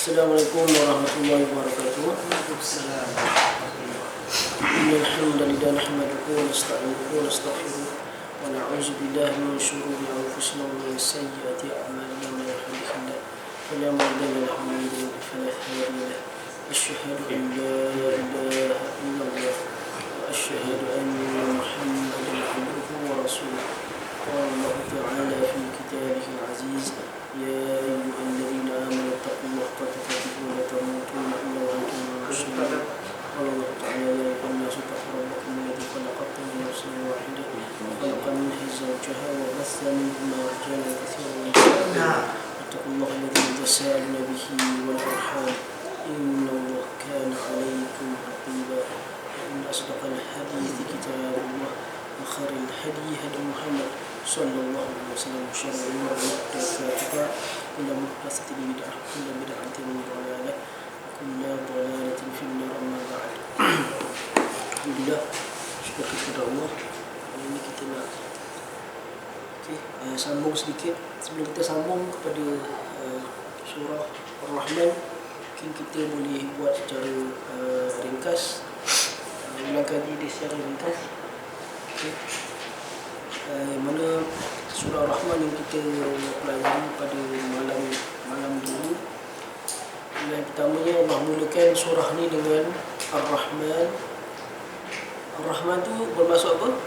Assalamualaikum warahmatullahi wabarakatuh. Waalaikumsalam. Innal hamdalillah nahmaduhu wa nasta'inuhu wa nastaghfiruh wa na'udzu billahi min shururi anfusina wa min sayyiati a'malina man yahdihillahu fala mudilla lahu wa man yudlil fala hadiya lahu. Asyhadu an la ilaha illallah wa asyhadu anna Muhammadan abduhu wa rasuluh. Qala Allah ta'ala fi kitabihil aziz يا أيها الذين آمنوا اتقوا الله حق تقاته ولا تموتن إلا وأنتم مسلمون قال الله تعالى يا أيها الناس اتقوا ربكم الذي خلقكم من نفس واحدة وخلق منها زوجها وبث منهما رجالا كثيرا ونساء واتقوا الله الذي تساءلون به والأرحام إن الله كان عليكم رقيبا وإن أصدق الحديث كتاب الله وخير الهدي هدي محمد صلى الله عليه وسلم وشر الأمور محدثاتها كل محدثة بدعة كل بدعة ضلالة كل ضلالة في النار أما بعد. Alhamdulillah, syukur kepada Allah. Hari ini kita nak sambung sedikit. Sebelum kita sambung kepada surah Ar-Rahman, mungkin kita boleh buat secara ringkas, ulang kaji dia secara ringkas. Mana surah Ar-Rahman yang kita pelajari pada malam dulu. Yang pertamanya Allah mulakan surah ni dengan Ar-Rahman. Ar-Rahman tu bermaksud apa?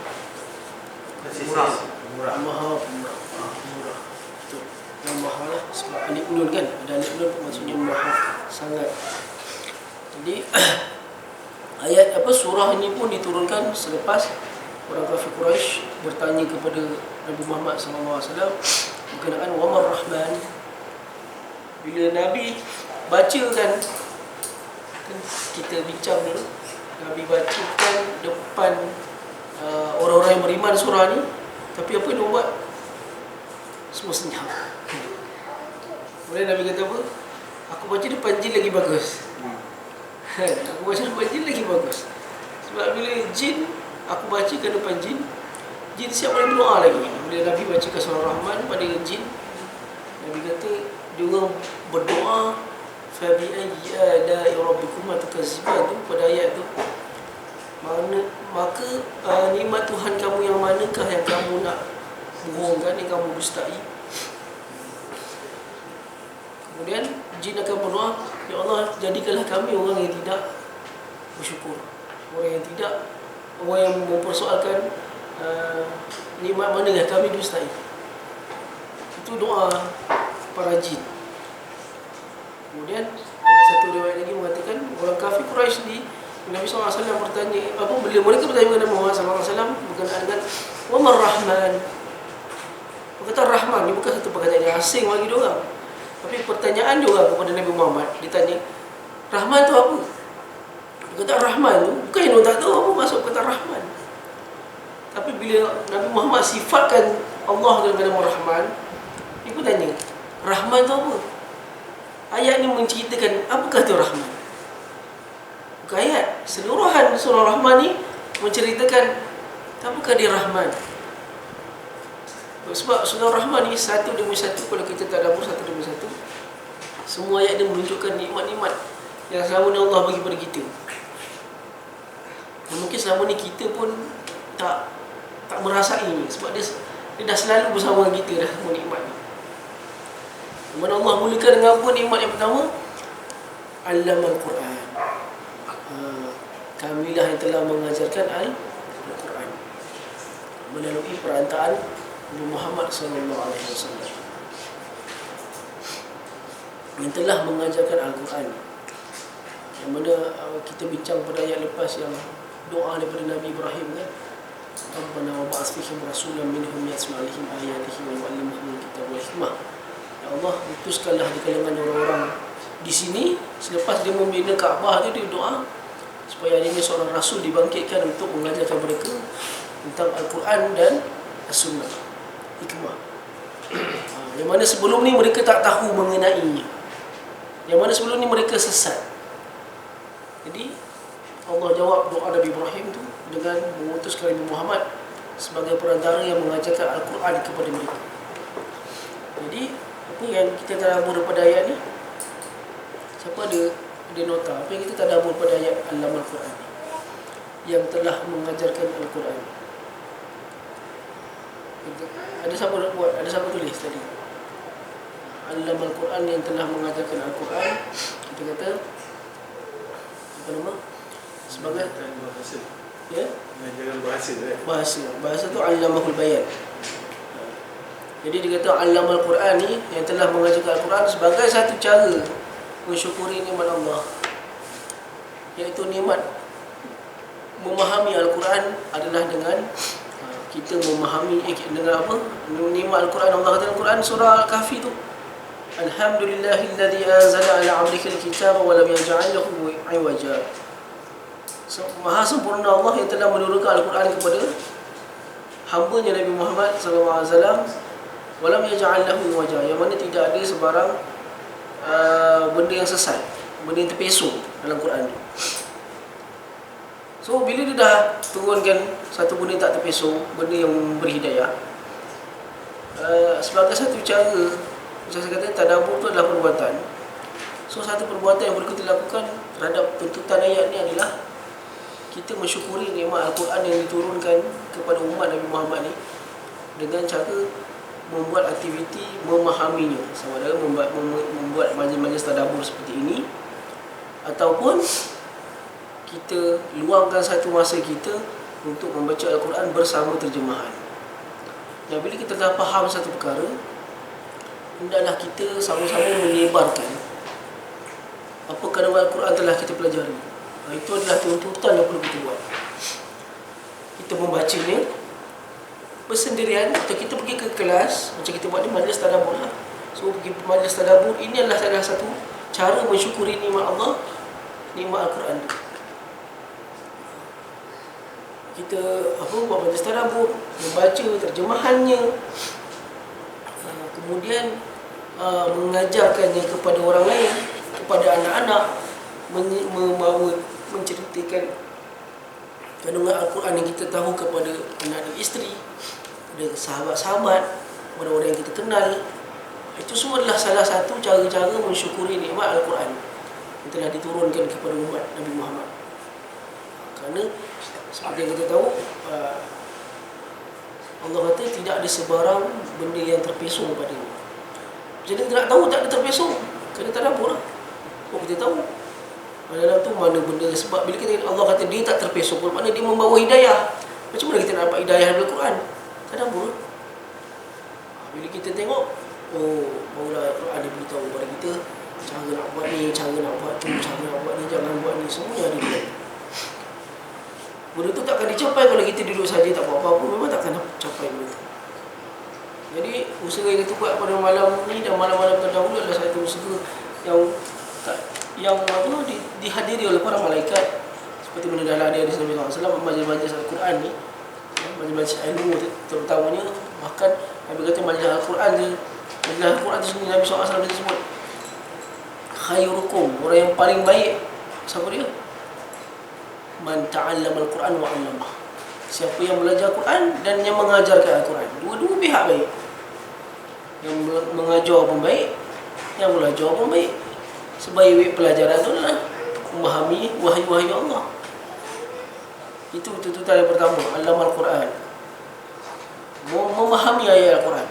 Murah. Maha murah. Betul. Yang maha lah, sebab alif nun kan. Ada alif nun maksudnya maha sangat. Jadi ayat surah ini pun diturunkan selepas orang kafir Quraisy bertanya kepada Nabi Muhammad SAW berkenaan Wamar Rahman. Bila Nabi baca kan kita bincang dulu, Nabi bacakan depan orang-orang yang beriman surah ni, tapi apa dia buat? Semua senyap. Kemudian Nabi kata apa? Aku baca depan jin lagi bagus. Aku baca depan jin lagi bagus. Sebab bila jin aku bacakan depan jin siap boleh berdoa lagi. Bila Nabi bacakan surah Rahman pada jin, Nabi kata dia orang berdoa fa bi ayyi ala'i rabbikuma tukazziban tu, pada ayat tu maka nikmat Tuhan kamu yang manakah yang kamu nak bohongkan, yang kamu dustai. Kemudian jin akan berdoa, ya Allah, jadikanlah kami orang yang tidak bersyukur, orang yang mempersoalkan nikmat mana yang kami dustai. Itu doa para jin. Kemudian satu riwayat lagi mengatakan orang kafir Quraisy ni, Nabi SAW bertanya, bila mereka bertanya kepada Muhammad SAW berkenaan dengan Wamar Rahman. Perkataan Rahman ni bukan satu perkataan yang asing bagi diorang, tapi pertanyaan diorang kepada Nabi Muhammad, ditanya Rahman tu apa? Perkataan Rahman tu bukan yang tak tahu apa maksud perkataan Rahman. Tapi bila Nabi Muhammad sifatkan Allah dengan nama Rahman, dia pun tanya, Rahman tu apa? Ayat ni menceritakan apakah tu Rahman? Bukan ayat, seluruhan surah Rahman ni menceritakan apakah dia Rahman. Sebab surah Rahman ni satu demi satu, kalau kita tadabbur satu demi satu, semua ayat dia menunjukkan nikmat-nikmat yang selama ni Allah bagi pada kita. Dan mungkin selama ni kita pun tak merasai, sebab dia dah selalu bersama kita dah semua nikmat ni. Mana Allah mulakan dengan apa nikmat yang pertama? Allamal Quran. Kamilah yang telah mengajarkan Al-Quran melalui perantaraan Nabi Muhammad SAW yang telah mengajarkan Al-Quran. Yang mana kita bincang pada ayat lepas yang doa daripada Nabi Ibrahim kan, Rabbana wa ba'ath fihim rasulan minhum yatlu 'alaihim ayatihi wa yu'allimuhumul kitaba wal hikmah. Ya Allah, utuskanlah di kalangan orang-orang di sini, selepas dia membina Kaabah tu, dia doa supaya adanya seorang rasul dibangkitkan untuk mengajarkan mereka tentang Al-Quran dan As-Sunnah, hikmah. Yang mana sebelum ni mereka tak tahu mengenainya, yang mana sebelum ni mereka sesat. Jadi Allah jawab doa Nabi Ibrahim tu dengan mengutuskan Nabi Muhammad sebagai perantara yang mengajarkan Al-Quran kepada mereka. Jadi apa yang kita tadabbur pada ayat ni? Siapa ada nota? Apa yang kita tadabbur pada ayat Allamal Quran yang telah mengajarkan Al-Quran? Ada siapa buat? Ada siapa tulis tadi? Allamal Quran yang telah mengajarkan Al-Quran. Kita kata apa nama? Sebagai bahasa. ya? Mengajarkan bahasa tu kan? Bahasa tu Allamahul Bayan. Jadi dia kata Allamal Quran ni yang telah mengajarkan Al-Quran sebagai satu cara mensyukuri nikmat Allah, iaitu nikmat memahami Al-Quran adalah dengan kita memahami dengan apa? Nikmat Al-Quran. Allah kata Al-Quran surah Al-Kahfi tu, Alhamdulillahilladzi anzala ala 'abdihi al-kitaba wa lam yaj'al lahu 'iwaja. Maha sempurna Allah yang telah menurunkan Al-Quran kepada hamba-Nya Nabi Muhammad SAW, wa lam yaj'al lahu 'iwaja, yang mana tidak ada sebarang benda yang sesat, benda yang terpesong dalam Quran ni. So bila dia dah turunkan satu benda yang tak terpesong, benda yang berhidayah, sebagai satu cara, macam saya kata, tadabbur tu adalah perbuatan. So satu perbuatan yang berikut dilakukan terhadap tuntutan ayat ni adalah kita mensyukuri nikmat Al-Quran yang diturunkan kepada umat Nabi Muhammad ni dengan cara membuat aktiviti memahaminya, sama ada membuat majlis-majlis tadabbur seperti ini, ataupun kita luangkan satu masa kita untuk membaca Al-Quran bersama terjemahan. Dan bila kita dah faham satu perkara, hendaklah kita sama-sama menyebarkan apa kandungan Al-Quran telah kita pelajari. Itu adalah tuntutan yang perlu kita buat. Kita membacanya bersendirian atau kita pergi ke kelas, macam kita buat di majlis tadabbur lah. So pergi majlis tadabbur, ini adalah salah satu cara mensyukuri nikmat Allah, nikmat Al-Quran. Kita buat majlis tadabbur, membaca terjemahannya, kemudian mengajarkannya kepada orang lain, kepada anak-anak, menceritakan kandungan Al-Quran yang kita tahu kepada anak dan isteri, kepada sahabat-sahabat, kepada orang yang kita kenal. Itu semua adalah salah satu cara-cara mensyukuri nikmat Al-Quran yang telah diturunkan kepada umat Nabi Muhammad. Kerana seperti yang kita tahu, Allah kata tidak ada sebarang benda yang terpesong padanya. Jadi kita nak tahu tak ada terpesong, kena tadabbur lah. Oh, kita tahu dalam tu mana benda, sebab bila kita Allah kata dia tak terpesong, bermakna dia membawa hidayah. Macam mana kita nak dapat hidayah dari Al-Quran? Tadabbur. Bila kita tengok, oh, barulah Al-Quran dia beritahu kepada kita cara nak buat ni, cara nak buat tu, cara nak buat ni, jangan buat ni, semuanya ada dia. Benda tu takkan dicapai kalau kita duduk saja tak buat apa-apa. Memang takkan capai benda tu. Jadi usaha yang kita buat pada malam ni dan malam-malam terdahulu adalah satu usaha yang dihadiri oleh para malaikat, seperti mana dah ada di Nabi SAW, majlis-majlis Al-Quran ni, majlis-majlis ilmu terutamanya. Bahkan Nabi kata majlis Al-Quran tu, majlis Al-Quran tu sendiri Nabi SAW dia sebut khairukum, orang yang paling baik siapa dia? Man ta'allama Al-Quran wa 'allamah. Siapa yang belajar Al-Quran dan yang mengajarkan Al-Quran. Dua-dua pihak baik. Yang mengajar pun baik, yang belajar pun baik. Sebaik-baik pelajaran itu adalah memahami wahyu-wahyu Allah. Itu tuntutan yang pertama, Allamal Quran. Memahami ayat Al-Quran.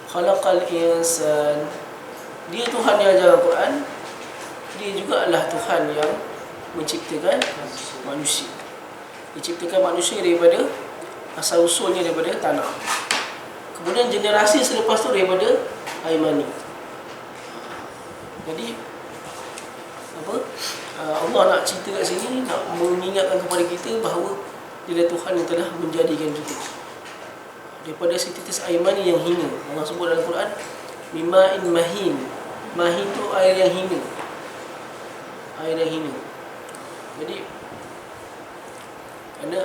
Khalaqal insan. Dia Tuhan yang ajar Al-Quran. Dia juga adalah Tuhan yang menciptakan manusia. Diciptakan manusia daripada asal usulnya daripada tanah. Kemudian generasi selepas tu daripada air mani. Jadi Allah nak cerita kat sini, nak mengingatkan kepada kita bahawa Dia Tuhan yang telah menjadikan kita daripada setitis air mani yang hina. Allah sebut dalam Quran, mima'in mahin. Mahin tu air yang hina. Air yang hina. Jadi kerana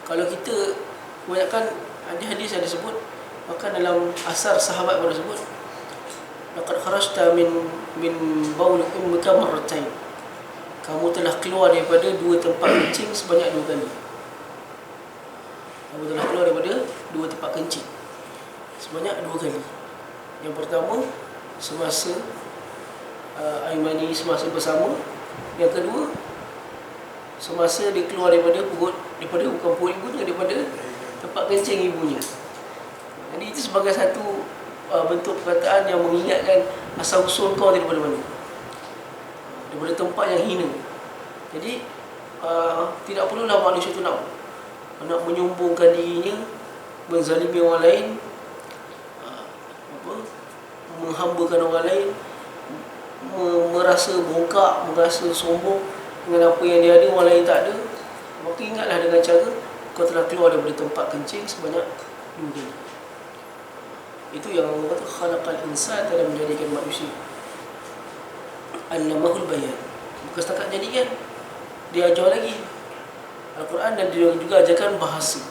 kalau kita kebanyakan hadis ada sebut, maka dalam asar sahabat pun sebut, laqad kharajta min baul ummika marratain. Kamu telah keluar daripada dua tempat kencing sebanyak 2 kali. Kamu telah keluar daripada 2 tempat kencing sebanyak 2 kali. Yang pertama semasa air mani semasa bersama. Yang kedua, semasa dia keluar daripada bukan perut ibunya, daripada tempat kencing ibunya. Jadi itu sebagai satu bentuk perkataan yang mengingatkan asal usul kau daripada mana, daripada tempat yang hina. Jadi tidak perlulah manusia itu nak menyombongkan dirinya, menzalimi orang lain, menghambakan orang lain, merasa bongkak, merasa sombong dengan apa yang dia ada, orang lain tak ada. Maka ingatlah dengan cara kau telah keluar daripada tempat kencing sebanyak 2 kali. Itu yang Allah kata khalaqal insan, dalam menjadikan manusia. Allamahul bayan. Bukan setakat jadikan, dia ajar lagi Al-Quran, dan dia juga ajarkan bahasa.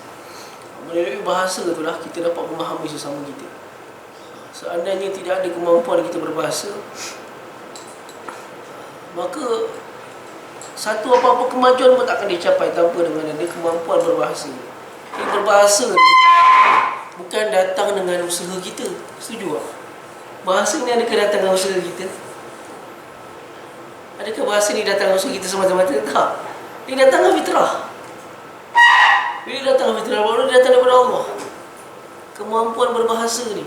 Melalui bahasa itulah kita dapat memahami sesama kita. Seandainya tidak ada kemampuan kita berbahasa, maka satu apa-apa kemajuan pun takkan dicapai tanpa dengan ada kemampuan berbahasa. Ini berbahasa bukan datang dengan usaha kita. Setuju tak? Bahasa ni adakah datang dengan usaha kita? Adakah bahasa ni datang dengan usaha kita semata-mata? Tak. Dia datang dengan fitrah. Bila datang dengan fitrah, baru dia datang daripada Allah. Kemampuan berbahasa ni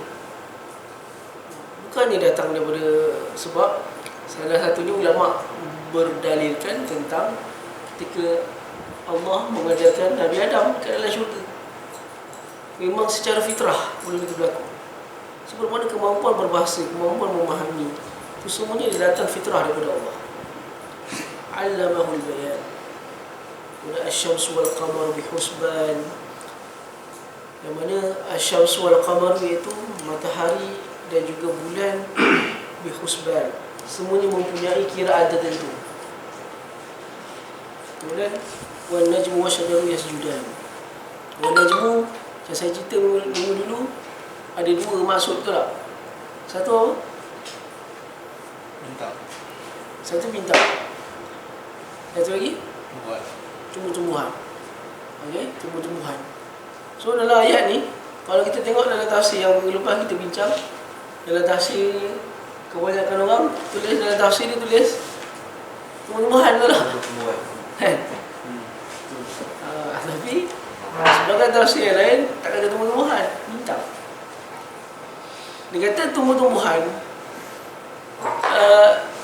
bukan dia datang daripada, sebab salah satunya ulama berdalilkan tentang ketika Allah mengajarkan Nabi Adam ke dalam syurga, memang secara fitrah boleh itu berlaku. Sebab mana kemampuan berbahasa, kemampuan memahami, itu semuanya dia datang fitrah daripada Allah. Allamahul bayan. Wa asy-syamsu wal qamaru bihusban. Yang mana asy-syamsu wal qamaru iaitu matahari dan juga bulan bihusban. Semuanya mempunyai kiraan tertentu. Kemudian wan najmu wasyajaru yasjudan. Wan najmu, yang saya cerita dulu ada 2 maksud, betul tak? Satu apa? Bintang. Satu bintang. Satu lagi? Tumbuh-tumbuhan. Okey, tumbuh-tumbuhan. So dalam ayat ni, kalau kita tengok dalam tafsir yang minggu lepas kita bincang, dalam tafsir kebanyakan orang tulis, dalam tafsir dia tulis tumbuh-tumbuhan tu lah. Kan? Tapi sebagai tafsir yang lain tak kata tumbuh-tumbuhan, bintang. Dia kata tumbuh-tumbuhan,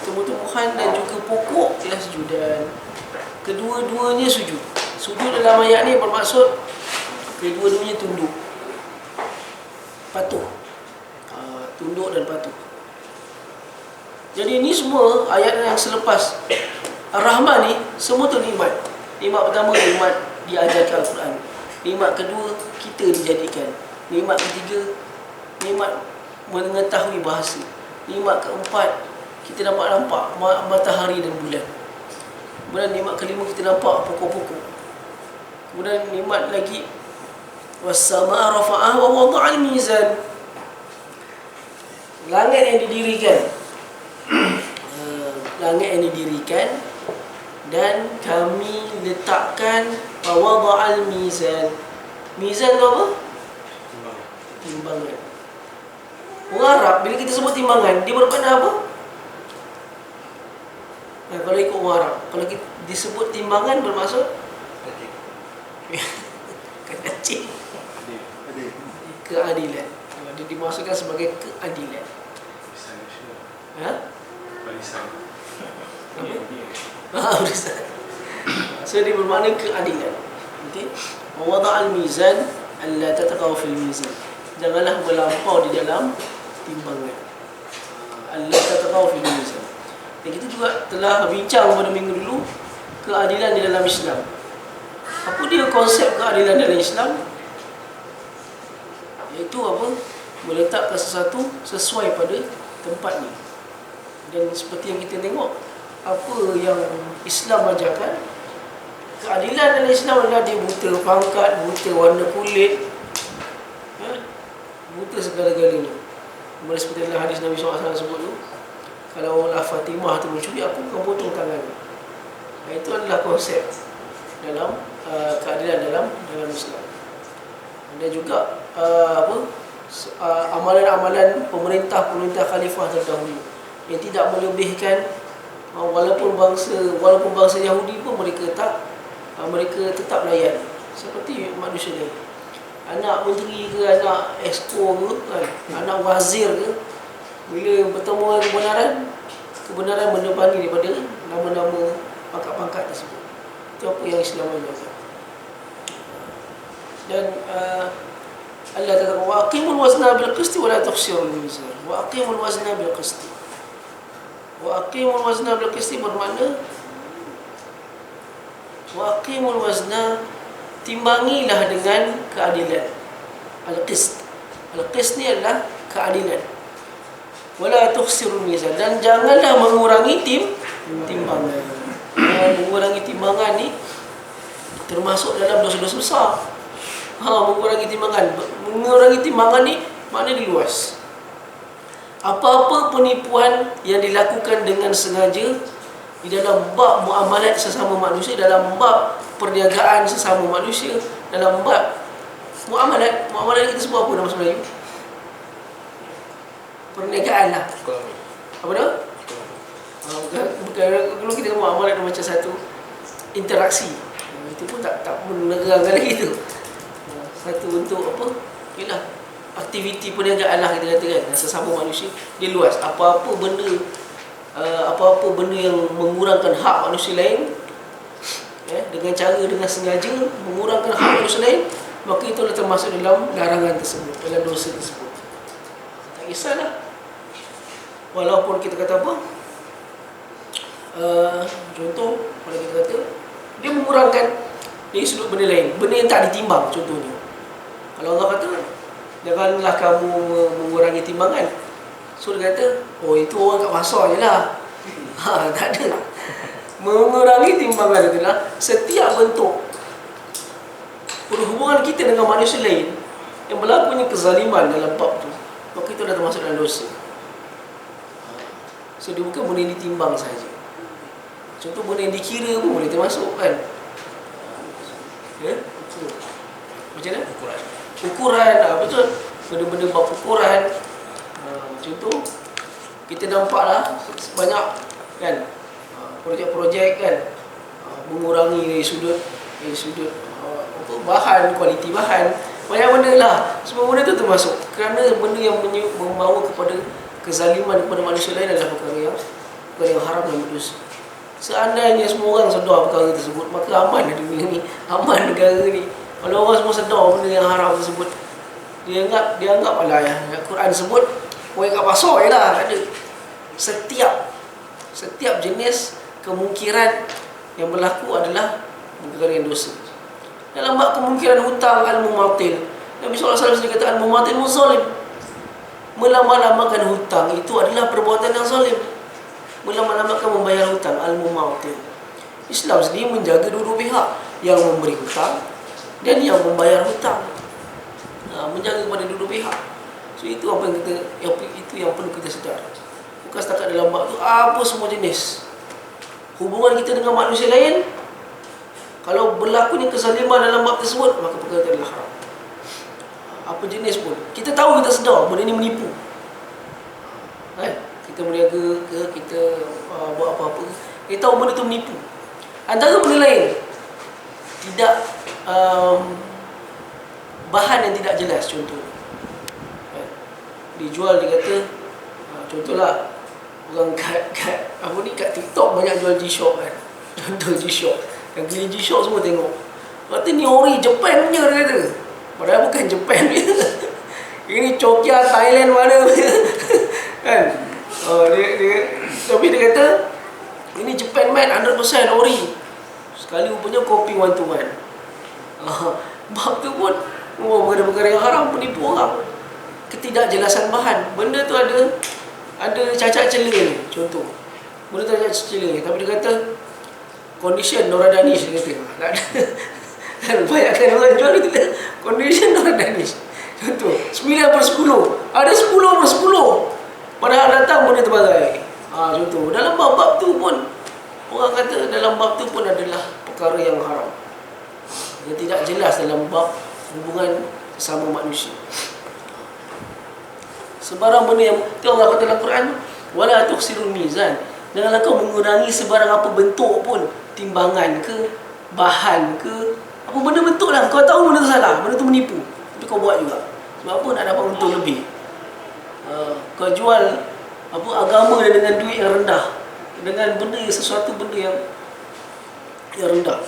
tumbuh-tumbuhan dan juga pokok yasjudan. Kedua-duanya sujud. Sujud dalam ayat ni bermaksud kedua-duanya tunduk, patuh. Tunduk dan patuh. Jadi ini semua ayat yang selepas Ar-Rahman ni semua tu nikmat. Nikmat pertama, nikmat diajarkan Al-Quran. Nikmat kedua, kita dijadikan. Nikmat ketiga, nikmat mengetahui bahasa. Nikmat keempat, kita dapat nampak matahari dan bulan. Kemudian nikmat kelima, kita nampak pokok-pokok. Kemudian nikmat lagi, was-samaa rafa'aha wa wada'al mizan. Langit yang didirikan, langit yang didirikan, dan kami letakkan wada'al mizan. Mizan tu apa? Timbangan. Orang Arab bila kita sebut timbangan, dia bermakna apa? Kalau ikut orang Arab, kalau kita disebut timbangan bermaksud kecil, keadilan. Dia dimaksudkan sebagai keadilan. Barisan. Barisan. So dia bermakna keadilan. Okey. Wada'al mizan alla tatghaw fil mizan. Janganlah melampau di dalam timbangan. Alla tatghaw fil mizan. Dan kita juga telah bincang pada minggu dulu keadilan di dalam Islam. Apa dia konsep keadilan dalam Islam? Iaitu apa? Meletakkan sesuatu sesuai pada tempatnya. Dan seperti yang kita tengok, apa yang Islam ajarkan, keadilan dalam Islam adalah dia buta pangkat, buta warna kulit, buta segala-galanya. Kemudian seperti dalam hadis Nabi SAW sebut tu, kalau Allah Fatimah tu mencuri, aku akan potong tangannya. Itu adalah konsep dalam keadilan dalam Islam. Dan juga amalan-amalan pemerintah khalifah terdahulu, yang tidak melebihkan, walaupun bangsa Yahudi pun mereka tetap layan seperti manusia lain. Anak menteri ke, anak exco ke kan, anak wazir ke, bila bertemu dengan kebenaran mendepani daripada nama-nama pangkat-pangkat tersebut. Itu apa yang Islam ajarkan. Dan Allah kata wa aqimul wazna bil qisti wa la tukhsirul mizan. Wa aqimul wazna bil qisti. Wa aqimul wazna bil qisti bermakna wa aqimul wazna, timbangilah dengan keadilan. Al-qist. Al-qist ni adalah keadilan. Wala tukhsirul mizan, dan janganlah mengurangi timbangan. Mengurangi timbangan ni termasuk dalam dosa-dosa besar. Mengurangi timbangan ni maknanya luas. Apa-apa penipuan yang dilakukan dengan sengaja di dalam bab muamalat sesama manusia, dalam bab perniagaan sesama manusia, dalam bab muamalat kita sebut apa dalam bahasa Melayu? Perniagaan lah. Apa dah? Bukan kalau kita muamalat macam satu interaksi. Itu pun tak menerangkan lagi tu. Satu bentuk apa? Yalah, aktiviti perniagaan lah kita katakan sesama manusia. Dia luas. Apa-apa benda yang mengurangkan hak manusia lain, dengan sengaja mengurangkan hak manusia lain, maka itulah termasuk dalam larangan tersebut, dalam dosa tersebut. Tak kisahlah. Walaupun kita kata apa? Contoh, kalau kita kata dia mengurangkan dari sudut benda lain, benda yang tak ditimbang. Contohnya, kalau Allah kata janganlah kamu mengurangi timbangan, so dia kata, oh itu orang kat pasar je lah. Tak ada. Mengurangi timbangan itulah setiap bentuk perhubungan kita dengan manusia lain yang berlakunya kezaliman dalam bab tu, maka itu dah termasuk dalam dosa. So dia bukan benda yang ditimbang saja. Contoh benda yang dikira pun boleh termasuk kan. Ya? Macam mana? Ukuran, betul. Benda-benda bab ukuran. Contoh kita nampaklah banyak kan projek-projek kan mengurangi dari sudut bahan, kualiti bahan, banyak benda lah. Semua benda tu termasuk, kerana benda yang membawa kepada kezaliman kepada manusia lain adalah perkara yang haram dan berdosa. Seandainya semua orang sedar perkara tersebut, maka aman dunia ni, aman negara ni. Kalau orang semua sedar benda yang haram tersebut, dia anggap alah ya, Quran sebut orang kat pasar je lah, tak ada. Setiap jenis kemungkiran yang berlaku adalah perkara yang dosa. Dalam bab kemungkiran hutang, al-mumatil, Nabi SAW sendiri kata al-mumatil muzalim. Melama-lamakan hutang itu adalah perbuatan yang zalim. Melama-lamakan membayar hutang, al-mumatil. Islam sendiri menjaga dua-dua pihak, yang memberi hutang dan yang membayar hutang. Menjaga kepada dua-dua pihak. So itu apa yang perlu kita sedar. Bukan setakat dalam bab tu, apa semua jenis hubungan kita dengan manusia lain, kalau berlakunya kezaliman dalam bab tersebut, maka perkara itu adalah haram. Apa jenis pun, kita tahu, kita sedar benda ini menipu kan? Kita berniaga ke, kita buat apa-apa, kita tahu benda itu menipu. Antara benda lain, tidak bahan yang tidak jelas. Contoh dijual, dia kata contohlah orang kat TikTok banyak jual G-Shock kan. Contoh G-Shock, yang beli G-Shock semua tengok, kata ni ori Japan punya, dia kata. Padahal bukan Japan punya. Ini Chokia Thailand mana punya kan. Tapi dia kata ini Japan made 100% ori. Sekali rupanya copy one to one. Bab tu pun perkara yang haram, penipu orang. Ketidakjelasan bahan, benda tu ada cacat celah ni. Contoh, benda tu ada cacat celah ni, tapi dia kata condition Nora Danish, dia kata tak ada. Dan banyakkan orang jual itu condition Nora Danish. Contoh 9/10, ada 10/10, padahal datang benda terbagai. Contoh dalam bab tu pun orang kata, dalam bab tu pun adalah perkara yang haram, yang tidak jelas dalam bab hubungan sesama manusia. Sebarang benda yang Allah kata dalam Quran, Wala tukhsirul mizan. Janganlah kau mengurangi sebarang apa bentuk pun, timbangan ke, bahan ke, apa benda bentuk lah. Kau tahu benda tu salah, benda tu menipu, tapi kau buat juga. Sebab apa? Nak dapat untung lebih. Kau jual apa agama dengan duit yang rendah, dengan benda sesuatu benda yang rendah.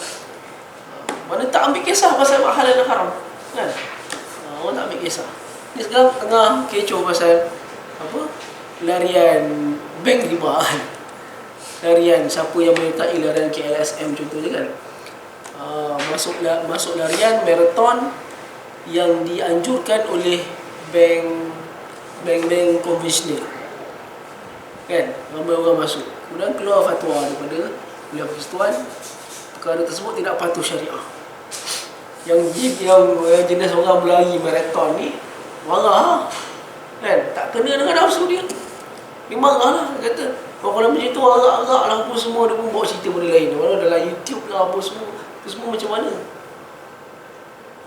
Mana tak ambil kisah pasal halal dan haram, kan? Orang tak ambil kisah. Ni sekarang tengah kecoh pasal apa? Larian bank riba. Larian siapa yang menyertai larian KLSM contohnya, kan? Masuk larian maraton yang dianjurkan oleh bank konvensional, kan? Ramai orang masuk. Kemudian keluar fatwa daripada Beliau Persatuan, perkara tersebut tidak patuh syariah. Yang jenis orang berlari maraton ni marah, kan? Tak kena dengan nafsu dia. Dia marah lah, dia kata kalau macam tu agak-agak lah apa semua. Dia pun bawa cerita benda lain, mana dalam YouTube lah apa semua. Itu semua macam mana?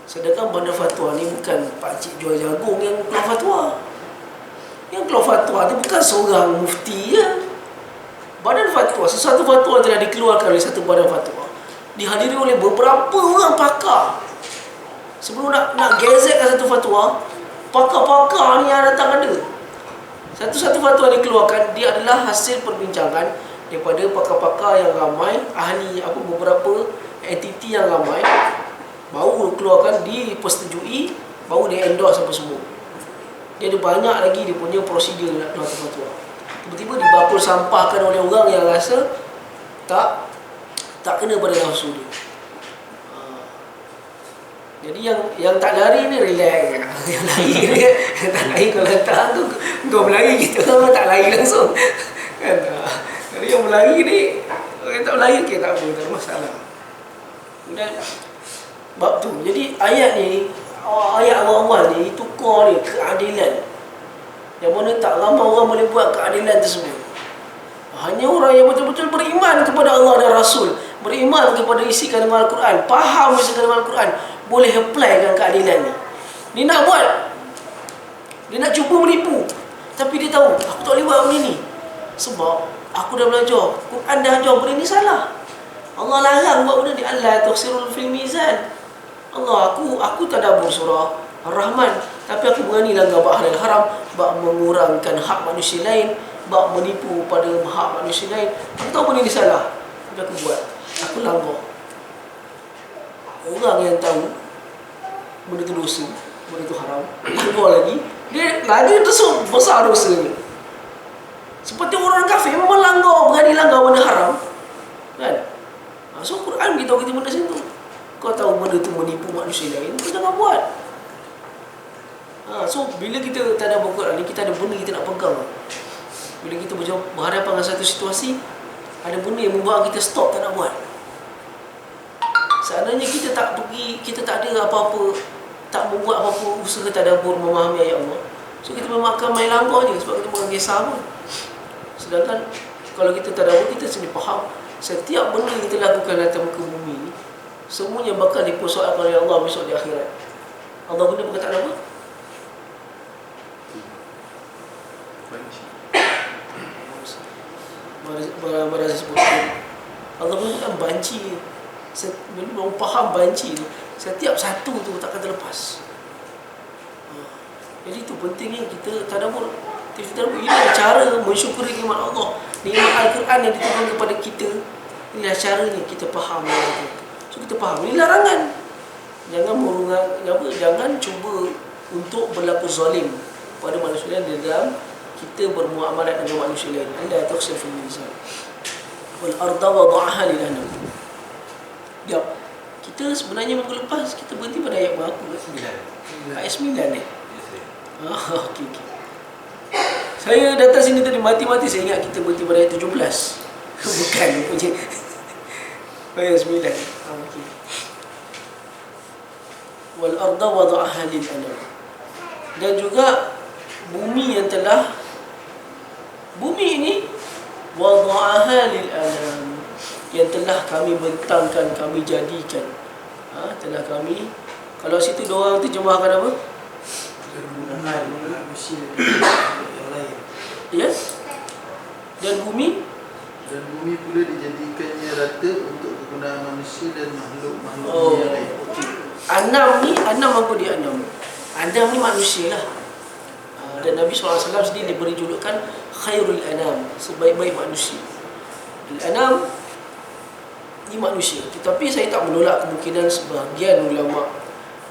Sedangkan Badan Fatwa ni bukan pakcik jual jagung yang keluar fatwa. Yang keluar fatwa tu bukan seorang mufti je. Badan fatwa, sesuatu fatwa telah dikeluarkan oleh satu badan fatwa, dihadiri oleh beberapa orang pakar. Sebelum nak gazetkan satu fatwa, pakar-pakar ni yang datang ada. Satu-satu fatwa yang dikeluarkan, dia adalah hasil perbincangan daripada pakar-pakar yang ramai, ahli beberapa entiti yang ramai, baru keluarkan, dipersetujui, baru dia endorse apa semua. Dia ada banyak lagi dia punya prosedur nak keluar fatwa. Tiba-tiba dibakul sampahkan oleh orang yang rasa tak kena pada nafsu dia. Jadi yang tak lari ni relax. Yang lari ni tak lari, kalau tak kau berlari, kita orang tak lari langsung, kan? Jadi yang berlari ni, orang tak berlari, okay, tak apa, tak ada masalah. Kemudian bab tu. Jadi ayat ni, ayat awal-awal ni, itu core ni keadilan, yang mana tak ramai orang boleh buat keadilan tersebut. Hanya orang yang betul-betul beriman kepada Allah dan Rasul, beriman kepada isi kandungan Al-Quran, faham isi kandungan Al-Quran, boleh apply kan keadilan ni. Dia nak buat, dia nak cuba menipu, tapi dia tahu aku tak boleh buat benda ni, sebab aku dah belajar, Quran dah ajar benda ni salah. Allah larang buat benda ni. Allah tukhsirul fil mizan. Allah, aku tadabbur surah Ar-Rahman, tapi aku berani langgar bab halal haram, bab mengurangkan hak manusia lain, bab menipu pada hak manusia lain. Aku tahu benda ni salah, tapi aku buat, aku langgar. Orang yang tahu benda tu dosa, benda tu haram, langgar lagi, dia lagi tersuk besar dosa ni. Seperti orang kafir memang langgar, berani langgar benda haram, kan? So Quran beritahu kita benda macam tu. Kau tahu benda tu menipu manusia lain, kau jangan buat. So bila kita tadabbur Quran ni, kita ada benda kita nak pegang. Bila kita berhadapan dengan satu situasi, ada benda yang membuat kita stop, tak nak buat. Seandainya kita tak pergi, kita tak ada apa-apa, tak membuat apa-apa usaha tadabbur memahami ayat Allah, so kita memang akan main langgar je, sebab kita bukan kisah pun. Sedangkan kalau kita tadabbur, kita sendiri faham setiap benda yang kita lakukan atas muka bumi ni, semuanya bakal dipersoalkan oleh Allah besok di akhirat. Allah guna perkataan apa? Mara sebut Allah guna banci. Belum faham banci tu, setiap satu tu takkan terlepas. Jadi itu pentingnya kita tadabbur. Ini cara mensyukuri nikmat Allah, nikmat Al-Quran yang diturunkan kepada kita. Inilah caranya kita faham. So kita faham, ini larangan. Jangan cuba untuk berlaku zalim pada manusia lain dalam kita bermuamalat dengan manusia lain. Anda tukhsir fil mizan. Wal arda wada'aha lil anam. Ya, kita sebenarnya minggu lepas kita berhenti pada ayat berapa? 9. Ayat 9 ni. Okey. Saya datang sini tadi mati-mati saya ingat kita berhenti pada ayat 17. Bukan punya. Ayat 9. Okey. Wal arda wada'aha lil anam. Dan juga bumi yang telah, bumi ini wada'aha lil anam, yang telah kami bentangkan, kami jadikan. Telah kami, kalau situ diorang terjemahkan apa? Manusia yang lain. Ya? Dan bumi pula dijadikannya rata untuk kegunaan manusia dan makhluk-makhluk yang lain. Okay. Anam apa dia Anam? Anam ni manusia lah. Dan Nabi SAW sendiri diberi julukan khairul anam, sebaik-baik manusia. Anam ni manusia. Tetapi saya tak menolak kemungkinan sebahagian ulama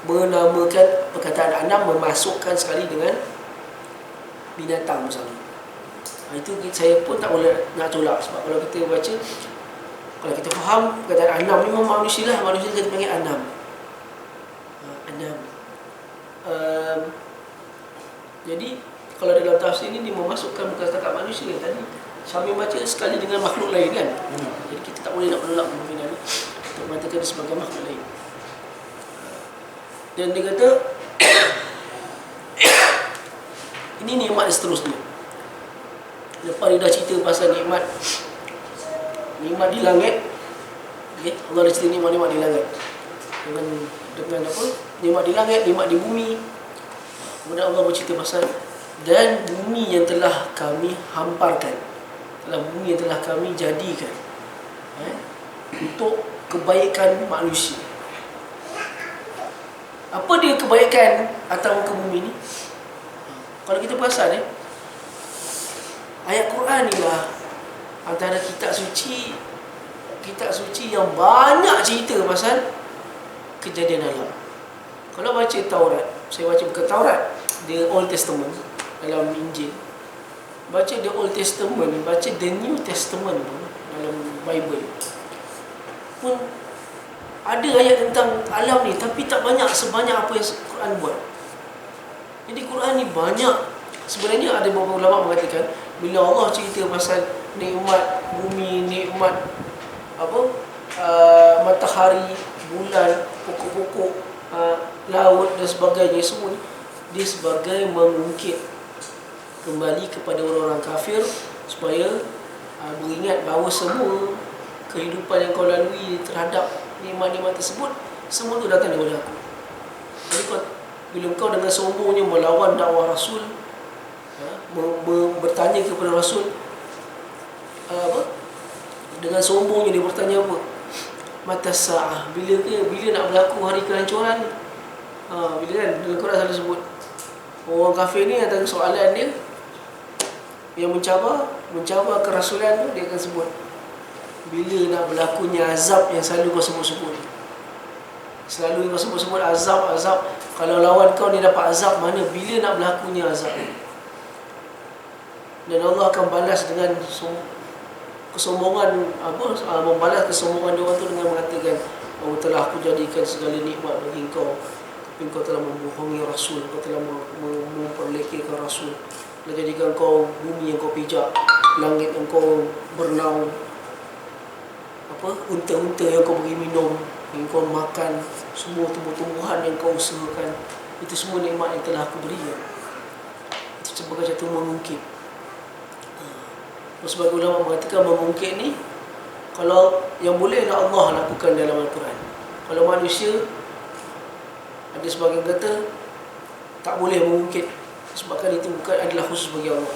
menamakan perkataan anam memasukkan sekali dengan binatang misalnya. Itu saya pun tak boleh nak tolak. Sebab kalau kita baca, kalau kita faham perkataan anam ni memang manusia lah. Manusia kita panggil anam. Anam. Jadi kalau dalam tafsir ini dia memasukkan bukan setakat manusia tadi. Syamil baca sekali dengan makhluk lain kan. Jadi kita tak boleh nak menolak kemungkinan untuk mengatakan dia sebagai makhluk lain. Dan dia kata ini nikmat seterusnya. Lepas dia dah cerita pasal nikmat di langit, okay? Allah dah cerita nikmat di langit dengan apa? Nikmat di langit, nikmat di bumi. Kemudian Allah bercerita pasal dan bumi yang telah kami hamparkan, bumi yang telah kami jadikan untuk kebaikan manusia. Apa dia kebaikan atas muka bumi ni? Kalau kita perasan ayat Quran ni lah antara kitab suci yang banyak cerita pasal kejadian alam. Kalau baca Taurat, saya baca bukan Taurat, the Old Testament dalam Injil, baca the Old Testament, baca the New Testament dalam Bible pun ada ayat tentang alam ni, tapi tak banyak sebanyak apa yang Quran buat. Jadi Quran ni banyak. Sebenarnya ada beberapa ulama mengatakan bila Allah cerita pasal nikmat bumi, nikmat matahari, bulan, pokok-pokok, laut dan sebagainya, semua ni dia sebagai mengungkit kembali kepada orang-orang kafir supaya beringat bahawa semua kehidupan yang kau lalui terhadap nikmat-nikmat tersebut semua tu datang daripada aku. Jadi bila kau dengan sombongnya melawan dakwah Rasul, bertanya kepada Rasul, dengan sombongnya dia bertanya apa? Mata sa'ah, bila nak berlaku hari kehancuran ni? Bila kan dalam Quran selalu sebut orang kafir ni antara soalan dia yang mencabar kerasulan tu, dia akan sebut bila nak berlakunya azab yang selalu kau sebut-sebut. Selalu kau sebut-sebut azab. Kalau lawan kau ni dapat azab, mana bila nak berlakunya azab. Dan Allah akan balas dengan kesombongan, membalas kesombongan dia orang tu dengan mengatakan, oh telah aku jadikan segala nikmat bagi engkau, tapi engkau telah membohongi Rasul, engkau telah memperlekehkan Rasul, telah jadikan kau bumi yang kau pijak, langit yang kau bernaung, unta-unta yang kau beri minum, yang kau makan, semua tumbuh-tumbuhan yang kau usahakan, itu semua nikmat yang telah aku berikan. Itu sebagai satu mengungkit. Sebagai ulama mengatakan mengungkit ni, kalau yang boleh Allah lakukan dalam Al-Quran. Kalau manusia, ada sebagian kata tak boleh mengungkit, sebabkan itu bukan adalah khusus bagi Allah.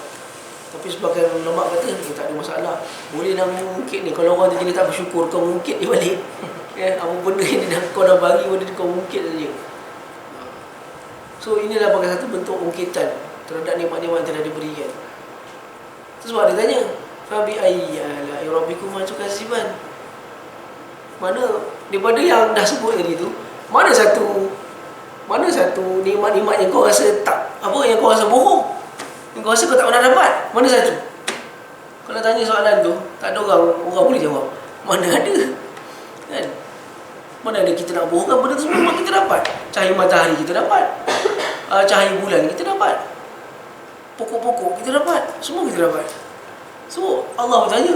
Tapi sebagian ulama kata tak ada masalah, boleh nak mengungkit ni. Kalau orang tu jadi tak bersyukur, kau mengungkit dia balik. Apa benda yang kau dah bagi, benda kau mengungkit saja. So inilah bagi satu bentuk ungkitan terhadap nikmat-nikmat yang telah diberikan. Sebab dia tanya, fabi ayyi ala'i rabbikum tukadziban. Mana daripada yang dah sebut tadi tu, mana satu nikmat-nikmat yang kau rasa yang kau rasa bohong, yang kau rasa kau tak pernah dapat? Mana satu? Kalau tanya soalan tu, tak ada orang boleh jawab. Mana ada? Kan? Mana ada kita nak bohongkan benda tu semua memang kita dapat. Cahaya matahari kita dapat, cahaya bulan kita dapat, pokok-pokok kita dapat, semua kita dapat. So Allah bertanya,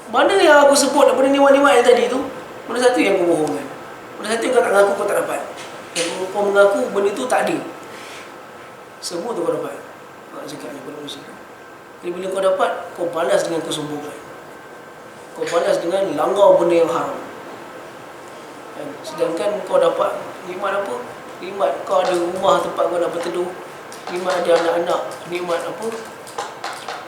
mana yang aku sebut daripada nikmat-nikmat yang tadi tu, mana satu yang kau bohongkan? Mana satu yang kau tak mengaku kau tak dapat? Yang kau mengaku benda tu tak ada, semua tu kau dapat. Nak cakapnya pada manusia. Jadi bila kau dapat, kau balas dengan kesombongan, kau balas dengan langgar benda yang haram. Sedangkan kau dapat nikmat apa? Nikmat kau ada rumah tempat kau nak berteduh, nikmat ada anak-anak, nikmat apa?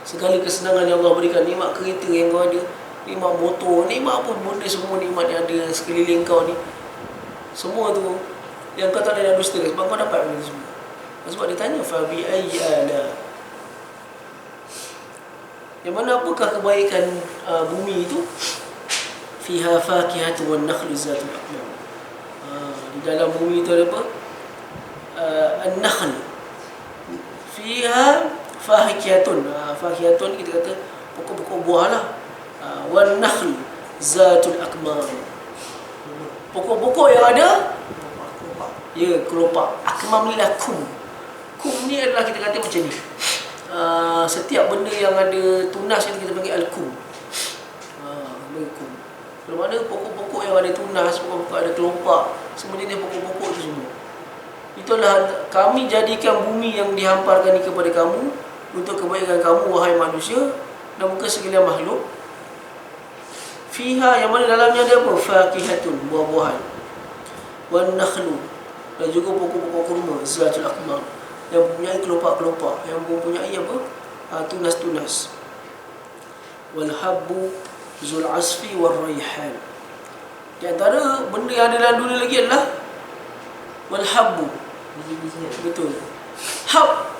Segala kesenangan yang Allah berikan, nikmat kereta yang kau ada, nikmat motor, nikmat apa benda semua nikmat yang ada sekeliling kau ni, semua tu yang kau tak ada dusta sebab kau dapat benda semua. Sebab dia tanya fa bi ayyi ala, yang mana apakah kebaikan bumi itu? Fiha fakihatu wan nakhlu zatul akmam. Di dalam bumi itu ada apa? An-nakhl. Fiha fakihatun. Fakihatun kita kata pokok-pokok buah lah. Wan nakhl zatul akmam. Pokok-pokok yang ada kelopak. Akmam ni lah kum. Kum ni adalah kita kata macam ni. Setiap benda yang ada tunas itu kita panggil al-kum. Kum. Kalau mana pokok-pokok yang ada tunas, pokok-pokok ada kelopak, sebenarnya pokok-pokok itu semua. Itulah kami jadikan bumi yang dihamparkan ini kepada kamu untuk kebaikan kamu wahai manusia dan muka segala makhluk. Fiha, yang mana dalamnya ada apa? Fakihatun, buah-buahan. Wan nakhlu, dan juga pokok-pokok kurma, zatul akmam, yang mempunyai kelopak-kelopak, yang mempunyai apa? Tunas-tunas. Wal habbu zul asfi wal raihan. Di antara benda yang ada dalam dunia lagi adalah wal habbu, biji-bijian. Betul. Hab,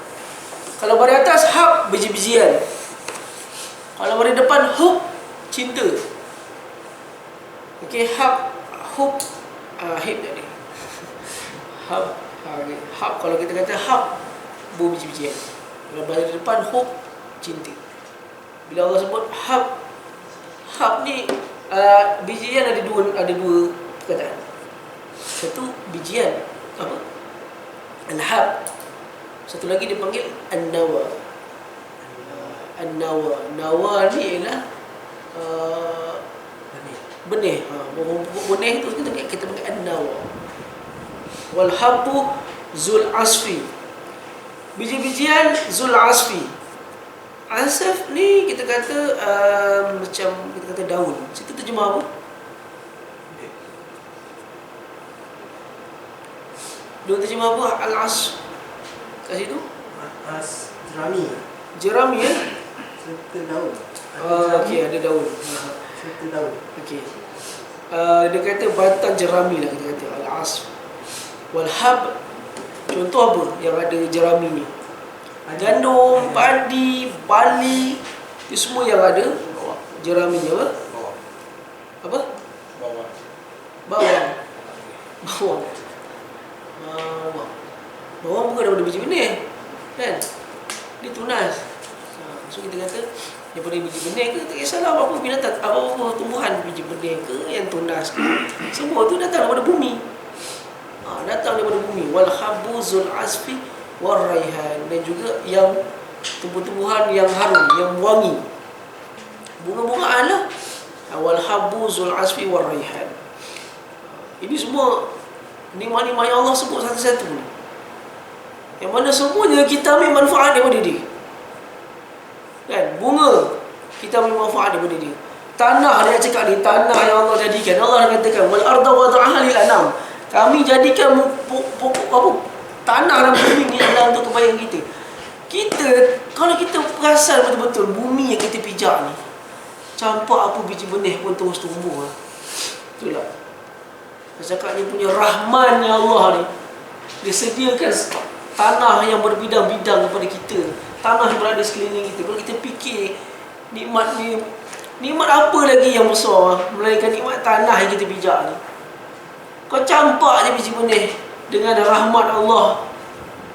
kalau pada atas hab, biji-bijian. Kalau pada depan hub, cinta. Okey, hab, hub, hib tadi. Hab, hab, kalau kita kata hab, buah biji-bijian. Kalau pada depan hub, cinta. Bila Allah sebut hab, hab ni bijian ada dua perkataan. Satu bijian apa? Al-hab. Satu lagi dipanggil an-nawa. An-nawa. Nawa ni ialah benih. Benih tu kita panggil an-nawa. Wal habbu zul asfi. Biji-bijian zul asfi. Asaf ni kita kata macam kita kata daun. Situ terjemah apa? Daun terjemah apa? Al-asf. Kat situ? Jerami. Jerami ya? Serta daun. Okey, ada daun. Serta daun. Okey. Dia kata batang jerami lah kita kata al-asf. Wal hab, contoh apa yang ada jerami ni? Gandum, padi, barley, itu semua yang ada jeraminya apa? Apa? Bawang. Bawang bukan daripada biji benih, kan? Dia tunas. So kita kata daripada biji benih ke, tak kisahlah apa-apa binatang, apa-apa tumbuhan, biji benih ke, yang tunas ke, semua tu datang daripada bumi. Datang daripada bumi. Wal habbu zul asfi war raihan, dan juga yang tumbuh-tumbuhan yang harum, yang wangi, bunga-bungaan lah. Wal habbu zul asfi war raihan. Ini semua nikmat-nikmat yang Allah sebut satu-satu ni, yang mana semuanya kita ambil manfaat daripada dia, kan? Bunga kita ambil manfaat daripada dia. Tanah, dia cakap ni, tanah yang Allah jadikan, Allah katakan wal arda wada'aha lil anam, kami jadikan pokok apa, tanah dan bumi ni adalah untuk kebaikan kita. Kalau kita perasan betul-betul bumi yang kita pijak ni, campak apa biji benih pun terus tumbuh lah. Betul tak? Saya cakap ni punya rahmannya Allah ni, dia sediakan tanah yang berbidang-bidang kepada kita, tanah yang berada sekeliling kita. Kalau kita fikir nikmat ni, nikmat apa lagi yang besar melainkan nikmat tanah yang kita pijak ni. Kau campak je biji benih dengan rahmat Allah,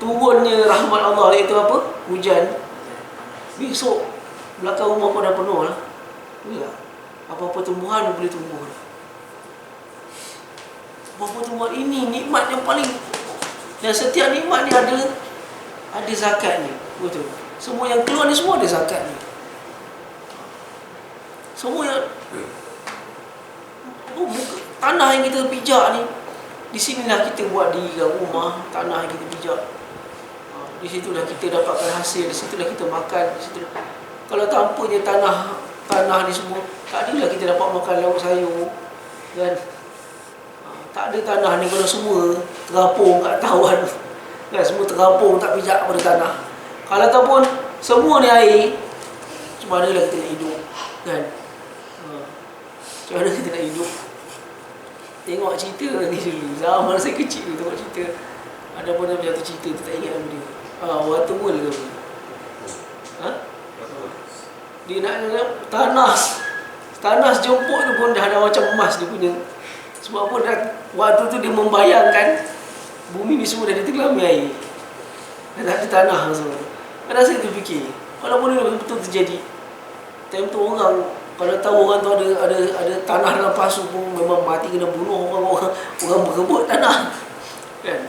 turunnya rahmat Allah, iaitu apa? Hujan. Besok belakang rumah kau dah penuh lah. Apa-apa tumbuhan boleh tumbuh lah. Apa-apa tumbuhan, ini nikmat yang paling, dan setiap nikmat ni ada zakat ni. Betul. Semua yang keluar ni semua ada zakat ni. Semua yang tanah yang kita pijak ni, di sinilah kita buat dirikan rumah, tanah yang kita pijak. Di situlah kita dapatkan hasil, di situlah kita makan, di situlah. Kalau tanpanya tanah ni semua, tak adalah kita dapat makan lauk sayur, kan? Tak ada tanah ni kalau semua terapung kat tawan, kan? Semua terapung tak pijak pada tanah. Kalau ataupun semua ni air, Macam mana lah kita nak hidup, kan? Macam mana kita nak hidup? Tengok cerita ni dulu. Zaman saya kecil tu tengok cerita. Ada pun ada satu cerita tu tak ingat nama dia. Waterworld ke apa? Dia nak tanah jemput tu pun dah ada macam emas dia punya. Sebab apa dah, waktu tu dia membayangkan bumi ni semua dah ditenggelami air. Dan tak ada tanah semua. Kadang saya terfikir, kalau benda ni betul-betul terjadi, time tu orang kalau tahu orang tu ada tanah dalam pasu pun memang mati kena bunuh orang berebut tanah. Kan?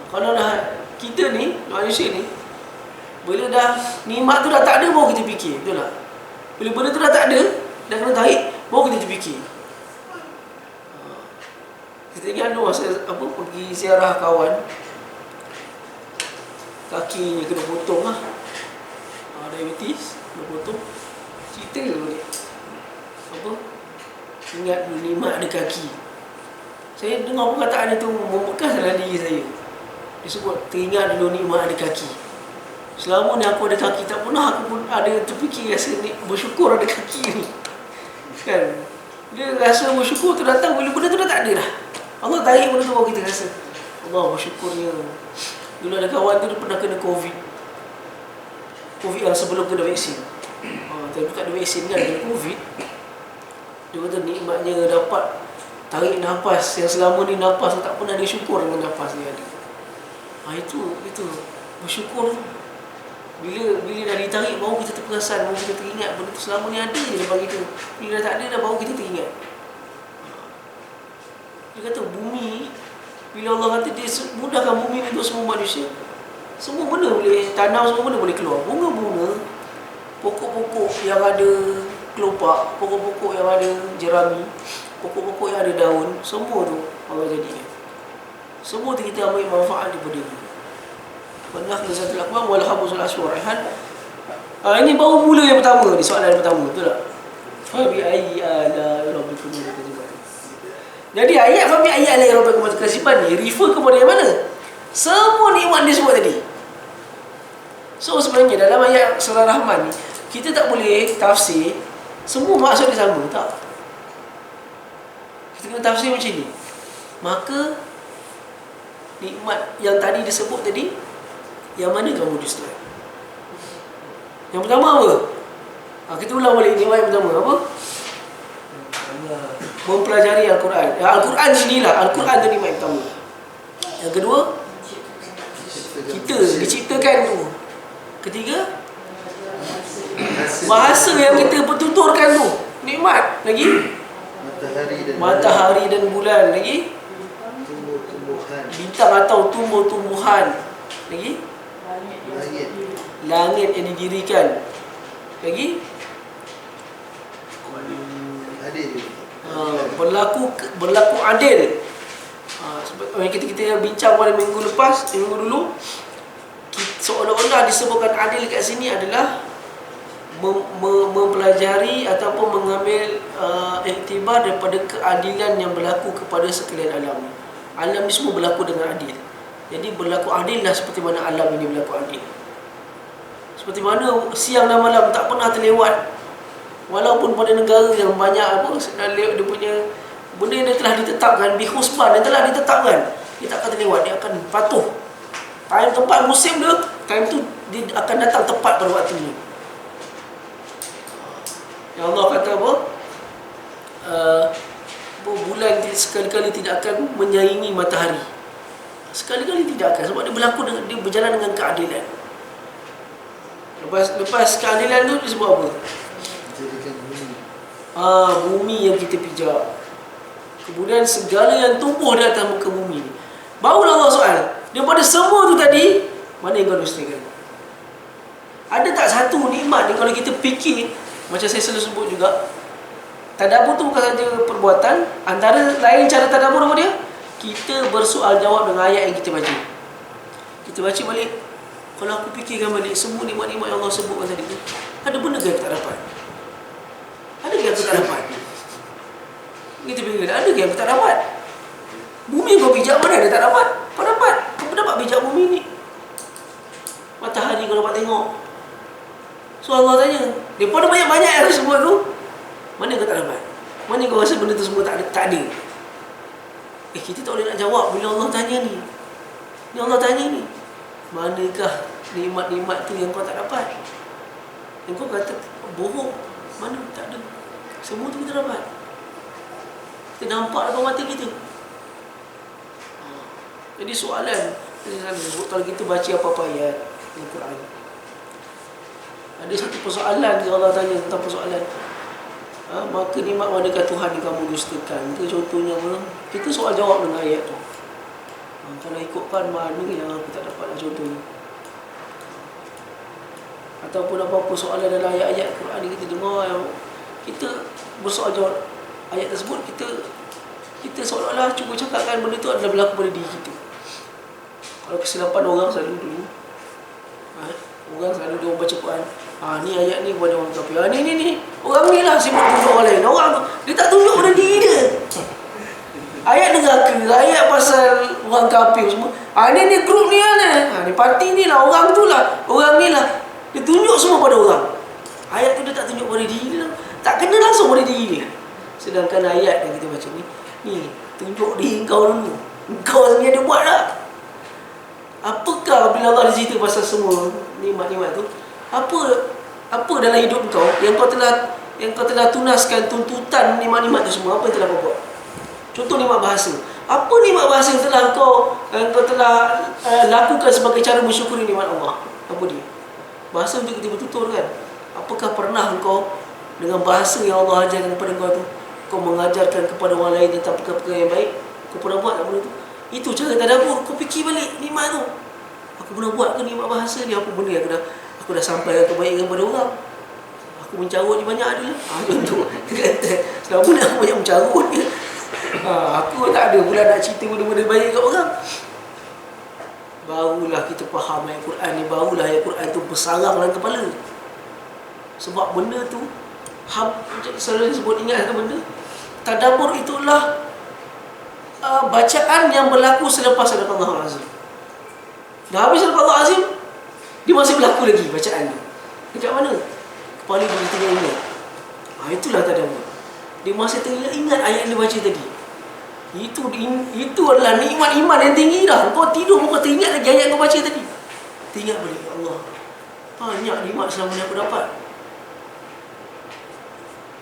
Kalau dah kita ni, manusia ni, bila dah nikmat tu dah tak ada, baru kita fikir, betul tak? Bila benda tu dah tak ada, dah kena tarik, baru kita terfikir. Kita ingat tu masa pergi ziarah kawan, kakinya kena potong lah, diabetes, kena potong. Cerita balik ingat dulu nikmat ada kaki. Saya dengar perkataan itu membekas dalam diri saya. Dia sebut teringat dulu nikmat ada kaki. Selama ni aku ada kaki, tak pernah aku pun ada terfikir rasa ni bersyukur ada kaki ni, kan? Dia rasa bersyukur tu datang bila benda tu dah tak ada dah. Allah tarik benda tu baru kita rasa Allah bersyukurnya. Dulu ada kawan tu dia pernah kena COVID yang sebelum kena vaksin. Tapi tak ada vaksin kan, kena COVID. Dia kata nikmatnya dapat tarik nafas yang selama ni nafas tak pernah dia syukur dengan nafas dia ada. Itu bersyukur. Bila dah ditarik baru kita terperasan, baru kita teringat benda tu selama ni ada je dia bagi tu. Bila dah tak ada dah baru kita teringat. Dia kata bumi, bila Allah kata dia mudahkan bumi ni untuk semua manusia, semua benda boleh tanam, semua benda boleh keluar. Bunga-bunga, pokok-pokok yang ada kelopak, pokok-pokok yang ada jerami, pokok-pokok yang ada daun, semua tu Allah jadikan. Semua tu kita ambil manfaat daripada dia. Benar kezatul akbar wal habsul aswarihan. Ini baru mula yang pertama ni, soalan yang pertama, betul tak? Fa bi ayyi ala rabbikum tukadziban. Jadi ayat fa bi ayyi ala rabbikum tukadziban ni refer kepada yang mana? Semua nikmat dia sebut tadi. So sebenarnya dalam ayat surah Rahman ni kita tak boleh tafsir semua maksud dia sama, tak? Kita kena tafsir macam ni. Maka nikmat yang tadi disebut tadi, yang mana kamu destroy? Yang pertama apa? Kita ulang balik nikmat yang pertama apa? Mempelajari Al-Quran. Al-Quran sendirilah, Al-Quran tu nikmat yang pertama. Yang kedua, kita diciptakan tu. Ketiga, bahasa yang kita bertuturkan tu nikmat. Lagi matahari dan bulan. Lagi bintang atau tumbuh-tumbuhan. Lagi langit yang didirikan. Lagi berlaku adil. Kita bincang pada minggu dulu, seolah-olah disebutkan adil kat sini adalah mempelajari ataupun mengambil iktibar daripada keadilan yang berlaku kepada sekalian alam. Alam ni semua berlaku dengan adil. Jadi berlaku adil lah seperti mana alam ini berlaku adil. Seperti mana siang dan malam tak pernah terlewat. Walaupun pada negara yang banyak dia punya benda yang telah ditetapkan, bihusban yang telah ditetapkan, dia tak akan terlewat, dia akan patuh. Time tempat musim dia, time tu dia akan datang tepat pada waktu ni. Yang Allah kata apa? Bulan sekali-kali tidak akan menyaingi matahari. Sekali-kali tidak akan, sebab dia berjalan dengan keadilan. Lepas keadilan tu disebut apa? Bumi yang kita pijak. Kemudian segala yang tumbuh di atas muka bumi ni. Barulah Allah soal, daripada semua tu tadi, mana yang kau dustakan? Ada tak satu nikmat ni kalau kita fikir, macam saya selalu sebut juga, tadabbur tu bukan saja perbuatan, antara lain cara tadabbur apa dia? Kita bersoal jawab dengan ayat yang kita baca. Kita baca balik, kalau aku fikirkan balik semua nikmat-nikmat yang Allah sebutkan tadi tu, ada benda ke aku tak dapat? Ada ke aku tak dapat? Kita fikir, ada ke aku tak dapat? Bumi kau pijak mana dia tak dapat? Kau dapat. Kau dapat pijak bumi ni. Matahari kau dapat tengok. So Allah tanya, daripada banyak-banyak yang semua tu, mana kau tak dapat? Mana kau rasa benda tu semua tak ada? Kita tak boleh nak jawab bila Allah tanya ni. Ni Allah tanya ni, manakah nikmat-nikmat tu yang kau tak dapat? Yang kau kata bohong, mana tak ada. Semua tu kita dapat. Kita nampak depan mata kita. Jadi soalan, kalau kita baca apa-apa ayat Al-Quran, ada satu persoalan yang Allah tanya tentang persoalan, maka nikmat manakah Tuhan yang kamu dustakan? Itu contohnya apa? Kita soal jawab dengan ayat tu. Kalau ikutkan mana yang aku tak dapat lah, contohnya. Ataupun apa-apa soalan dalam ayat-ayat Quran ni kita dengar yang kita bersoal jawab ayat tersebut, kita seolah-olah cuba cakapkan benda tu adalah berlaku pada diri kita. Kalau kesilapan orang selalu dulu, orang selalu dia baca Quran, ni ayat ni kepada orang kafir, ni orang ni lah sibuk tunjuk orang lain. Orang tu dia tak tunjuk pada diri dia. Ayat neraka, ayat pasal orang kafir semua, ni grup ni lah, ni parti ni lah, orang tu lah, orang ni lah. Dia tunjuk semua pada orang. Ayat tu dia tak tunjuk pada diri dia, tak kena langsung pada diri dia. Sedangkan ayat yang kita baca ni tunjuk diri kau dulu. Kau sendiri ada buat tak? Apakah bila Allah cerita pasal semua nikmat-nikmat tu, apa dalam hidup kau yang kau telah tunaskan tuntutan nikmat-nikmat tu semua, apa yang telah kau buat? Contoh nikmat bahasa. Apa nikmat bahasa yang telah kau telah lakukan sebagai cara bersyukuri nikmat Allah? Apa dia? Bahasa untuk kita bertutur kan? Apakah pernah kau dengan bahasa yang Allah ajarkan kepada kau tu, kau mengajarkan kepada orang lain tentang perkara-perkara yang baik? Kau pernah buat tak benda tu? Itu cara tadabbur. Kau fikir balik nikmat tu. Aku pernah buat ke nikmat bahasa ni? Apa benda yang aku dah sampaikan kebaikan kepada orang? Aku mencarut ni banyak adalah. Contoh. Selama ni aku banyak mencarut je. Aku tak ada pula nak cerita benda-benda baik kat orang. Barulah kita faham ayat Quran ni. Barulah ayat Quran tu bersarang dalam kepala. Sebab benda tu, selalu sebut, ingat satu benda, tadabbur itulah bacaan yang berlaku selepas Sadaqallahul Azim. Dah habis Sadaqallahul Azim, dia masih berlaku lagi bacaan tu. Dekat mana? Kepala dia tengah ingat. Itulah tadabbur. Dia masih teringat ayat yang dia baca tadi. Itu adalah nikmat iman yang tinggi dah. Kau tidur kau teringat lagi ayat kau baca tadi. Teringat balik, ya Allah, banyak nikmat selama ni aku dapat.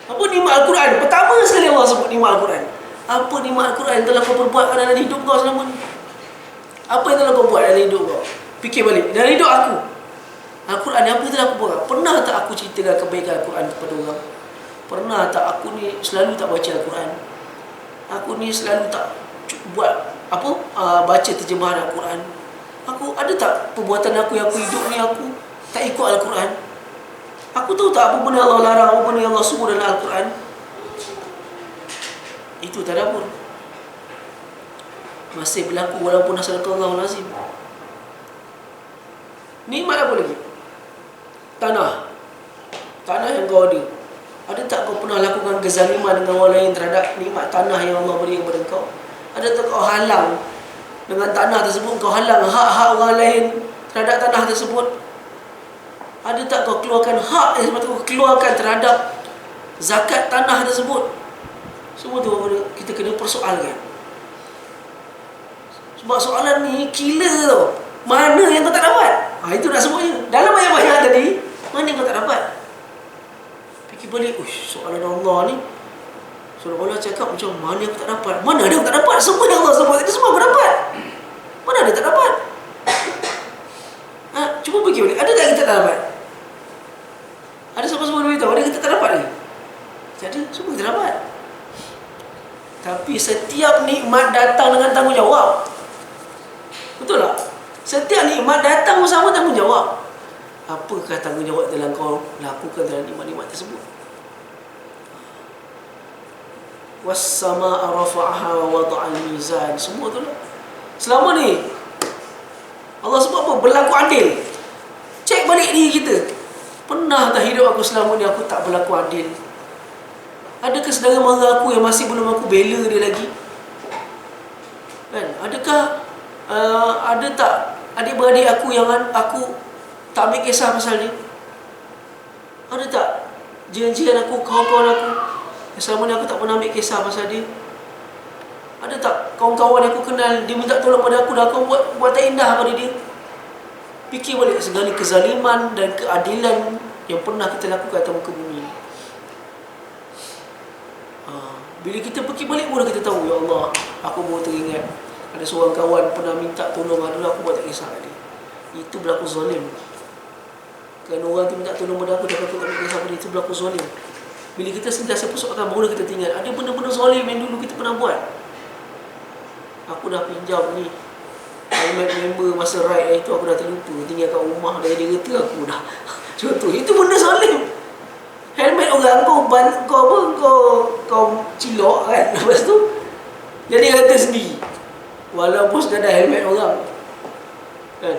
Apa nikmat Al-Quran? Pertama sekali Allah sebut nikmat Al-Quran. Apa nikmat Al-Quran yang telah kau perbuatkan dalam hidup kau selama ni? Apa yang telah kau buat dalam hidup kau? Fikir balik. Dalam hidup aku, Al-Quran ni apa yang telah aku buat? Pernah tak aku ceritakan kebaikan Al-Quran kepada orang? Pernah tak aku ni selalu tak baca Al-Quran? Aku ni selalu tak buat baca terjemahan Al-Quran? Aku ada tak perbuatan aku yang aku hidup ni aku tak ikut Al-Quran? Aku tahu tak apa benda Allah larang, apa benda yang Allah suruh dalam Al-Quran? Itu tadabbur. Masih berlaku walaupun Sadaqallahul Azim. Nikmat apa lagi? Tanah yang kau ada. Ada tak kau pernah lakukan kezaliman dengan orang lain terhadap nikmat tanah yang Allah beri kepada kau? Ada tak kau halang dengan tanah tersebut, kau halang hak-hak orang lain terhadap tanah tersebut? Ada tak kau keluarkan hak yang sepatutnya kau keluarkan terhadap zakat tanah tersebut? Semua tu kita kena persoalkan. Sebab soalan ni killer tau. Mana yang kau tak dapat? Itu dah semuanya. Dalam banyak-banyak tadi, mana yang kau tak dapat? Fikir balik, soalan Allah ni, soalan Allah cakap macam mana yang aku tak dapat? Mana ada yang tak dapat? Semua yang Allah sebut tadi semua aku dapat. Mana ada tak dapat? Cuba fikir balik, ada tak kita tak dapat? Ada semua beritahu, ada kita tak dapat ni? Ada, semua kita dapat. Tapi setiap nikmat datang dengan tanggungjawab. Betul tak? Setiap nikmat datang bersama tanggungjawab. Apakah tanggungjawab dalam kau lakukan dalam nikmat-nikmat tersebut? Was-samaa'a rafa'aha wa wada'al mizan. Semua tu lah. Selama ni Allah sebut apa? Berlaku adil. Cek balik diri kita. Pernah tak hidup aku selama ni aku tak berlaku adil? Adakah saudara mara aku yang masih belum aku bela dia lagi? Kan? Adakah ada tak adik-beradik aku yang aku tak ambil kisah pasal dia? Ada tak jiran-jiran aku, kawan-kawan aku yang selama ni aku tak pernah ambil kisah pasal dia? Ada tak kawan-kawan yang aku kenal, dia minta tolong pada aku, dah aku buat tak indah pada dia? Fikir balik segala kezaliman dan keadilan yang pernah kita lakukan atas muka bumi. Bila kita fikir balik baru kita tahu, ya Allah, aku baru teringat ada seorang kawan pernah minta tolong, dulu aku buat tak kisah dia. Itu berlaku zalim. Kerana orang tu minta tolong pada aku, dan aku tak ambil kisah pada dia, itu berlaku zalim. Bila kita sentiasa pusatkan, baru kita ingat ada benda-benda zalim yang dulu kita pernah buat. Aku dah pinjam ni helmet member masa ride itu, aku dah terlupa, tinggal kat rumah, dia kata aku dah. Contoh, itu benda zalim. Helmet orang kau cilok kan. Lepas tu jadi kata sendiri, walaupun sekadar helmet orang kan.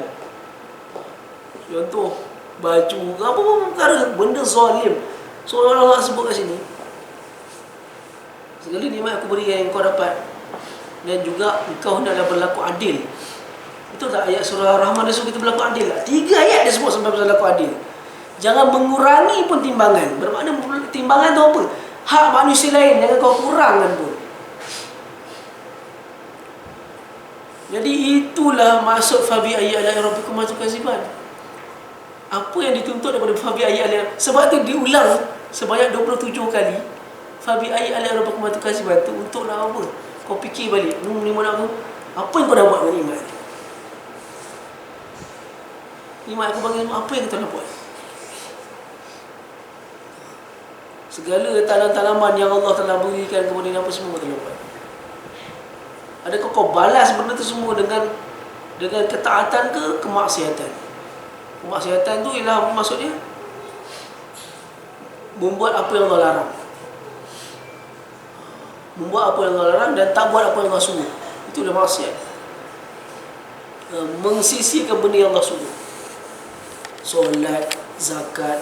Contoh baju, apa-apa perkara, benda zalim. So Allah sebut kat sini, segala nikmat aku beri yang kau dapat, dan juga engkau hendaklah berlaku adil. Betul tak ayat surah Rahman dia suruh kita berlaku adil tak? 3 ayat dia sebut sampai berlaku adil. Jangan mengurangi pun timbangan. Bermakna timbangan tu apa? Hak manusia lain jangan kau kurangkan pun. Jadi itulah maksud fabi ayyi ala rabbikum tukaziban. Apa yang dituntut daripada fabi ayyi ala, sebab tu diulang sebanyak 27 kali. Fabi ayyi ala rabbikum tukaziban tu untuklah apa? Kau fikir balik, ni mana aku? Apa yang kau dah buat dengan nikmat? Nikmat aku bagi apa yang kau dah buat? Segala tanaman yang Allah telah berikan kepada ni, apa semua kau telah buat? Adakah kau balas benda tu semua dengan ketaatan ke kemaksiatan? Kemaksiatan tu ialah maksudnya membuat apa yang Allah larang. Membuat apa yang Allah larang dan tak buat apa yang Allah suruh. Itu dah maksiat. Mengsisihkan benda yang Allah suruh. Solat, zakat,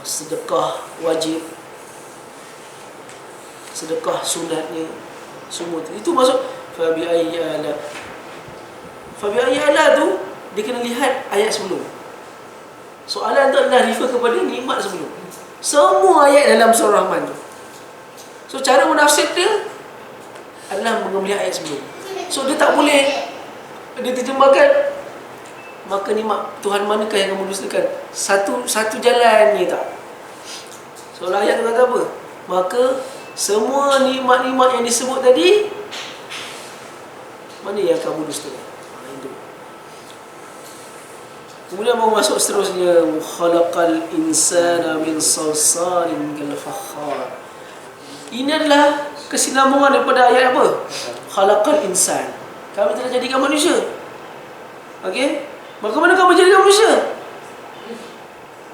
sedekah wajib, sedekah sunatnya, semua itu masuk fabi ayyi ala. Fabi ayyi ala tu dia kena lihat ayat sebelum. Soalan tu adalah refer kepada nikmat sebelum. Semua ayat dalam surah Rahman tu. So cara menafsir dia adalah melihat ayat sebelum. So dia tak boleh dia terjemahkan, maka nikmat Tuhan manakah yang kamu dustakan? Satu jalan ni tak. So ayat tu kata apa? Maka semua nikmat-nikmat yang disebut tadi, mana yang kamu dustakan? Itu. Kemudian mau masuk seterusnya, khalaqal insana min salsalin kal fakhar. Ini adalah kesinambungan daripada ayat apa? Khalaqal insan. Kami telah jadikan manusia. Okey? Maka mana kamu jadikan manusia?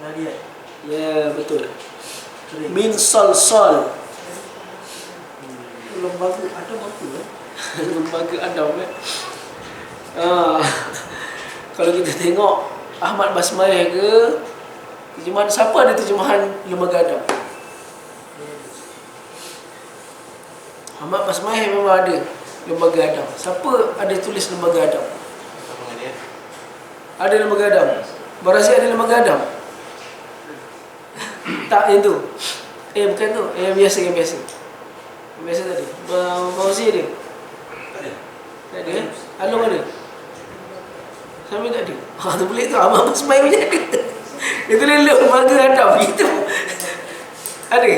Nadia. Ya, betul. Min salsal. Lembaga Adam apa? Lembaga Adam Kalau kita tengok Ahmad Basmaih ke terjemahan, siapa ada terjemahan Lembaga Adam? Ahmad Basmaih memang ada Lembaga Adam. Siapa ada tulis Lembaga Adam? Ada Lembaga Adam. Barazi ada Lembaga Adam? Tak, yang tu. Bukan tu. Yang biasa. Yang biasa tadi. Barazi ada? Tak ada. Along ada? Sambil tak ada. Tu boleh tu. Ahmad Basmaih punya ada. Dia tulis Lembaga Adam. Gitu. Ada?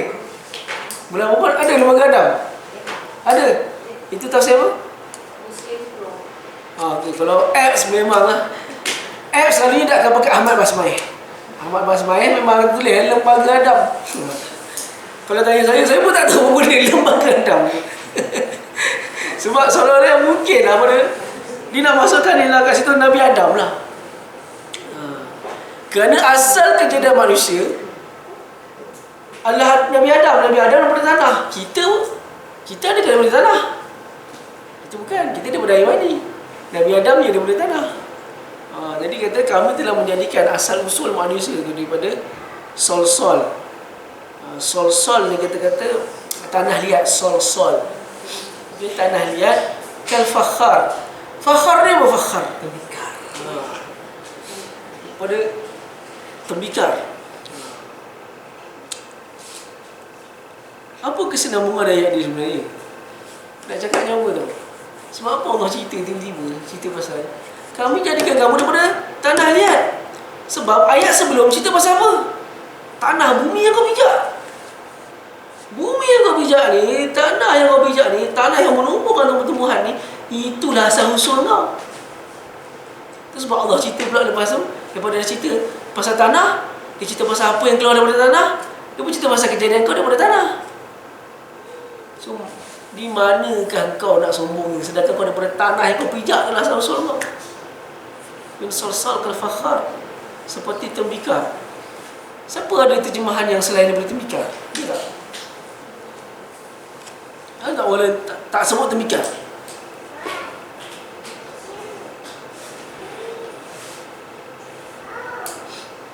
Bulan Muhammad ada Lembaga Adam? Ada. Itu tafsir apa? Okay. Kalau apps memang lah. Apps selalunya tak akan pakai Ahmad Basmaih. Ahmad Basmaih memang tulis Lembaga Adam. Kalau tanya saya pun tak tahu boleh Lembaga Adam. Sebab seolah-olah mungkin lah dia nak masukkan dia lah kat situ Nabi Adam lah. Kerana asal kejadian manusia adalah Nabi Adam. Nabi Adam daripada tanah. Kita ada daripada tanah. Itu bukan. Kita daripada air mani. Nabi Adam dia daripada tanah. Jadi kata kami telah menjadikan asal usul manusia itu daripada sol-sol. Sol-sol ni kata-kata tanah liat, sol-sol. Dia tanah liat kal fakhar. Fakhar ni apa fakhar? Tembikar. Pada tembikar. Apa kesinambungan ayat ni sebenarnya? Nak cakapnya apa tau? Sebab apa Allah cerita tiba-tiba cerita pasal kami jadikan kamu daripada tanah liat. Sebab ayat sebelum cerita pasal apa? Tanah, bumi yang kau pijak. Bumi yang kau pijak ni, tanah yang kau pijak ni, tanah yang menumbuhkan tumbuh-tumbuhan ni, itulah asal-usul kau. Itu sebab Allah cerita pula lepas tu, daripada dia cerita pasal tanah, dia cerita pasal apa yang keluar daripada tanah, dia pun cerita pasal kejadian kau daripada tanah. So, di manakah kau nak sombong ni? Sedangkan kau daripada tanah yang kau pijak adalah asal-usul kau. Min salsal kal fakhar, seperti tembikar. Siapa ada terjemahan yang selain daripada tembikar? Dia tak? Tak boleh tak sebut tembikar.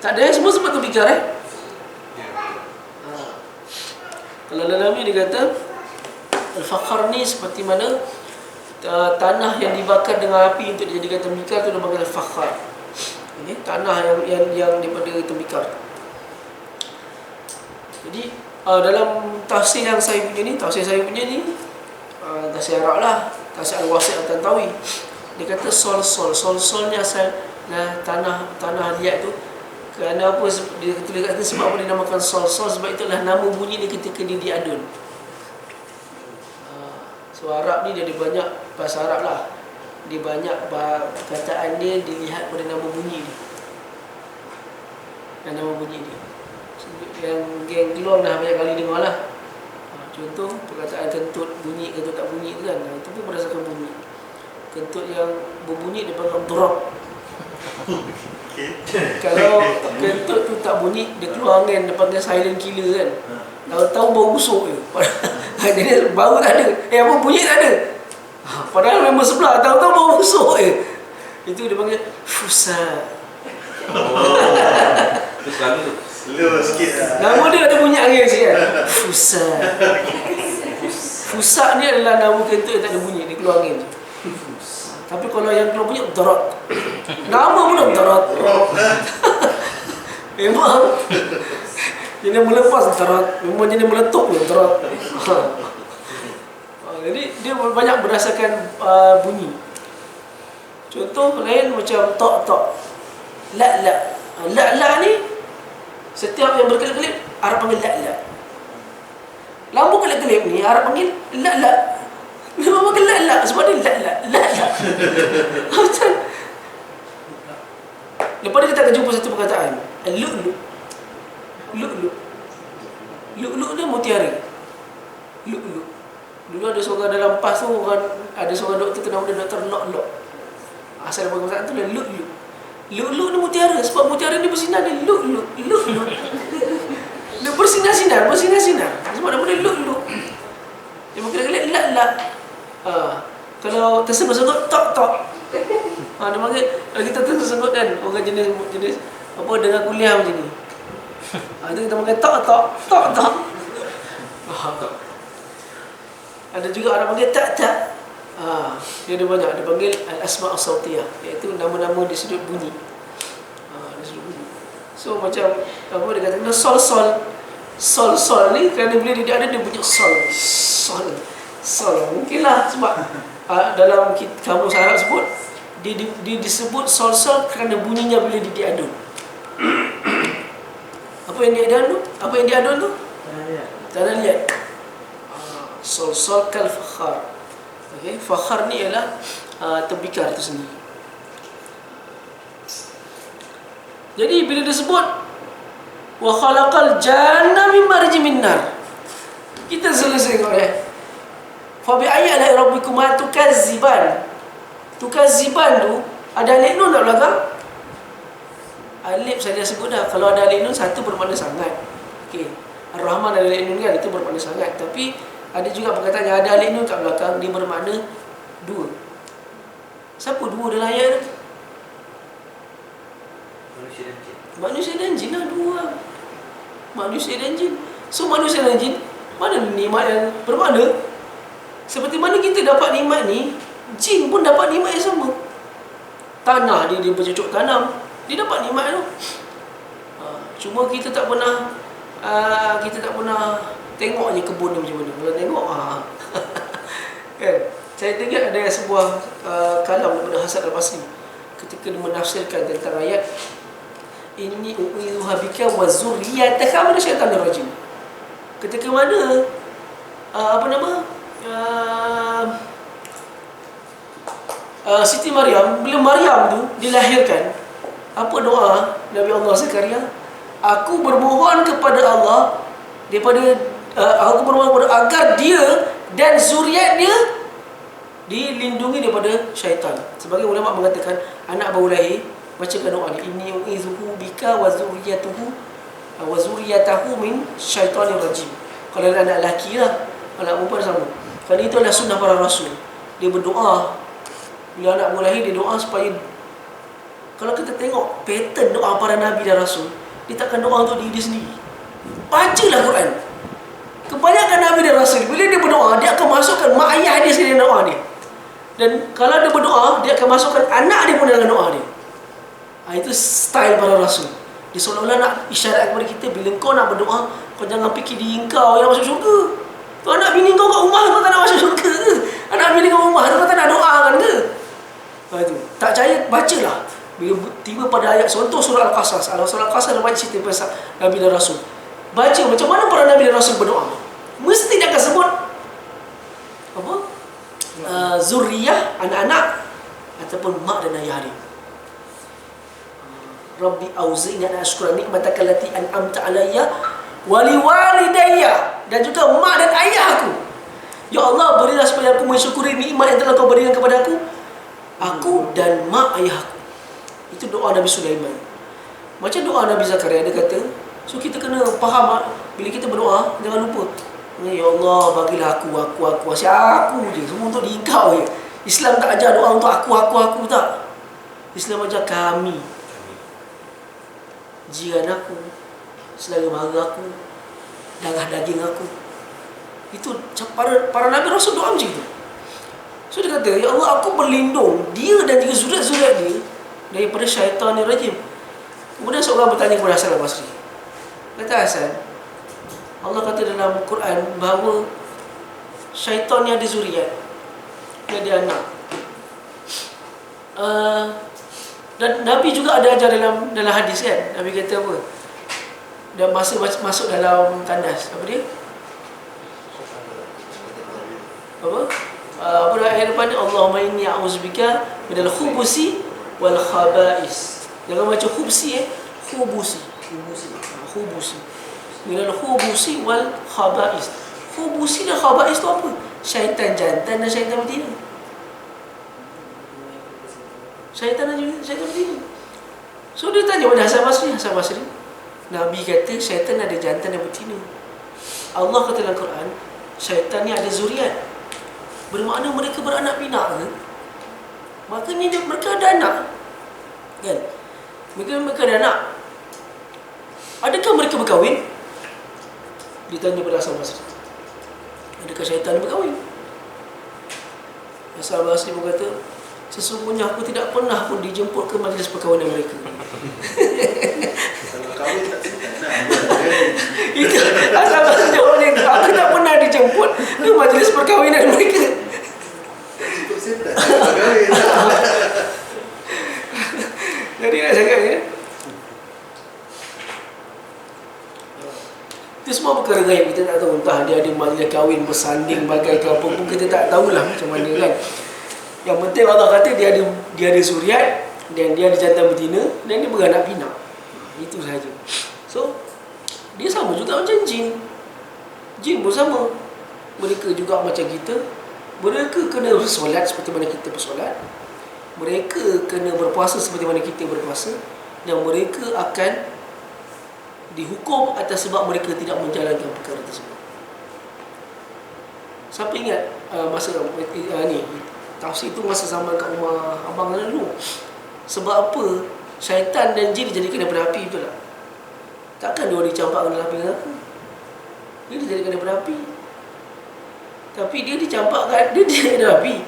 Tak ada, semua sebut tembikar Kalau dalam ni dia kata al-fakhar ni seperti mana tanah yang dibakar dengan api untuk dijadikan tembikar tu dinamakan al-fakhar. Ini tanah yang daripada tembikar. Jadi dalam tafsir yang saya punya ni, tafsir tafsir Arab lah, tafsir Al-Wasit Al-Tantawi. Dia kata sol ni asal tanah liat tu. Kerana apa dia tulis kat sini, sebab apa dia namakan sol sebab itulah nama bunyi dia ketika dia diadun. So Arab ni dia ada banyak bahasa Arab lah. Dia banyak perkataan dia dilihat pada nama bunyi dia. Dan nama bunyi dia. Yang keluar dah banyak kali dengar lah. Contoh perkataan kentut bunyi, kentut tak bunyi tu kan. Itu pun berdasarkan bunyi. Kentut yang berbunyi dia panggil drop. Kalau kentut tu tak bunyi, dia keluar angin, dia panggil silent killer kan. Tahu-tahu bau busuk je. Jadi bau tak ada, apa bunyi tak ada. Padahal member sebelah tahu-tahu bau busuk je. Itu dia panggil fusa. Slow sikit lah. Nama dia ada bunyi angin sikit kan. Fusa. Fusa ni adalah nama kentut yang tak ada bunyi, dia keluar angin je. Tapi kalau yang keluar bunyi darat. Nama pun darat. Memang jenis melepas darat, memang jenis meletup je darat. Jadi dia banyak berdasarkan bunyi. Contoh lain macam tok. La ni setiap yang berkelip-kelip Arab panggil la. Lampu kelip-kelip ni Arab panggil la. Memang panggil la sebab dia la. Macam lepas dia kita akan jumpa satu perkataan Lu'lu' ni mutiara. Lu'lu'. Dulu ada seorang dalam PAS tu, ada seorang doktor tu nama dia Dr. Lok. Asal daripada perkataan tu dia Lu'lu'. Lu'lu' ni mutiara, sebab mutiara ni bersinar, dia lu'lu'. Dia bersinar-sinar. Sebab nama dia lu'lu'. Dia mungkin la. Kalau tersenggut-senggut tok. Dia panggil, kalau kita tersenggut kan, orang jenis apa dengan kuliah macam ni. Itu kita panggil tok. Ada juga orang panggil tak. Dia ada banyak. Dia panggil al-asma' as-sautiyah, iaitu nama-nama di sudut bunyi. So macam apa dia kata, sol ni kerana bila dia ada dia bunyi sol. Mungkinlah sebab dalam kamus Arab sebut dia disebut sol kerana bunyinya bila dia diadun. Apa yang diadun tu? Tanah liat. Sol kal fakhar. Okey, fakhar ni ialah tembikar itu sendiri. Jadi bila disebut wa khalaqal janna min marjin min nar, kita selesai kau fa bi ayyi ala rabbikum tukazziban. Tukazziban tu ada alif nun tak belakang? Alif saya dah sebut dah. Kalau ada alif nun, satu bermakna sangat. Okey, Ar-Rahman ada alif nun kan, itu bermakna sangat. Tapi ada juga perkataan yang ada alif nun kat belakang, dia bermakna dua. Siapa dua dalam ayat tu? Manusia dan jin lah dua. Manusia dan jin. So manusia dan jin, mana nikmat yang bermakna? Seperti mana kita dapat nikmat ni, jin pun dapat nikmat yang sama. Tanah dia bercocok tanam, dia dapat nikmat tu. Cuma kita tak pernah Tengok je kebun ni macam mana. Kalau tengok kan. Saya tengok ada sebuah kalam daripada Hasan Al-Basri ketika dia menafsirkan tentang ayat inni u'idzuha bika wa zurriyyataka min syaitanir rajim. Ketika mana Siti Maryam, bila Maryam tu dilahirkan, apa doa Nabi Allah Zakaria? Aku bermohon kepada Allah daripada aku bermohon kepada agar dia dan zuriat dia dilindungi daripada syaitan. Sebagai ulama mengatakan anak baru lahir bacakan doa ni, inni u'izuhu bika wa zurriyatahu min syaitanir rajim. Kalau anak lelaki lah, anak perempuan sama. Kerana itu adalah sunnah para rasul. Dia berdoa bila anak baru lahir, dia doa supaya, kalau kita tengok pattern doa para nabi dan rasul, dia takkan doa untuk diri dia sendiri. Bacalah Quran. Kebanyakan nabi dan rasul bila dia berdoa, dia akan masukkan mak ayah dia sendiri dalam doa dia. Dan kalau dia berdoa, dia akan masukkan anak dia pun dalam doa dia. Itu style para rasul. Dia seolah-olah nak isyarat kepada kita, bila kau nak berdoa, kau jangan fikir diri kau yang masuk syurga. Tu anak bini kau kat rumah, kau tak nak masuk syurga ke? Anak bini kau rumah, kau tak nak doakan ke? Itu. Tak percaya, bacalah. Bila tiba pada ayat, contoh surah Al-Qasas. Surah Al-Qasas ada banyak cerita pasal Nabi dan Rasul. Baca macam mana para Nabi dan Rasul berdoa. Mesti dia akan sebut apa? Zurriyah, anak-anak, ataupun mak dan ayah dia. Rabbi auzi'ni an ashkura ni'mataka allati an'amta alayya wa liwalidayya, dan juga mak dan ayah aku. Ya Allah, berilah supaya aku mensyukuri nikmat yang telah kau berikan kepada aku dan mak ayah aku. Itu doa Nabi Sulaiman. Macam doa Nabi Zakaria, dia kata, so kita kena faham bila kita berdoa, jangan lupa, ya Allah, bagilah aku asyik aku je, semua untuk diri kau je. Islam tak ajar doa untuk aku tak. Islam ajar kami, jiran aku, saudara mara aku, darah daging aku. Itu para Nabi Rasul doa macam itu. So dia kata, ya Allah, aku berlindung dia dan juga zuriat-zuriat dia daripada syaitanir rajim. Kemudian seorang bertanya kepada Hasan Al-Basri, kata Hasan, Allah kata dalam Quran bahawa syaitan ni ada zuriat, dia ada anak. Dan Nabi juga ada ajar dalam hadis kan. Nabi kata apa? Dan masa masuk dalam tandas, apa dia? Apa ayat depan ni? Allahumma inni a'udzubika minal khubusi wal khaba'is. Jangan baca khubsi khubusi. Minal khubusi wal khaba'is. Khubusi dan khaba'is tu apa? Syaitan jantan dan syaitan betina. Syaitan betina. So dia tanya pada Hasan Basri, Nabi kata syaitan ada jantan dan betina. Allah kata dalam Quran, syaitan ni ada zuriat. Bermakna mereka beranak pinak ke? Maknanya mereka ada anak kan? Mereka ada anak. Adakah mereka berkahwin? Ditanya pada Hasan Basri, adakah syaitan berkahwin? Hasan Basri berkata, sesungguhnya aku tidak pernah pun dijemput ke majlis perkahwinan mereka. Kalau kahwin tak cinta. Itu Hasan Basri jawab macam tu, aku tak pernah dijemput ke majlis perkahwinan mereka. Cukup cinta. Kahwin. Jadi nak cakap ya, itu semua perkara gaib, kita tak tahu. Entah dia ada majlis kahwin bersanding bagai ke apa pun, kita tak tahulah macam mana kan. Yang penting Allah kata dia ada zuriat, dan dia ada jantan betina, dan dia beranak pinak. Itu sahaja. So dia sama juga macam jin. Jin pun sama. Mereka juga macam kita. Mereka kena bersolat seperti mana kita bersolat. Mereka kena berpuasa seperti mana kita berpuasa. Dan mereka akan dihukum atas sebab mereka tidak menjalankan perkara tersebut. Siapa ingat masa ni tafsir itu masa zaman kat rumah abang dulu? Sebab apa syaitan dan jin dijadikan daripada api, betul tak? Takkan dia dicampakkan dalam api neraka. Dia dijadikan daripada api. Tapi dia dicampakkan, dia dijadikan dalam api,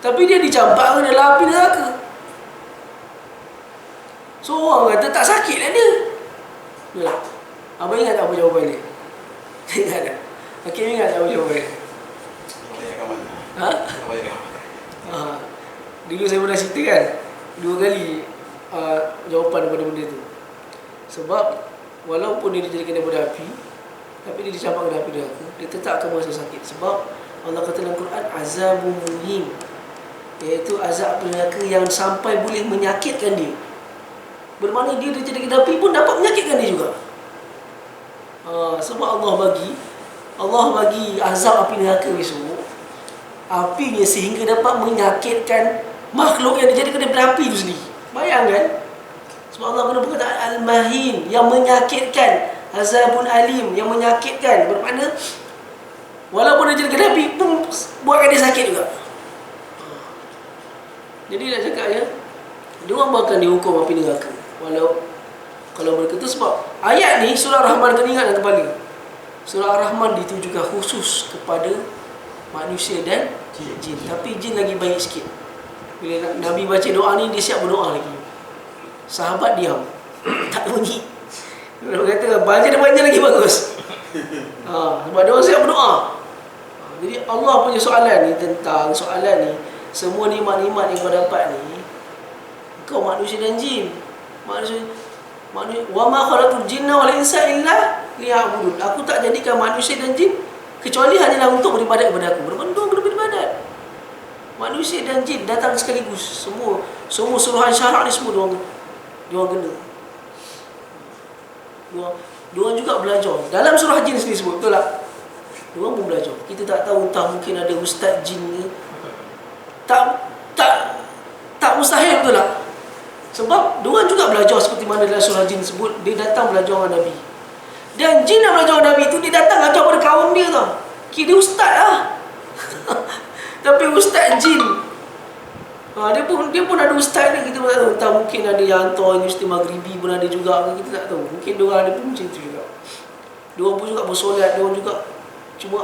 tapi dia dicampakkan dalam api neraka. So orang kata tak sakit lah dia. Abang ingat tak apa jawapan dia? Ingat tak? Hakim ingat tak jawapan dia? Ha? Dulu saya pernah cerita kan 2 kali jawapan daripada benda tu. Sebab walaupun dia dijadikan daripada api, tapi dia dicampakkan daripada api neraka, dia tetap akan merasa sakit. Sebab Allah kata dalam Quran, azabun muhim, iaitu azab neraka yang sampai boleh menyakitkan dia. Bermakna dia dijadikan api pun dapat menyakitkan dia juga. Sebab Allah bagi azab api neraka besok, apinya sehingga dapat menyakitkan makhluk yang dijadikan daripada api itu sendiri. Bayangkan. Sebab Allah guna perkataan al-mahin, yang menyakitkan, azabun alim, yang menyakitkan. Bermakna walaupun dia dijadikan api pun buatkan dia sakit juga. Jadi nak cakap ya, dia orang bahkan dihukum api neraka. Kalau mereka tu, sebab ayat ni surah Rahman kena ingat dalam kepala. Surah Ar-Rahman ditujukan khusus kepada manusia dan jin. Tapi jin lagi baik sikit. Bila Nabi baca doa ni, dia siap berdoa lagi. Sahabat diam, tak bunyi. Dia kata baca dia banyak lagi bagus. Sebab dia orang siap berdoa. Jadi Allah punya soalan ni, tentang soalan ni, semua nikmat-nikmat yang kau dapat ni, kau manusia dan jin. Manusia wa ma khalaqtul jinna wal insa illa liya'budun. Aku tak jadikan manusia dan jin kecuali hanyalah untuk beribadat kepada aku. Berdua kena beribadat. Manusia dan jin datang sekaligus. Semua suruhan syarak ni semua dia orang kena. Dia orang juga belajar. Dalam surah jin sendiri sebut, betul tak? Dia orang pun belajar. Kita tak tahu, entah mungkin ada ustaz jin ni. Tak mustahil, betul tak? Sebab dia orang juga belajar seperti mana dalam surah jin sebut, dia datang belajar dengan Nabi. Dan jin yang belajar dengan Nabi tu, dia datang ajar pada kaum dia tau. Kira dia ustaz lah. Tapi ustaz jin. Dia pun ada ustaz ni, kita tak tahu. Entah mungkin ada yang hantar Universiti Maghribi pun ada juga, kita tak tahu. Mungkin dia orang ada pun macam tu juga. Dia orang pun juga bersolat, dia orang juga. Cuma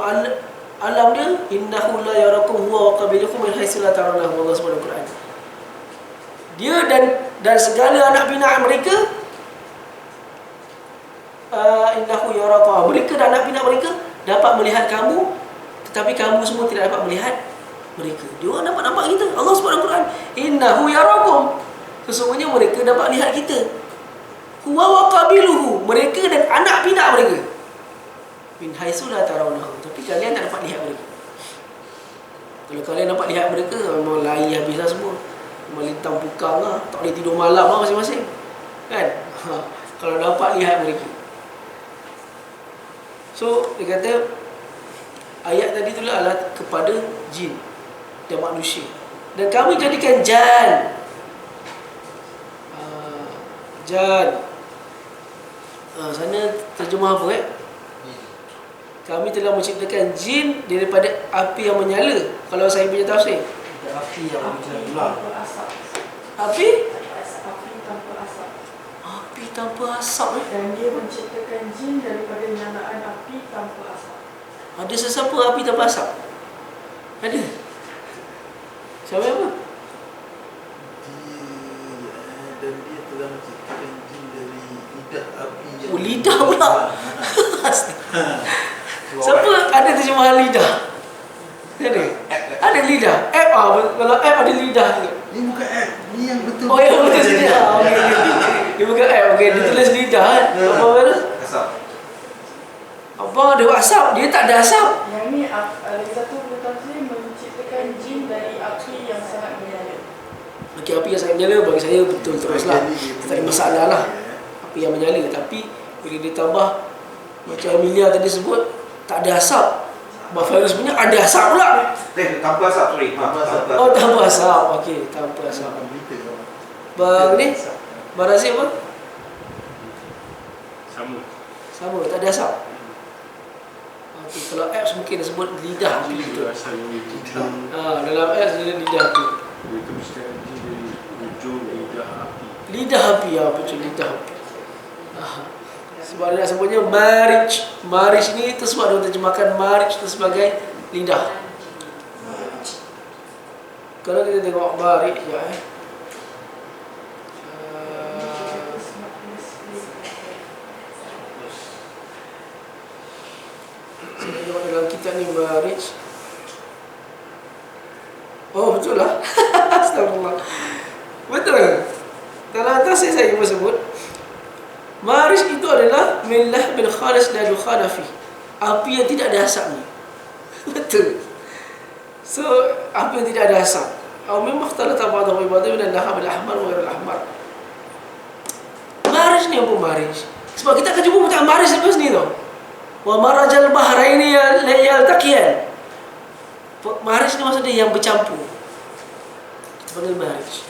alam dia, innahu la yarakum huwa wa qabilukum min haitsu la tarawnahu, Allah Subhanahu Quran. Dia dan segala anak pinak mereka, innahu yarakum, mereka dan anak pinak mereka dapat melihat kamu, tetapi kamu semua tidak dapat melihat mereka. Dia orang dapat nampak kita. Allah sebut dalam Quran, innahu yarakum, sesungguhnya mereka dapat lihat kita. Huwa wa qabiluhu, mereka dan anak pinak mereka. Min haitsu la tarawnahu, tapi kalian tak dapat lihat mereka. Kalau kalian dapat lihat mereka, memang lain habislah semua. Melintang pukang lah, tak boleh tidur malam lah masing-masing. Kan? Kalau dapat lihat mereka. So, dia kata ayat tadi tu adalah kepada jin dan manusia. Dan kami jadikan jan. Sana terjemah apa Kami telah menciptakan jin daripada api yang menyala. Kalau saya punya tafsir, api yang menyala. Api tanpa asap. Api tanpa asap Dan dia menciptakan jin daripada nyalaan api tanpa asap. Ada sesiapa api tanpa asap? Ada? Siapa apa? Dan dia telah menciptakan jin dari lidah api yang Lidah pula. Siapa ada terjemahan lidah? Ada? Ada lidah. App kalau app ada lidah juga. Ni bukan app, ni yang betul. Oh, yang betul lidah. Okey. Dia bukan app. Okey, dia tulis lidah kan. Apa kata? Asap. Apa ada asap? Dia tak ada asap. Yang ni lagi satu bertafsir menciptakan jin dari api yang sangat menyala. Okey, api yang sangat menyala bagi saya betul teruslah. Tak ada masalah lah. Api yang menyala, tapi bila ditambah macam Amelia tadi sebut, tak ada asap. Buffalo sebenarnya ada asap pula. Tanpa asap, sorry. Tanpa asap. Oh, tanpa asap. Okey, tanpa asap. Bang ni, Bang Razif apa? Sama, tak ada asap. Okey, kalau apps mungkin dia sebut lidah api betul. Dalam apps dia lidah api. Itu mesti dari ujung lidah api. Lidah api, ya betul, lidah api. Sebab dia nak sebutnya marij. Marij ni itu sebab dia terjemahkan marij itu sebagai lidah. Kalau kita tengok marij ya, Saya tengok dalam kitab ni Marij. Oh betul lah. Astagfirullah. Betul. Dalam atas saya pun sebut Marij itu adalah millah bil khalis la dukhana fi. Api yang tidak ada asapnya. Betul. So api yang tidak ada asap. Atau memang ikhtalafa ba'dahu bi ba'dhin min al-lahab al-ahmar wa ghayr al-ahmar. Marij ni apa marij? Sebab kita akan jumpa muta'am marij lepas ni tau. Wa marajal bahraini yaltaqiyan. Marij ni maksud dia yang bercampur. Kita panggil marij.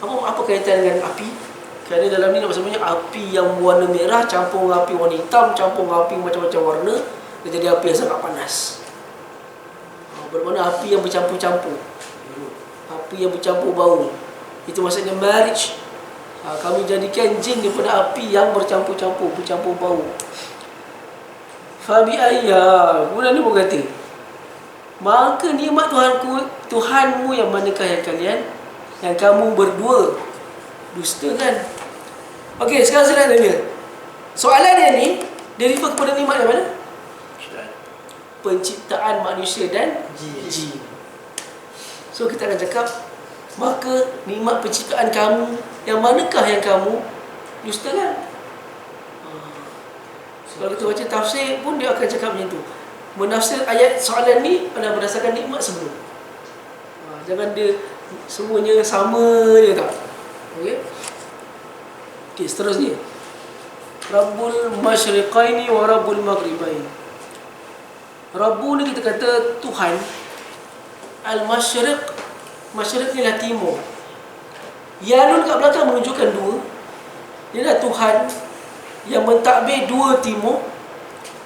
Apa kaitan dengan api? Kerana dalam ni maksudnya api yang warna merah campur dengan api warna hitam, campur dengan api macam-macam warna, dia jadi api yang sangat panas. Bermakna api yang bercampur-campur. Api yang bercampur bau. Itu maksudnya marij. Kami jadikan jin daripada api yang bercampur-campur, bercampur bau. Fabi ayya, kemudian ni pun kata, maka nikmat Tuhanmu yang manakah yang kalian, yang kamu berdua dusta kan? Okey, sekarang saya nak tanya. Soalan dia ni, dia refer kepada nikmat yang mana? Penciptaan manusia dan jin. So kita akan cakap, maka nikmat penciptaan kamu, yang manakah yang kamu dustakan? Kalau kita baca tafsir pun dia akan cakap macam tu. Menafsir ayat soalan ni adalah berdasarkan nikmat sebelum. Jangan dia semuanya sama je tak. Okey. Okey, seterusnya. Rabbul masyriqaini wa rabbul maghribain. Rabbu ni kita kata Tuhan. Al-masyriq, masyriq ni lah timur. Yanun kat belakang menunjukkan dua. Dia adalah Tuhan yang mentadbir dua timur,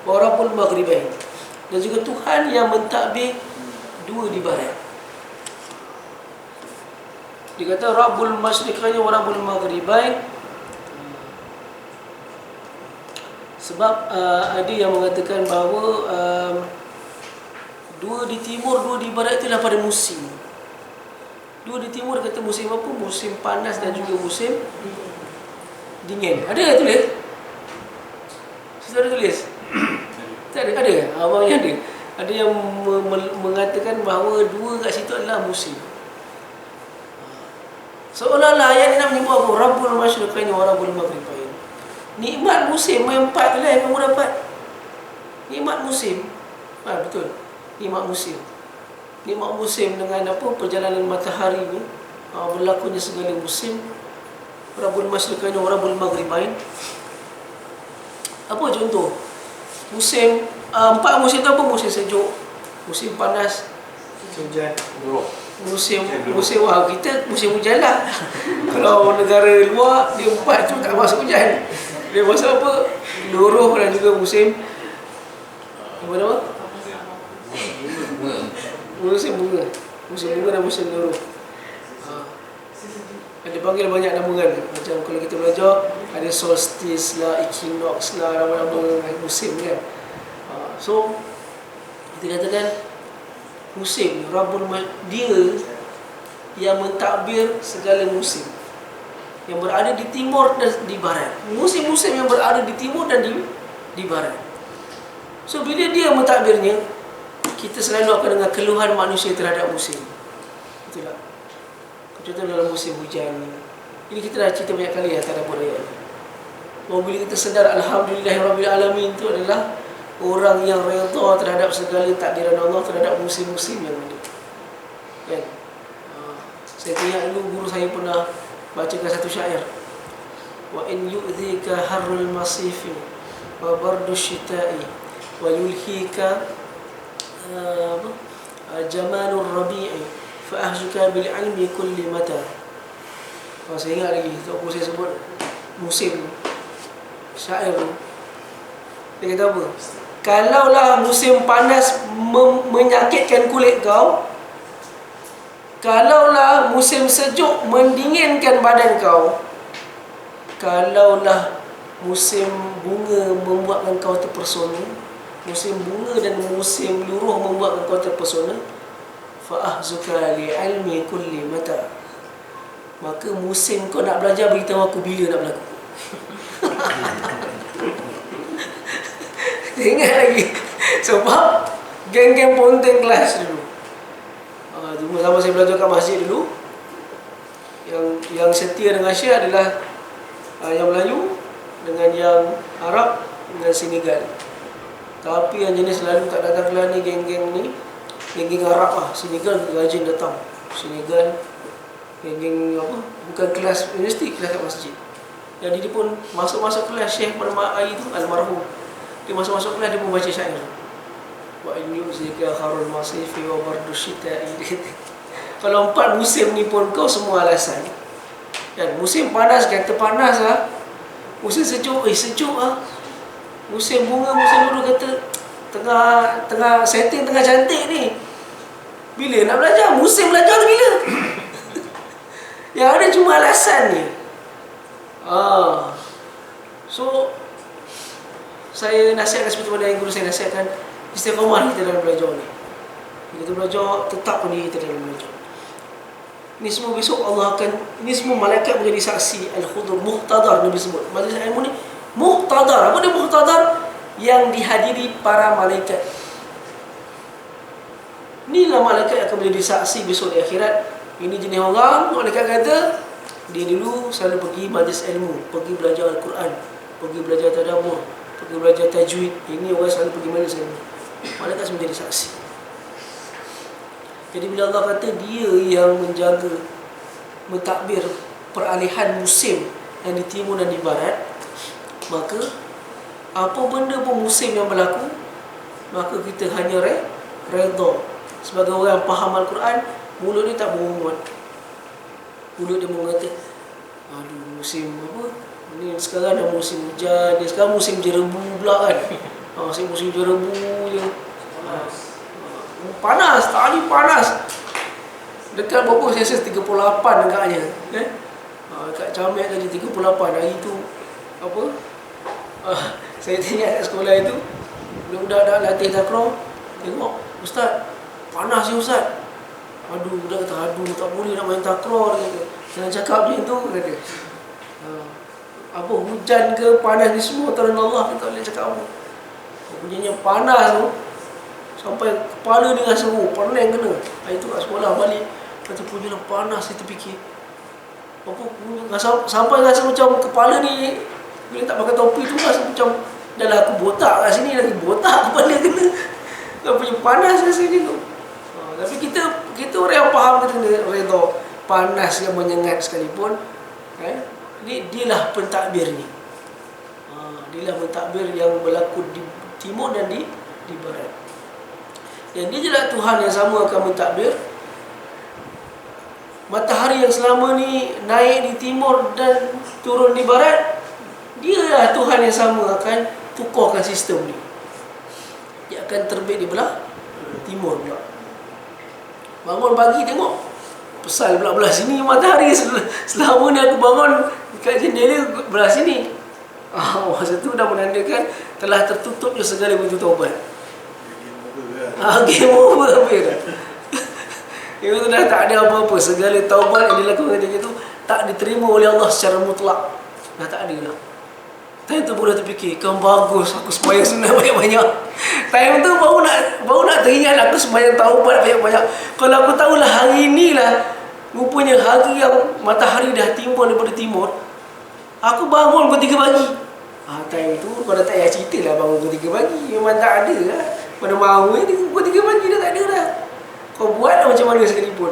wa rabbul maghribain, dan juga Tuhan yang mentadbir dua di barat. Dia kata rabbul masyriqaini wa rabbul maghribain sebab ada yang mengatakan bahawa dua di timur, dua di barat itulah pada musim. Dua di timur kata musim apa? Musim panas dan juga musim dingin. Ada yang tulis? Siapa ada tulis? Tak ada? Ada? Abang yang ada. Ada yang mengatakan bahawa dua kat situ adalah musim. Seolah-olah ayat ni nak menyebut apa? Rabbul masyriqaini wa rabbul maghribain. Nikmat musim yang empat tu lah yang kamu dapat. Nikmat musim. Betul. Nikmat musim. Nikmat musim dengan apa? Perjalanan matahari ni. Berlakunya segala musim. Rabbul masyriqaini wa rabbul maghribain. Apa contoh? Musim, empat musim tu apa? Musim sejuk, musim panas, Hujan. musim wah, kita musim hujan lah. Kalau negara luar, dia empat tu tak masuk hujan. Dia masuk apa? Luruh dan juga musim apa nama? Musim bunga. Musim bunga dan musim luruh. Dia panggil banyak nama kan. Macam kalau kita belajar, ada solstice lah, equinox lah, nama-nama musim kan. So kita katakan musim, Rabbul dia yang mentadbir segala musim, yang berada di timur dan di barat. Musim-musim yang berada di timur dan di barat. So bila dia mentadbirnya, kita selalu akan dengar keluhan manusia terhadap musim. Betul tak? Contoh dalam musim hujan. Ini kita dah cerita banyak kali tak ada ayat. Bila kita sedar Alhamdulillahirabbil alamin itu adalah orang yang redha terhadap segala takdiran Allah terhadap musim-musim yang ada. Kan? Saya ingat dulu guru saya pernah bacakan satu syair. Wa in yu'dhika harrul masifi wa bardu syita'i wa yulhika jamalur rabi'i fa'ahzuka bil ilmi kulli mata. Saya ingat lagi tu saya sebut musim syair tu. Dia kata apa? Kalaulah musim panas menyakitkan kulit kau, kalaulah musim sejuk mendinginkan badan kau, kalaulah musim bunga membuatkan kau terpesona, musim bunga dan musim luruh membuatkan kau terpesona, fa'ahzuka li ilmi kulli mata, maka musim kau nak belajar beritahu aku bila nak berlaku. Ingat lagi Sebab geng-geng ponteng kelas dulu. Sama saya belajar kat masjid dulu. Yang setia dengan Syekh adalah yang Melayu dengan yang Arab dengan Senegal. Tapi yang jenis selalu tak datang kelas ni geng-geng ni, geng-geng Arab lah. Senegal rajin datang. Senegal geng-geng apa? Bukan kelas universiti, kelas kat masjid. Jadi dia pun masuk-masuk kelas Syekh pada hari tu almarhum. Dia masuk-masuk kelas dia pun baca syair. Wa in yuzika kharul masifi wa bardu syita'i. Kalau 4 musim ni pun kau semua alasan. Kan musim panas kata panas lah. Musim sejuk sejuk lah. Musim bunga musim dulu kata tengah setting tengah cantik ni. Bila nak belajar? Musim belajar tu bila? Yang ada cuma alasan ni. So saya nasihatkan seperti mana yang guru saya nasihatkan, istiqamah kita dalam belajar ni. Kita belajar tetap pendiri kita dalam belajar. Ini semua besok Allah akan, ini semua malaikat menjadi saksi. Al-Khudur, muhtadar Nabi sebut. Majlis ilmu ni muhtadar. Apa dia muhtadar? Yang dihadiri para malaikat. Inilah malaikat yang akan menjadi saksi besok di akhirat. Ini jenis orang, malaikat kata dia dulu selalu pergi majlis ilmu, pergi belajar Al-Quran, pergi belajar tadabbur, pergi belajar tajwid. Ini orang selalu pergi majlis ilmu. Malaikat menjadi saksi. Jadi bila Allah kata dia yang menjaga, mentadbir peralihan musim yang di timur dan di barat, maka apa benda pun musim yang berlaku, maka kita hanya redha. Sebagai orang yang faham Al-Quran, mulut dia tak berumuan. Mulut dia mengata, aduh musim apa ni sekarang dah musim hujan, ni sekarang musim jerebu pula kan. Musim jerebu je. Panas, tadi panas. Dekat berapa Celsius 38 dekatnya. Dekat Camek tadi 38. Hari tu apa? Saya tengok kat sekolah itu, budak-budak dah latih takraw. Tengok, ustaz, panas ya ustaz. Aduh, budak kata, aduh tak boleh nak main takraw dia kata. Jangan cakap macam tu kata. Apa hujan ke panas ni semua turun Allah, kita tak boleh cakap apa. Bunyinya panas tu sampai kepala dia rasa pening kena. Hari tu kat sekolah balik kata punyalah panas, saya terfikir apa sampai rasa macam kepala ni bila tak pakai topi tu rasa macam dah lah aku botak kat sini, lagi botak kepala kena. Tak punya panas rasanya tu. Tapi kita orang yang faham kita kena redha panas yang menyengat sekalipun. Dialah pentadbir ni. Dialah pentadbir yang berlaku di timur dan di barat. Dan dia jelah Tuhan yang sama akan mentadbir. Matahari yang selama ni naik di timur dan turun di barat, dialah Tuhan yang sama akan tukarkan sistem ni. Dia akan terbit di belah timur pula. Bangun pagi tengok pesal belah sini matahari. Selama ni aku bangun dekat jendela belah sini. Masa tu dah menandakan telah tertutupnya segala pintu taubat. Game over habis dah. Itu dah tak ada apa-apa. Segala taubat yang dilakukan ketika itu tak diterima oleh Allah secara mutlak. Dah tak ada dah. Time tu baru terfikir, kan bagus aku sembahyang sunat banyak-banyak. Time tu baru nak teringat aku sembahyang taubat banyak-banyak. Kalau aku tahulah hari inilah rupanya hari yang matahari dah timbul daripada timur, aku bangun pukul 3 pagi. Time tu kau dah tak payah cerita lah bangun pukul 3 pagi. Memang tak ada lah. Pada mahu ni pukul 3 pagi dah tak ada dah. Kau buatlah macam mana sekalipun,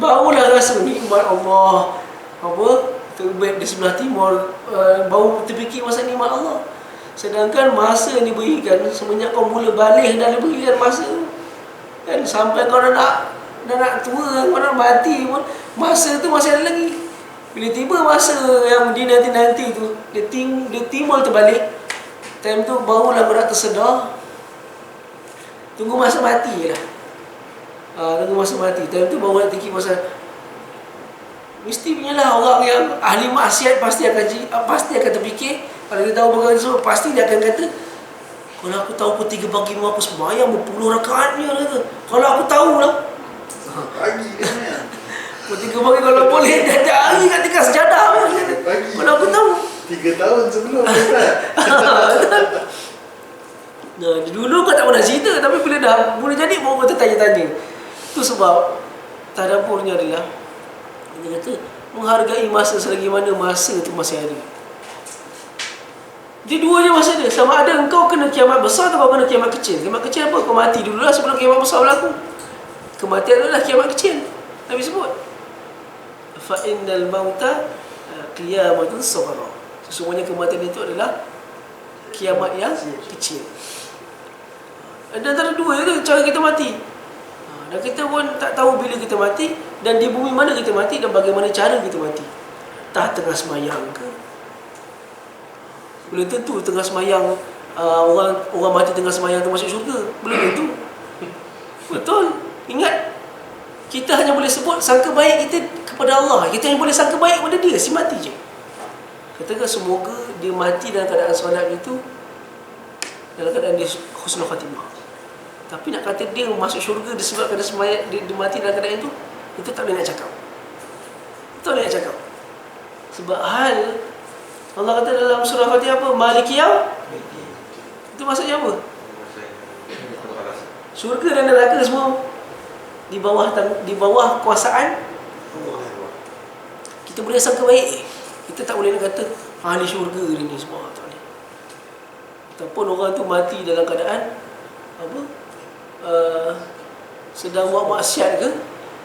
barulah rasa nikmat Allah apa terbit di sebelah timur. Baru terfikir masa nikmat Allah. Sedangkan masa yang diberikan semenjak kau mula balik dah diberikan masa kan, sampai kau dah nak tua, kau nak mati pun masa tu masih ada lagi. Bila tiba masa yang di nanti-nanti tu, dia timbul terbalik. Time tu barulah kau nak tersedar. Tunggu masa mati je lah. Tunggu masa mati. Time tu baru nak fikir pasal mesti punyalah orang yang ahli maksiat pasti akan terfikir. Kalau dia tahu perkara tersebut, pasti dia akan kata, kalau aku tahu pukul 3 pagi aku sembahyang berpuluh rakaatnya kata. Kalau aku tahu lah Pagi dia ni. pukul 3 pagi kalau boleh tiap hari kat tingkat sejadah kata. Kalau aku tahu 3 tahun sebelum Ustaz. Nah, dulu kau tak pernah cerita, tapi bila dah mula jadi baru kau tanya-tanya. Itu sebab tadaburnya adalah dia kata menghargai masa selagi mana masa tu masih ada. Dia duanya masa ada. Sama ada engkau kena kiamat besar atau kau kena kiamat kecil. Kiamat kecil apa? Kau mati dululah sebelum kiamat besar berlaku. Kematian adalah kiamat kecil. Nabi sebut fa innal mauta qiyamatun saghra. Sesungguhnya kematian itu adalah kiamat yang kecil. Ada antara dua itu cara kita mati. Dan kita pun tak tahu bila kita mati dan di bumi mana kita mati dan bagaimana cara kita mati. Tak tengah semayang ke? Belum tentu tengah semayang orang mati tengah semayang tu masuk syurga. Belum tentu. Betul. Ingat, kita hanya boleh sebut sangka baik kita kepada Allah. Kita hanya boleh sangka baik kepada dia, si mati je. Katakan semoga dia mati dalam keadaan solat itu, dalam keadaan dia husnul khatimah. Tapi nak kata dia masuk syurga disebabkan dia mati dalam keadaan itu tak boleh nak cakap. Tak boleh nak cakap. Sebab hal Allah kata dalam surah Fatihah apa? Malikiyah. Itu maksudnya apa? Syurga dan neraka semua di bawah kuasaan Allah. Kita boleh sangka baik. Kita tak boleh nak kata ahli syurga ni semua, tak boleh. Ataupun orang tu mati dalam keadaan apa? Sedang buat maksiat ke,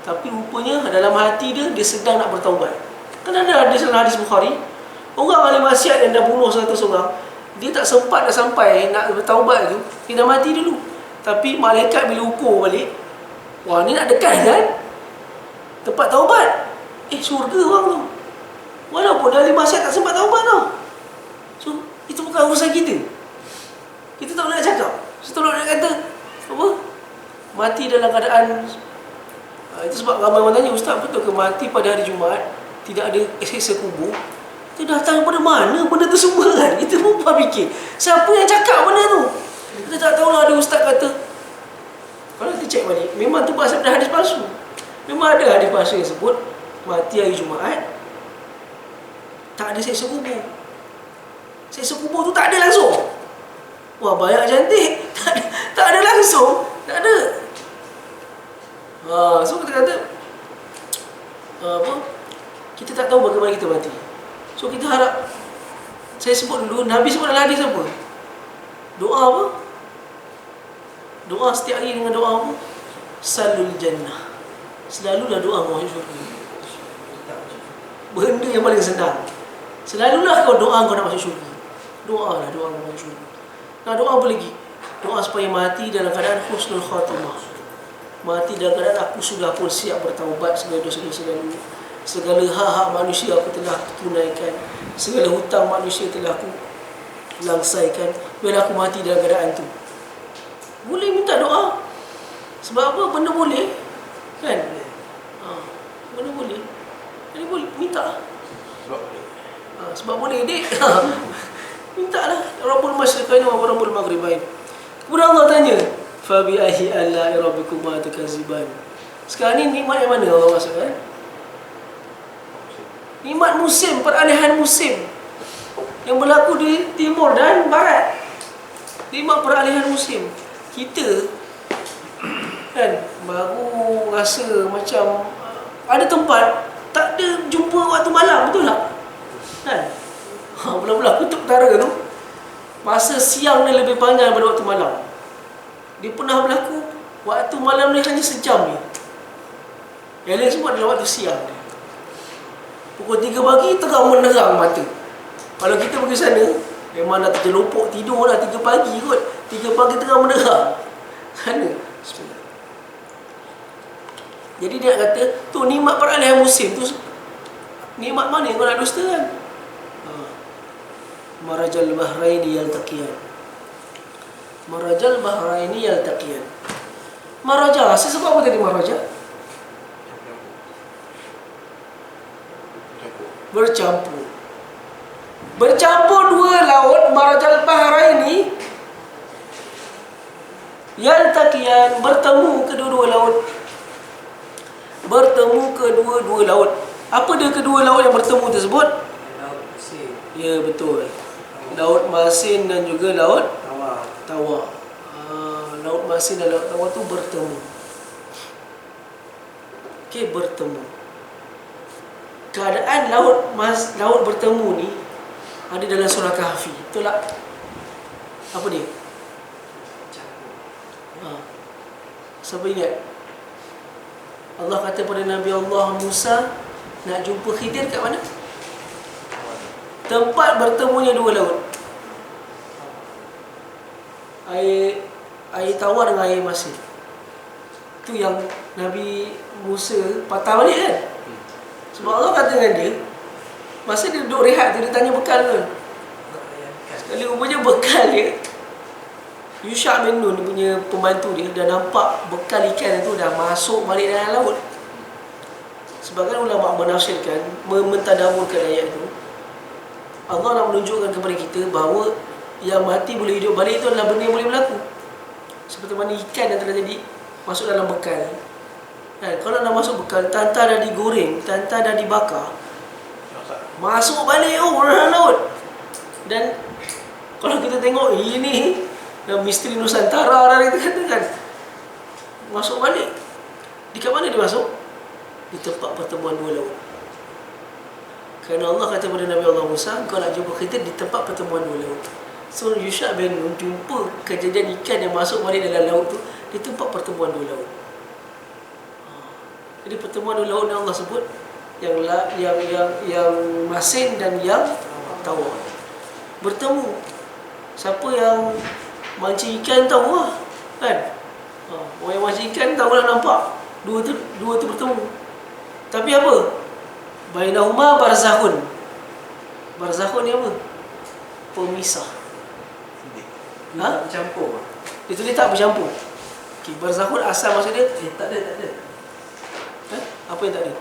tapi rupanya dalam hati dia sedang nak bertaubat. Kan ada hadis dalam hadis Bukhari, orang ahli maksiat yang dah bunuh 100 orang, dia tak sempat dah sampai nak bertaubat tu, dia dah mati dulu. Tapi malaikat bila ukur balik, wah ni nak dekat kan tempat taubat, syurga orang tu. Walaupun ahli maksiat tak sempat taubat tau. So itu bukan urusan kita. Kita tak boleh nak cakap. Kita tak boleh nak kata apa? Mati dalam keadaan itu sebab ramai orang tanya, ustaz betul ke mati pada hari Jumaat tidak ada siksa kubur? Itu datang daripada mana benda tu semua kan? Kita pun fikir, siapa yang cakap benda tu? Kita tak tahulah. Ada ustaz kata, kalau kita cek balik, memang tu berasal dari hadis palsu. Memang ada hadis palsu yang sebut mati hari Jumaat tak ada siksa kubur. Siksa kubur tu tak ada langsung. Wah banyak cantik. Tak ada langsung. Tak ada. So kita kata apa? Kita tak tahu bagaimana kita mati. So kita harap, saya sebut dulu, Nabi sebut dalam hadis apa? Doa apa? Doa setiap hari dengan doa apa? Salul jannah. Selalulah doa masuk syurga. Benda yang paling senang. Selalulah kau doa kau nak masuk syurga. Doalah doa kau masuk syurga. Nah, doa apa lagi? Doa supaya mati dalam keadaan husnul khatimah. Mati dalam keadaan aku sudah pun siap bertaubat segala dosa-dosa lalu. Segala hak-hak manusia aku telah tunaikan. Segala hutang manusia telah aku langsaikan. Bila aku mati dalam keadaan tu, boleh minta doa. Sebab apa? Benda boleh kan? Benda boleh. Jadi boleh minta. Sebab boleh dek. Mintalah. Rabbul masyriqain wa rabbul maghribain. Kemudian Allah tanya, fa bi ayyi ala'i rabbikuma tukaziban. Sekarang ni nikmat yang mana Allah maksudkan? Nikmat musim, peralihan musim yang berlaku di timur dan barat. Nikmat peralihan musim. Kita kan baru rasa macam ada tempat tak ada jumpa waktu malam, betul tak? Kan? Belah-belah kutub utara tu, masa siang dia lebih panjang daripada waktu malam. Dia pernah berlaku waktu malam ni hanya sejam ni. Yang lain semua adalah waktu siang dia. Pukul 3 pagi terang menerang mata. Kalau kita pergi sana, memang dah terjelupuk tidur dah 3 pagi kot. 3 pagi terang menerang. Sana. Jadi dia kata, tu nikmat peralihan musim tu. Nikmat mana yang kau nak dustakan? Marajal bahraini yaltaqiyan. Marajal bahraini yaltaqiyan. Maraja, sebab apa tadi maraja? Bercampur. Bercampur dua laut, marajal bahraini yaltaqiyan, bertemu kedua-dua laut. Bertemu kedua-dua laut. Apa dia kedua laut yang bertemu tersebut? Laut Mesir. Ya betul. Laut Masin dan juga laut Tawar. Tawar. masin dan laut tawar tu bertemu. Okey, bertemu. Keadaan laut bertemu ni ada dalam surah Kahfi. Betul tak? Apa dia? Siapa ingat? Allah kata pada Nabi Allah Musa, nak jumpa Khidir kat mana? Tempat bertemunya dua laut. Air tawar dengan air masin. Itu yang Nabi Musa patah balik kan? Sebab Allah kata dengan dia, masa dia duduk rehat tu, dia tanya bekal kan? Sekali rupanya bekal dia, Yusha' bin Nun punya pembantu dia dah nampak bekal ikan tu dah masuk balik dalam laut. Sebagian ulama menafsirkan, mentadaburkan ayat itu, Allah nak menunjukkan kepada kita bahawa yang mati boleh hidup balik itu adalah benda yang boleh berlaku. Seperti mana ikan yang telah jadi masuk dalam bekal. Kalau dah masuk bekal, tanta dah digoreng, tanta dah dibakar, masuk balik dalam laut. Dan kalau kita tengok ini misteri Nusantara dah kita katakan, masuk balik. Di kat mana dia masuk? Di tempat pertemuan dua laut. Kerana Allah kata kepada Nabi Allah Musa, kau nak jumpa kita di tempat pertemuan dua laut. So Yusha' bin Nun jumpa kejadian ikan yang masuk balik dalam laut tu di tempat pertemuan dua laut. Jadi pertemuan dua laut yang Allah sebut, yang masin dan yang tawar bertemu. Siapa yang mancing ikan tahu lah kan? Orang yang mancing ikan tahu lah, nampak dua tu bertemu. Tapi apa? Bainahuma barzakhun. Barzakhun ni apa? Pemisah. Bercampur. Itu dia tak bercampur. Okay, barzakhun asal maksud dia Tak ada. apa yang tak ada?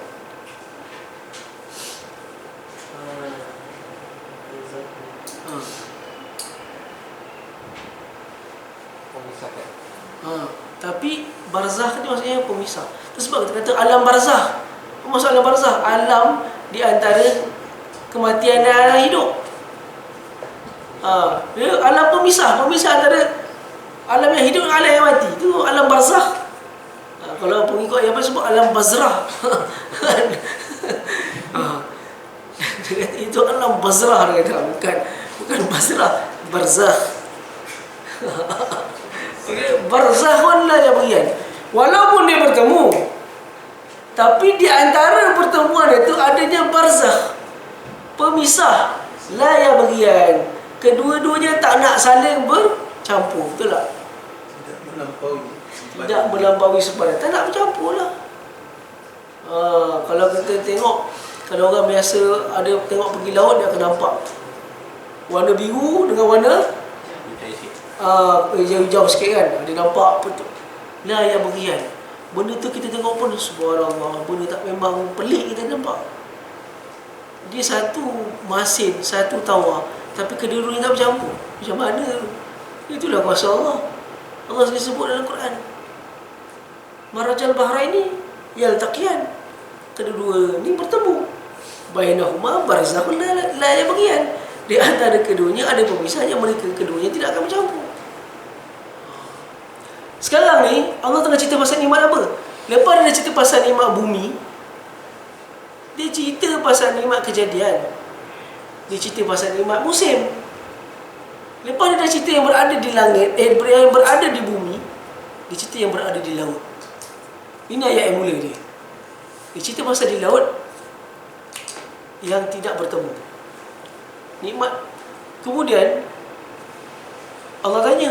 Tapi barzakh ni maksudnya pemisah. Itu sebab kita kata alam barzakh. Apa maksud alam barzakh? Alam di antara kematian dan alam hidup. Alam pemisah antara alam yang hidup dengan alam yang mati. Itu alam barzakh. Kalau pengikut yang apa sebut alam bazrah. Itu alam bazrah dia kata, bukan bazrah, barzakh. Barzakhun lah yang bagian. Walaupun dia bertemu, tapi di antara pertemuan itu adanya barzakh, pemisah, la yang bagian. Kedua-duanya tak nak saling bercampur. Betul tak? Tidak melampaui sepadan. Tak nak bercampur lah. Kalau kita tengok, kalau orang biasa ada tengok pergi laut, dia akan nampak warna biru dengan warna hijau sikit kan. Dia nampak apa tu, lah yang bagian. Benda tu kita tengok pun subhanallah, benda tak memang pelik kita nampak. Dia satu masin, satu tawar, tapi kedua-duanya tak bercampur. Macam mana tu? Itulah kuasa Allah. Allah sendiri sebut dalam Quran, marajal bahraini yaltaqiyan. Kedua-dua ni bertemu. Bainahuma barzakhun la yang bagian. Di antara keduanya ada pemisah yang mereka keduanya tidak akan bercampur. Sekarang ni Allah tengah cerita pasal nikmat apa? Lepas dia cerita pasal nikmat bumi, dia cerita pasal nikmat kejadian, dia cerita pasal nikmat musim. Lepas dia dah cerita yang berada di langit, yang berada di bumi, dia cerita yang berada di laut. Ini ayat yang mula dia. Dia cerita pasal di laut yang tidak bertemu, nikmat. Kemudian Allah tanya,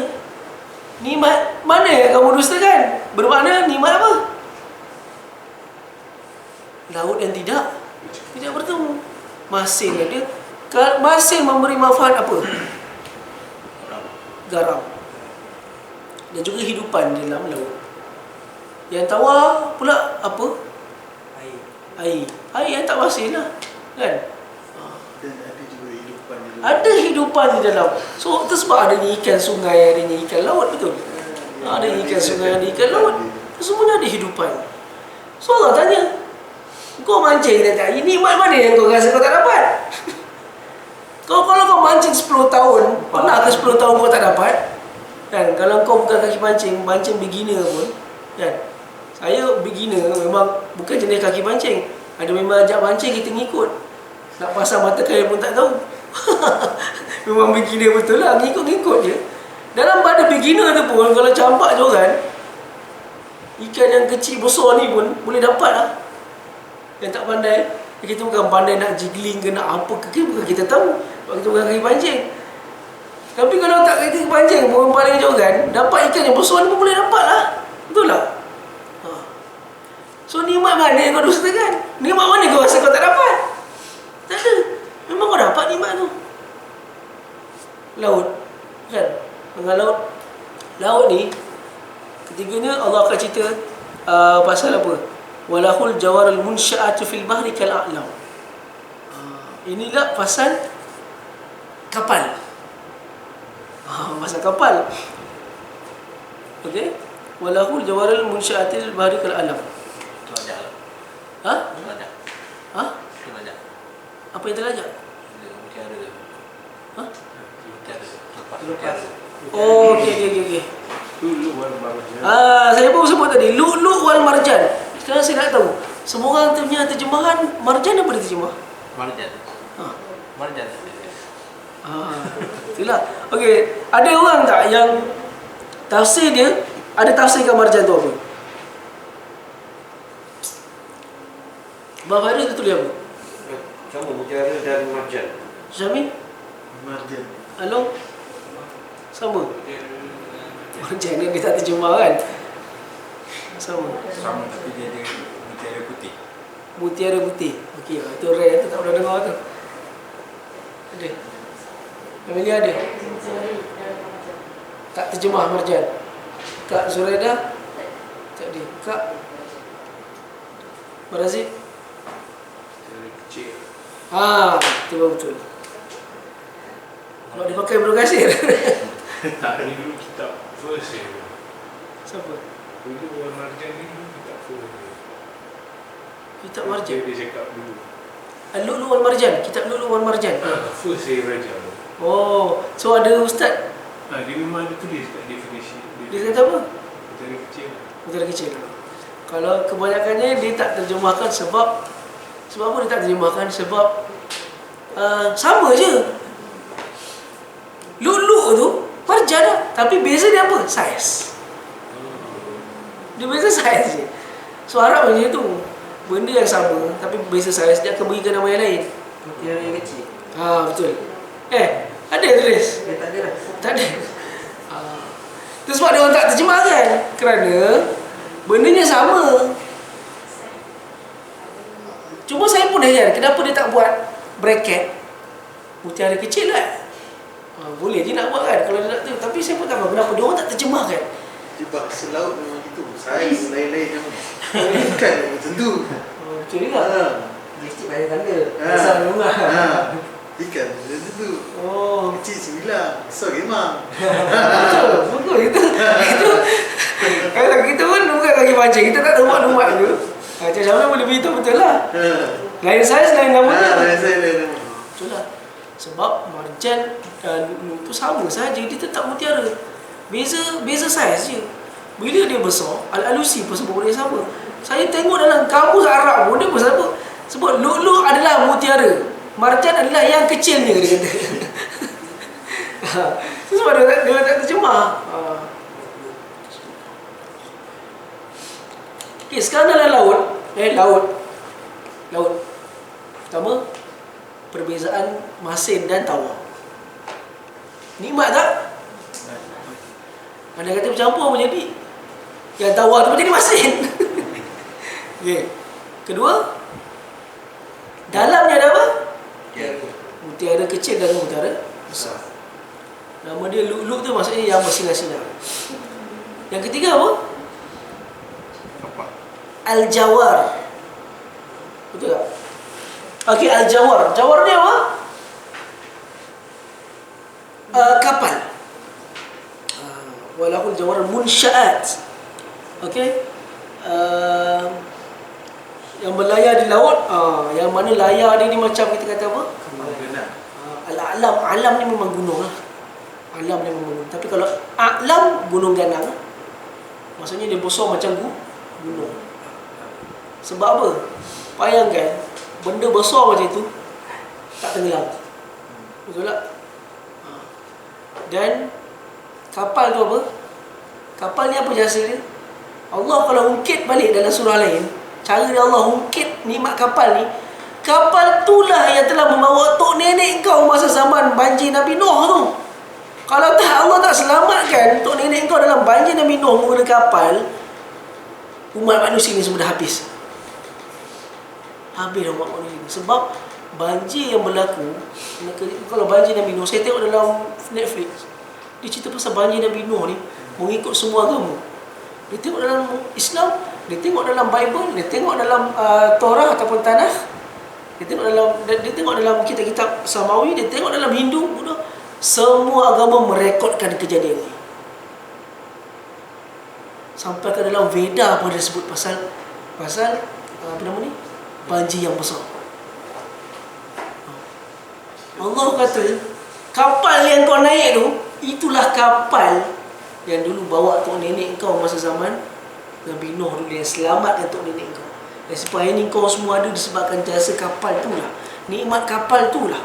nikmat mana yang kamu dustakan? Bermakna nikmat apa? Laut yang tidak bertemu. Masin ada. Masin memberi manfaat apa? Garam. Dan juga hidupan di dalam laut. Yang tawar pula apa? Air yang tak masin lah kan? Dan ada juga hidupan di dalam. Ada hidupan di dalam. So itu sebab adanya ikan sungai, adanya ikan laut, betul? Ada ikan sungai, ada ikan laut. Semuanya ada hidupan. So Allah tanya, kau mancing tak? Ini nikmat mana yang kau rasa kau tak dapat? Kalau kau mancing 10 tahun, pernah ke 10 tahun kau tak dapat? Kan kalau kau bukan kaki pancing, pancing beginner pun, kan. Saya beginner memang bukan jenis kaki pancing. Ada memang ajak pancing kita ngikut. Nak pasang mata kail pun tak tahu. Memang beginner betul lah, ngikut-ngikut je. Dalam pada beginner tu pun kalau campak joran, ikan yang kecil besar ni pun boleh dapat lah. Yang tak pandai, kita bukan pandai nak jiggling ke nak apa ke, bukan kita tahu. Sebab kita bukan kaki pancing. Tapi kalau tak kaki pancing pun paling joran, dapat ikan yang besar ni pun boleh dapat lah. Betul tak? So nikmat mana yang kau dustakan? Nikmat mana kau rasa kau tak dapat? Tak ada. Memang kau dapat nikmat tu. Laut, kan? Dengan laut ni, ketiganya Allah akan cerita pasal apa? Walahul jawarul munsya'atu fil bahri kal a'lam. Inilah pasal kapal. Pasal kapal. Okey? Walahul jawarul munsya'atu fil bahri kal a'lam. Ha? Ha? Apa yang terlajak? Ha? Oh, okey. Lu'lu' wal marjan. Saya pun sebut tadi lu'lu' wal marjan. Sekarang saya nak tahu, semua orang punya terjemahan marjan apa dia terjemah? Marjan. Marjan. Itulah. Okey, ada orang tak yang tafsir dia ada tafsirkan marjan tu apa? Abang Farid tu tulis apa? Sama mutiara dan marjan. Syami? Marjan. Along? Sama? Marjan ni dia tak terjemah kan? Sama Tapi dia ada mutiara putih. Mutiara putih. Okey, itu rare tu tak pernah dengar tu. Ada? Amelia ada? Tak terjemah marjan. Kak Zuraida? Tak ada. Kak Barazid? Mutiara kecil. Itu betul. Kalau dia pakai belum kasir. Tak, ni dulu kitab first je. Siapa? Lu'lu' wal marjan ni dulu kitab first je. Kitab Marjan. Dia cakap dulu. Al-Lu'lu' wal Marjan. Kitab Lu'lu' wal Marjan. First saya baca. Oh, so ada ustaz. Dia memang ada tulis kat definisi. Dia kata apa? Mutiara kecil. Mutiara kecil. Kalau kebanyakannya dia tak terjemahkan sebab apa dia tak terjemahkan? Sebab sama je. Lu'lu' tu marjan lah. Tapi beza dia apa? Saiz. Dia beza saiz je. So Arab macam tu. Benda yang sama tapi beza saiz, dia akan berikan nama yang lain. Mutiara yang kecil. Betul. Ada tulis? Tak ada lah. Tak ada. Itu sebab dia orang tak terjemahkan. Kerana bendanya sama. Cuma saya pun heran, kenapa dia tak buat bracket mutiara kecil lah. Boleh je nak buat kan kalau dia nak tu. Tapi saya pun tak tahu kenapa dia orang tak terjemahkan. Di bahasa laut memang gitu. Saiz lain-lain memang. Ikan memang tentu. Betul juga. Kecil banyak tanda. Besar rumah. Ikan memang tentu. Oh, Kecil 9, besar memang. betul. Betul itu. Kalau kita pun bukan kaki pancing, kita tak tahu mak tu. Macam mana boleh beritahu betul lah. Lain saiz, lain namanya. Lain saiz, lain nama. Betul lah. Sebab marjan dan lu'lu' tu sama saja, dia tetap mutiara. Beza saiz je. Bila dia besar, Al-Alusi pun sebut benda yang sama. Saya tengok dalam kamus Arab pun dia pun sebut. Sebut lu'lu' adalah mutiara, marjan adalah yang kecilnya, dia kata. Sebab dia tak terjemah. Okay, sekarang dalam laut. Pertama, perbezaan masin dan tawar. Nikmat tak? Anda kata bercampur menjadi yang tawar tu menjadi masin. Okay. Kedua, dalamnya ada apa? Mutiara kecil dan mutiara besar. Nama dia lu'lu' tu maksudnya yang bersinar-sinar. Yang ketiga apa? Al-Jawar. Betul tak? Okey, Al-Jawar. Jawar ni apa? Kapal. Walahul jawar munsya'at. Okey. Yang berlayar di laut, yang mana layar dia ni macam kita kata apa? Benar. Al-alam. Alam ni memang gunung lah. Alam dia memang gunung. Tapi kalau a'lam, gunung ganang, maksudnya dia besar macam gunung. Sebab apa? Bayangkan benda besar macam itu tak tenggelam. Betul tak? Dan kapal tu apa? Kapal ni apa jasa dia? Allah kalau ungkit balik dalam surah lain, cara dia Allah ungkit nikmat kapal ni, kapal itulah yang telah membawa tok nenek kau masa zaman banjir Nabi Nuh tu. Kalau tak Allah tak selamatkan tok nenek kau dalam banjir Nabi Nuh menggunakan kapal, umat manusia ni semua dah habis. Habis dah umat manusia ni. Sebab banjir yang berlaku, kalau banjir Nabi Nuh, saya tengok dalam Netflix, dia cerita pasal banjir Nabi Nuh ni mengikut semua agama. Dia tengok dalam Islam, dia tengok dalam Bible, dia tengok dalam Torah ataupun Tanakh, dia tengok dalam kitab-kitab Samawi, dia tengok dalam Hindu, Buddha. Semua agama merekodkan kejadian ini. Sampai ke dalam Veda pun dia sebut pasal apa nama ni? Banjir yang besar. Allah kata, kapal yang kau naik tu, itulah kapal yang dulu bawa tok nenek kau masa zaman Nabi Nuh dulu, yang selamatkan tok nenek kau. Dan supaya ni kau semua ada disebabkan jasa kapal tu lah, nikmat kapal tu lah.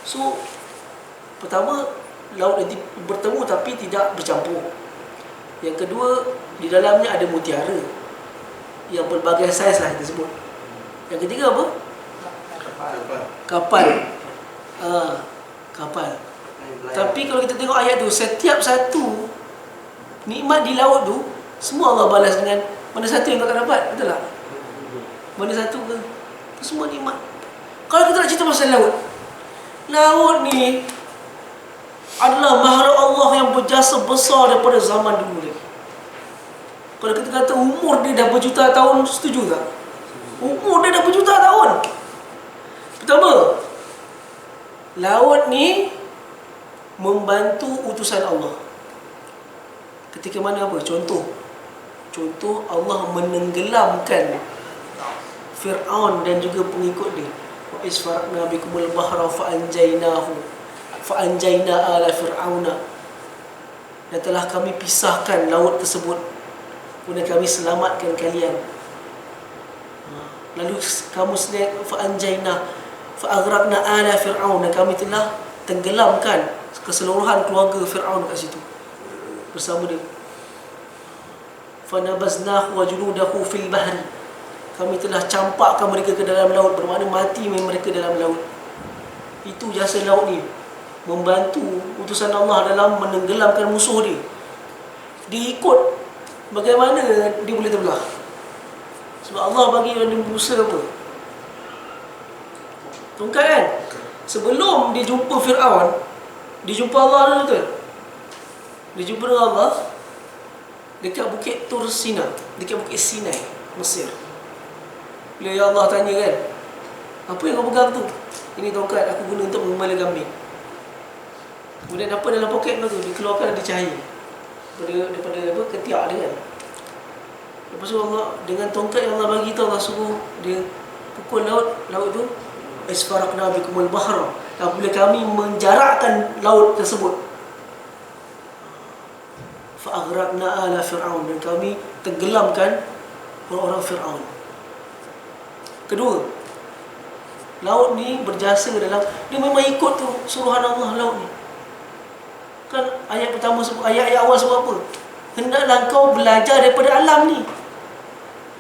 So, pertama, laut nanti bertemu tapi tidak bercampur. Yang kedua, di dalamnya ada mutiara yang berbagai saiz lah kita sebut. Yang ketiga apa? Kapal. Kapal. Tapi kalau kita tengok ayat tu, setiap satu nikmat di laut tu, semua Allah balas dengan mana satu yang kau tak dapat, betul tak? Mana satu ke? Semua nikmat. Kalau kita nak cerita pasal laut ni adalah makhluk Allah yang berjasa besar daripada zaman dulu lagi. Kalau kita kata umur dia dah berjuta tahun, setuju tak? Umur dia dah berjuta tahun. Pertama, laut ni membantu utusan Allah. Ketika mana apa? Contoh Allah menenggelamkan Fir'aun dan juga pengikut dia. Wa isfaraqna bikumul bahra fa'anjayna ala fir'auna. Dan telah kami pisahkan laut tersebut, kemudian kami selamatkan kalian. Lalu kamu sendiri fa'anjayna fa'aghraqna ala fir'aun, dan kami telah tenggelamkan keseluruhan keluarga Fir'aun kat situ bersama dia. Fanabaznahu wa junudahu fil bahri, kami telah campakkan mereka ke dalam laut, bermakna mati mereka dalam laut. Itu jasa laut ni, membantu utusan Allah dalam menenggelamkan musuh dia. Diikut bagaimana dia boleh terbelah. Sebab Allah bagi Nabi Musa apa? Tongkat kan? Sebelum dia jumpa Fir'aun, dia jumpa Allah dulu tu. Dia jumpa dengan Allah dekat bukit Tur Sina, dekat bukit Sinai, Mesir. Bila ya Allah tanya kan, apa yang kau pegang tu? Ini tongkat aku guna untuk mengembala kambing. Kemudian apa dalam poket kau tu? Dikeluarkan ada cahaya daripada apa, ketiak dia kan. Lepas tu Allah dengan tongkat yang Allah bagi tu, Allah suruh dia pukul laut tu. Isfaraqna bikumul bahra, apabila kami menjarakkan laut tersebut. Fa'aghraqna ala fir'aun, dan kami tenggelamkan orang-orang Fir'aun. Kedua, laut ni berjasa dalam, dia memang ikut tu suruhan Allah. Laut ni kan ayat pertama sebut, ayat awal sebut apa? Hendaklah kau belajar daripada alam ni.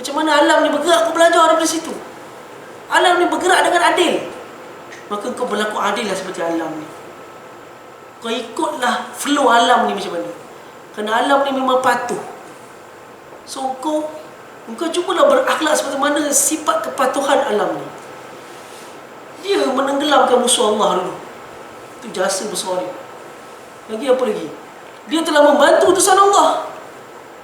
Macam mana alam ni bergerak, kau belajar daripada situ. Alam ni bergerak dengan adil, maka kau berlaku adil lah seperti alam ni. Kau ikutlah flow alam ni macam mana. Kerana alam ni memang patuh. So kau cubalah berakhlak seperti mana sifat kepatuhan alam ni. Dia menenggelamkan musuh Allah dulu. Itu jasa besar dia. Lagi apa lagi? Dia telah membantu utusan Allah.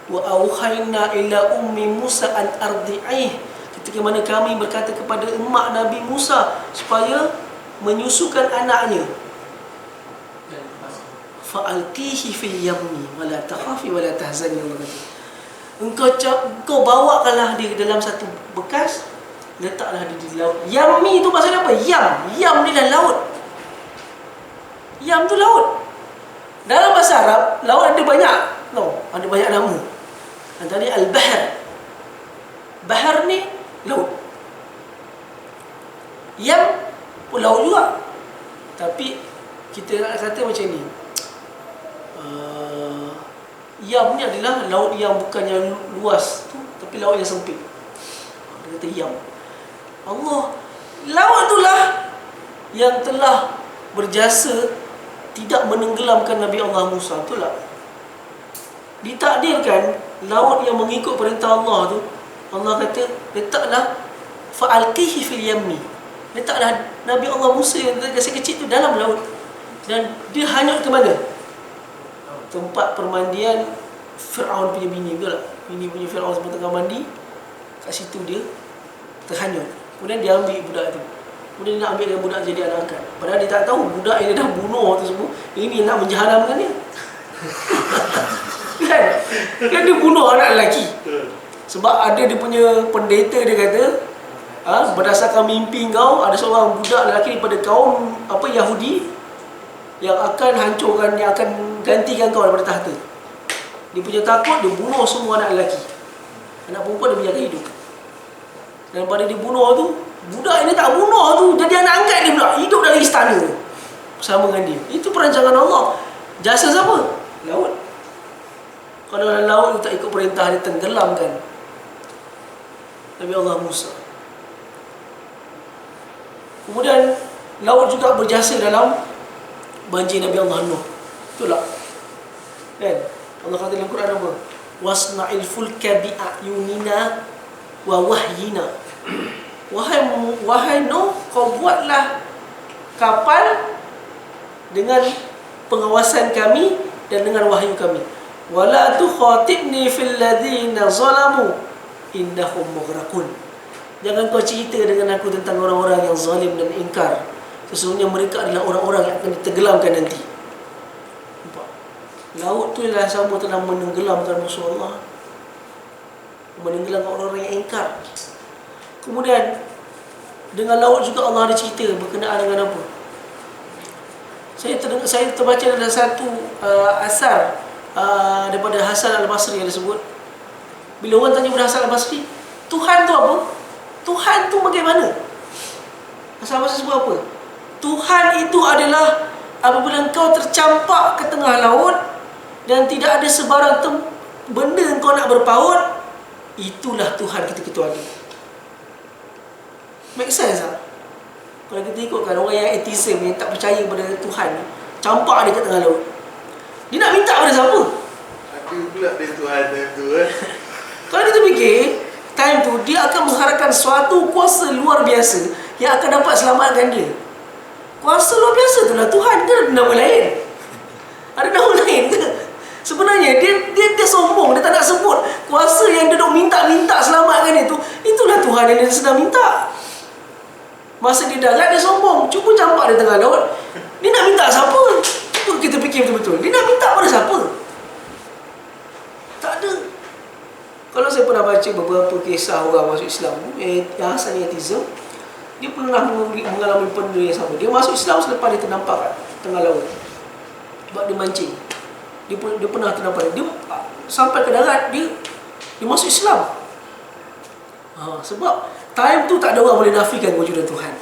Wa auhayna ila ummi Musa an ardi'ih, ketika mana kami berkata kepada emak Nabi Musa supaya menyusukan anaknya. Fa'alqihi fil yammi wa la takhafi wa la tahzani. Engkau bawakanlah dia dalam satu bekas, letaklah dia di laut. Yammi tu maksudnya apa? Yam ni lah laut. Yam tu laut. Dalam bahasa Arab, laut ada banyak. Ada banyak nama. Antaranya Al-Bahr. Bahar ni laut. Yam pun laut juga. Tapi kita nak kata macam ni. Yam ni adalah laut yang bukan yang luas tu, tapi laut yang sempit. Dia kata yam. Allah, laut itulah yang telah berjasa tidak menenggelamkan Nabi Allah Musa. Itulah ditakdirkan laut yang mengikut perintah Allah tu, Allah kata letaklah fa'alqihi fil yammi, letaklah Nabi Allah Musa yang masih kecil tu dalam laut, dan dia hanyut ke mana? Tempat permandian Fir'aun punya bini, betul tak? Bini punya Fir'aun semua tengah mandi, kat situ dia terhanyut. Kemudian dia ambil budak tu, kemudian dia nak ambilkan budak jadi anak angkat. Padahal dia tak tahu budak yang dia dah bunuh tu semua, ini nak menjahanamkan dia. Kan dia bunuh anak lelaki. Sebab ada dia punya pendeta, dia kata berdasarkan mimpi kau, ada seorang budak lelaki daripada kaum Yahudi yang akan hancurkan, yang akan gantikan kau daripada tahta. Dia punya takut, dia bunuh semua anak lelaki. Anak perempuan dia biarkan hidup. Dan pada dia bunuh tu, budak ini tak bunuh tu, jadi anak angkat dia pula, hidup dalam istana bersama dengan dia. Itu perancangan Allah. Jasa siapa? Laut. Kalau dalam laut tak ikut perintah, dia tenggelamkan Nabi Allah Musa. Kemudian laut juga berjasa dalam banjir Nabi Allah Nuh. Itulah kan Allah kata dalam Quran apa? Wasna'il fulka bi'ayunina wa wahyina. Wahai Nuh, kau buatlah kapal dengan pengawasan kami dan dengan wahyu kami. Wala tukhatibni fil ladzina zalamu innahum mughraqun. Jangan kau cerita dengan aku tentang orang-orang yang zalim dan ingkar. Sesungguhnya mereka adalah orang-orang yang akan ditenggelamkan nanti. Nampak? Laut tu ialah sama telah menenggelamkan musuh Allah, menenggelamkan orang-orang yang ingkar. Kemudian dengan laut juga Allah ada cerita berkenaan dengan apa? Saya terbaca dalam satu asar daripada Hasan Al-Basri yang disebut, bila orang tanya kepada Hasan Al-Basri, Tuhan tu apa? Tuhan tu bagaimana? Hasan Al-Basri sebut apa? Tuhan itu adalah apabila engkau tercampak ke tengah laut dan tidak ada sebarang benda engkau nak berpaut, itulah Tuhan kita ada. Make sense tak? Kalau kita ikutkan orang yang atheism, yang tak percaya pada Tuhan, campak dia kat tengah laut, dia nak minta pada siapa? Ada pula dia Tuhan tu Kalau kita fikir, time tu dia akan mengharapkan suatu kuasa luar biasa yang akan dapat selamatkan dia. Kuasa luar biasa tu lah Tuhan ke ada nama lain? Ada nama lain ke? Sebenarnya dia sombong, dia tak nak sebut kuasa yang dia duk minta selamatkan dia tu. Itulah Tuhan yang dia sedang minta. Masa dia darat, dia sombong, cuba campak dia tengah laut. Dia nak minta siapa? Itu kita fikir betul-betul. Dia nak minta pada siapa? Tak ada. Kalau saya pernah baca beberapa kisah orang masuk Islam yang asal atheism, dia pernah mengalami benda yang sama. Dia masuk Islam selepas dia ternampak kat tengah laut. Sebab dia mancing. Dia pernah ternampak. Dia sampai ke darat, dia masuk Islam. Sebab time tu tak ada orang boleh nafikan wujudan Tuhan.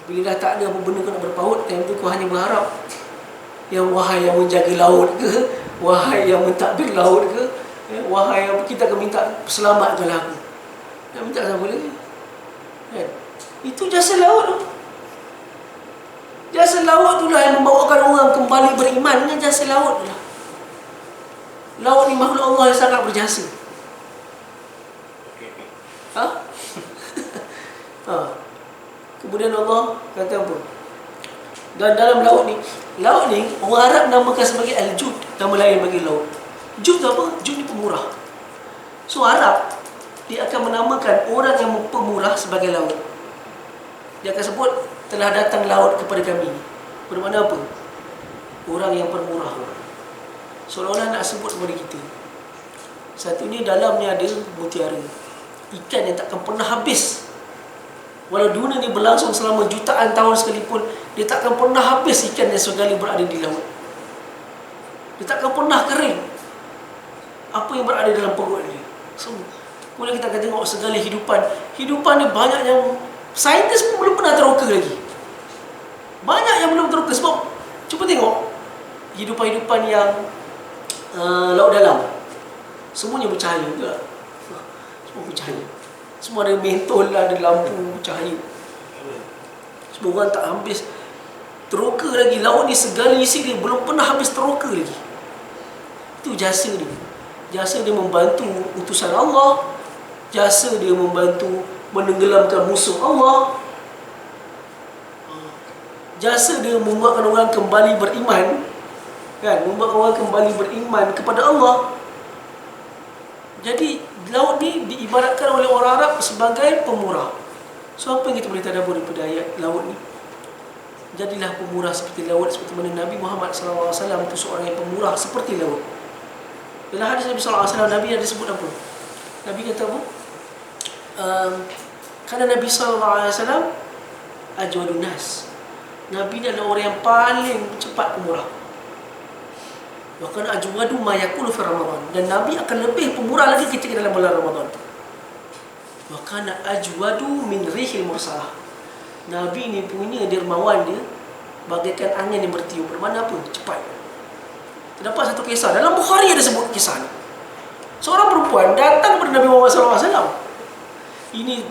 Bila dah tak ada apa benda kau nak berpaut, time tu kau hanya berharap yang wahai yang menjaga laut ke, wahai yang mentadbir laut ke, wahai yang kita akan minta selamatkanlah aku. Nak minta siapa lagi? Kan? Itu jasa laut tu. Jasa laut tu lah yang membawakan orang kembali beriman dengan jasa laut tu lah. Laut ni makhluk Allah yang sangat berjasa. Kemudian Allah kata apa? Dan dalam laut ni orang Arab namakan sebagai Al-Jud, nama lain bagi laut. Jud tu apa? Jud ni pemurah. So Arab, dia akan menamakan orang yang pemurah sebagai laut. Dia akan sebut, telah datang laut kepada kami. Bermakna apa? Orang yang pemurah. Seolah-olah nak sebut kepada kita. Satunya dalamnya ada mutiara, ikan yang takkan pernah habis. Walau dunia ni berlangsung selama jutaan tahun sekalipun, Dia takkan pernah habis ikan yang sekali berada di laut. Dia takkan pernah kering apa yang berada dalam perut dia. So, kemudian kita akan tengok segala hidupan. Hidupan ni banyak yang saintis pun belum pernah teroka lagi. Banyak yang belum teroka. Sebab cuba tengok hidupan-hidupan yang laut dalam, semuanya bercahaya juga. Semua bercahaya. Semua ada mentol, ada lampu bercahaya. Sebab orang tak habis teroka lagi. Laut ni segala isi dia belum pernah habis teroka lagi. Itu jasa dia. Jasa dia membantu utusan Allah. Jasa dia membantu menenggelamkan musuh Allah. Jasa dia membuatkan orang kembali beriman, kan? Membuatkan orang kembali beriman kepada Allah. Jadi laut ni diibaratkan oleh orang Arab sebagai pemurah. So apa yang kita boleh tadabbur daripada ayat laut ni? Jadilah pemurah seperti laut, seperti mana Nabi Muhammad SAW itu seorang yang pemurah seperti laut. Dalam hadis Nabi SAW, Nabi ada sebut apa? Nabi kata apa? Kerana Nabi SAW ajwadun nas. Nabi ni adalah orang yang paling cepat pemurah. Bahkan ajwadu ma yakunu fi Ramadan. Dan Nabi akan lebih pemurah lagi ketika dalam bulan Ramadan. Bahkan ajwadu min rihil mursalah. Nabi ni punya dermawan dia bagaikan angin yang bertiup. Bermakna apa? Cepat. Terdapat satu kisah dalam Bukhari, ada sebut kisah ni. Seorang perempuan datang kepada Nabi Muhammad SAW. Ini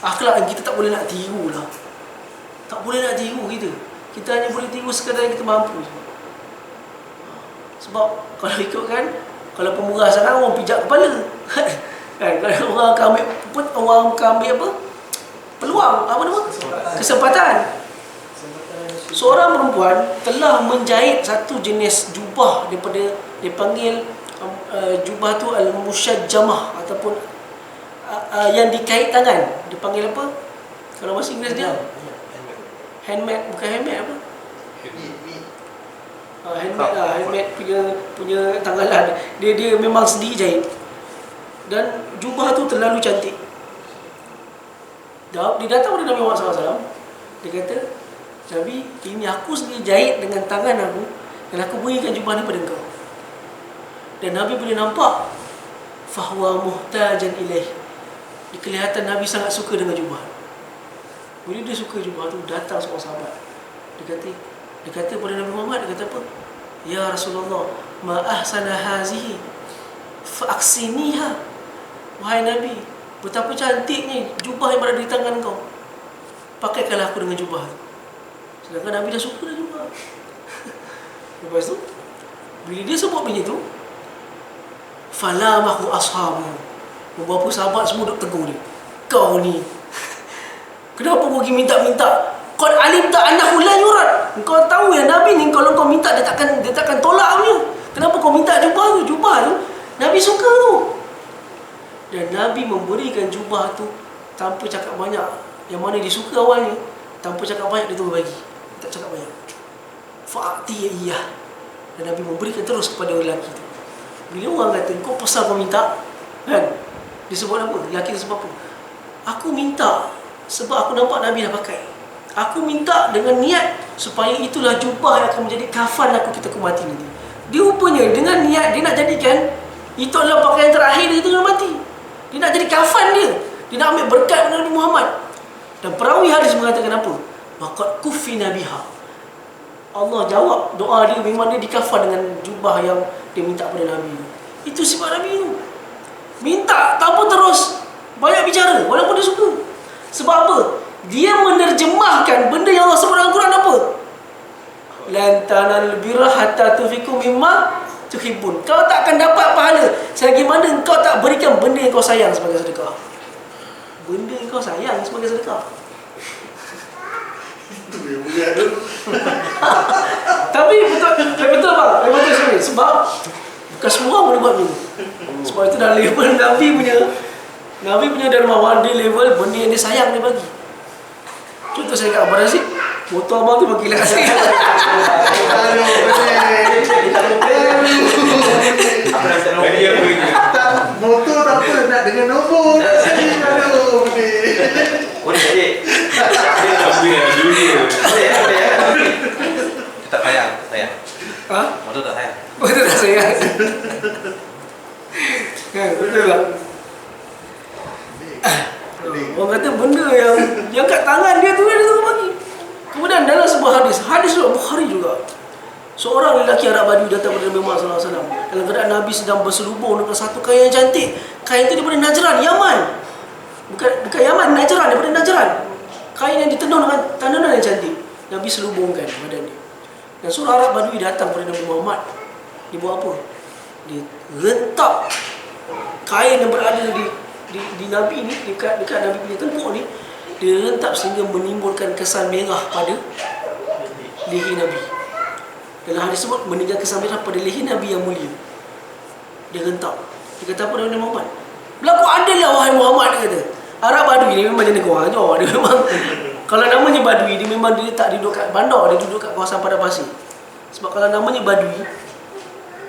akhlak yang kita tak boleh nak tiru lah. Tak boleh nak tiru kita. Kita hanya boleh tiru sekadar yang kita mampu. Sebab kalau ikutkan, kalau pemurah sekarang orang pijak kepala. Kan? Kalau orang akan ambil apa? Peluang, apa nama? Kesempatan. Seorang perempuan telah menjahit satu jenis jubah daripada, dia panggil jubah tu al-musyajjamah ataupun yang dikait tangan. Dia panggil apa? Kalau bahasa Inggeris dia handmade, bukan handmade apa? Handmade lah, handmade punya tangan lah. Dia memang sendiri jahit. Dan jubah tu terlalu cantik. Dia datang kepada Nabi Muhammad SAW. Dia kata, Nabi, ini aku sendiri jahit dengan tangan aku, dan aku berikan jubah ni pada engkau. Dan Nabi boleh nampak fahuwa muhtajan ilaih. Kelihatan Nabi sangat suka dengan jubah. Bila dia suka jubah tu, datang seorang sahabat. Dia kata pada Nabi Muhammad, dia kata apa? Ya Rasulullah, ma ahsana hazihi fa aksiniha. Wahai Nabi, betapa cantiknya jubah yang berada di tangan kau. Pakaikanlah aku dengan jubah. Sedangkan Nabi dah suka dah jubah. Lepas tu, bila dia sebut macam tu, falamahu ashabu. Beberapa sahabat semua duk tegur dia. Kau ni, kenapa kau pergi minta-minta? Qad alimta annahu la yurad. Kau tahu ya Nabi ni kalau kau minta dia takkan tolak punya. Kenapa kau minta jubah tu? Jubah tu Nabi suka tu. Dan Nabi memberikan jubah tu tanpa cakap banyak. Yang mana dia suka awalnya, tanpa cakap banyak dia terus bagi. Tak cakap banyak. Fa'ati iyah. Dan Nabi memberikan terus kepada lelaki tu. Bila orang kata kau pasal kau minta, kan? Dia sebut apa? Lelaki tu sebab apa? Aku minta sebab aku nampak Nabi dah pakai. Aku minta dengan niat supaya itulah jubah yang akan menjadi kafan aku ketika aku mati nanti. Dia rupanya dengan niat dia nak jadikan itu adalah pakaian terakhir dia ketika mati. Dia nak jadi kafan dia. Dia nak ambil berkat pada Nabi Muhammad. Dan perawi hadis mengatakan apa? Maqad kufina biha. Allah jawab doa dia, memang dia dikafan dengan jubah yang dia minta pada Nabi. Itu sifat Nabi tu. Minta tanpa terus banyak bicara walaupun dia suka. Sebab apa? Dia menerjemahkan benda yang Allah sebut dalam Quran apa? Lan tanalul birra hatta tunfiqu mimma tuhibbun. Kau tak akan dapat pahala selagi mana kau tak berikan benda yang kau sayang sebagai sedekah. Benda yang kau sayang sebagai sedekah. Tapi betul bang, betul sekali. Sebab bukan semua orang boleh buat ni. Sebab itu dah level Nabi punya dermawan, dia level benda yang dia sayang dia bagi. Contoh saya kat Abang Razif, motor abang tu makin kilat saya. Motor tak apa, nak dengan nombor. Aduh, Boleh jadi. Apa yang dunia? Betul tak? Orang kata benda yang kat tangan dia tu dia tengah bagi. Kemudian dalam sebuah hadis Bukhari juga, seorang lelaki Arab Badui datang kepada Nabi Muhammad SAW dalam keadaan Nabi sedang berselubung dengan satu kain yang cantik. Kain itu daripada Najran, Yaman. Bukan Yaman, Najran, daripada Najran. Kain yang ditenun dengan tanaman yang cantik. Nabi selubungkan badan dia. Dan seorang Arab Badui datang kepada Nabi Muhammad. Dia buat apa? Dia rentak kain yang berada di Nabi ni, dekat Nabi punya tengkuk ni, dia rentak sehingga menimbulkan kesan merah pada leher Nabi. Dalam hadis sebut meninggal kesan merah pada leher Nabi yang mulia. Dia rentak. Dia kata apa Nabi Muhammad? Berlaku adil lah wahai Muhammad, dia kata. Arab Badui ni memang jenis kurang ajar. Dia memang, kalau namanya Badui, dia memang dia tak duduk kat bandar, dia duduk kat kawasan padang pasir. Sebab kalau namanya Badui,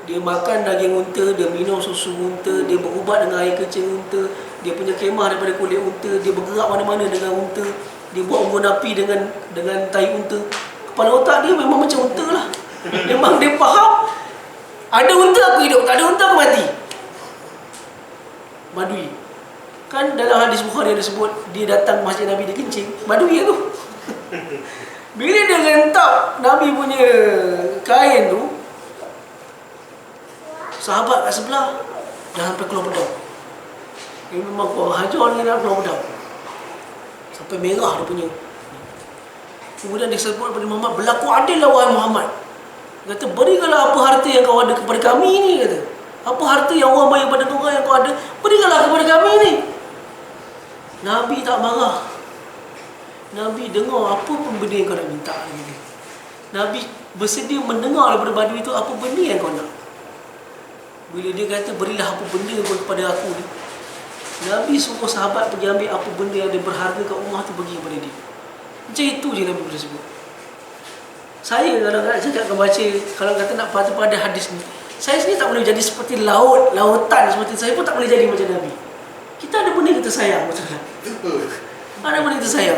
dia makan daging unta, dia minum susu unta, dia berubat dengan air kecil unta, dia punya kemah daripada kulit unta, dia bergerak mana-mana dengan unta, dia buat unggun api dengan tai unta. Kepala otak dia memang macam unta lah. Memang dia faham, ada unta aku hidup, tak ada unta aku mati. Badui. Kan dalam hadis Bukhari ada sebut, dia datang masjid Nabi, dia kencing. Badui tu. Bila dia rentak Nabi punya kain tu, sahabat kat sebelah dah sampai keluar pedang. Dia memang kurang hajar dengan nak keluar pedang. Sampai merah dia punya. Kemudian dia sebut kepada Muhammad, berlaku adil lah wahai Muhammad. Dia kata, berikanlah apa harta yang kau ada kepada kami ni, kata. Apa harta yang orang bayar pada kau yang kau ada, berikanlah kepada kami ni. Nabi tak marah. Nabi dengar apa pun benda yang kau nak minta. Nabi bersedia mendengar daripada Badui itu apa benda yang kau nak. Bila dia kata berilah apa benda yang kau kepada aku ni, Nabi suruh sahabat pergi ambil apa benda yang ada berharga kat rumah tu, bagi kepada dia. Macam itu je Nabi boleh sebut. Saya kalau nak cakap baca, kalau kata nak pada hadis ni, saya sendiri tak boleh jadi seperti lautan seperti saya pun tak boleh jadi macam Nabi. Kita ada benda kita sayang, betul tak? Ada benda kita sayang.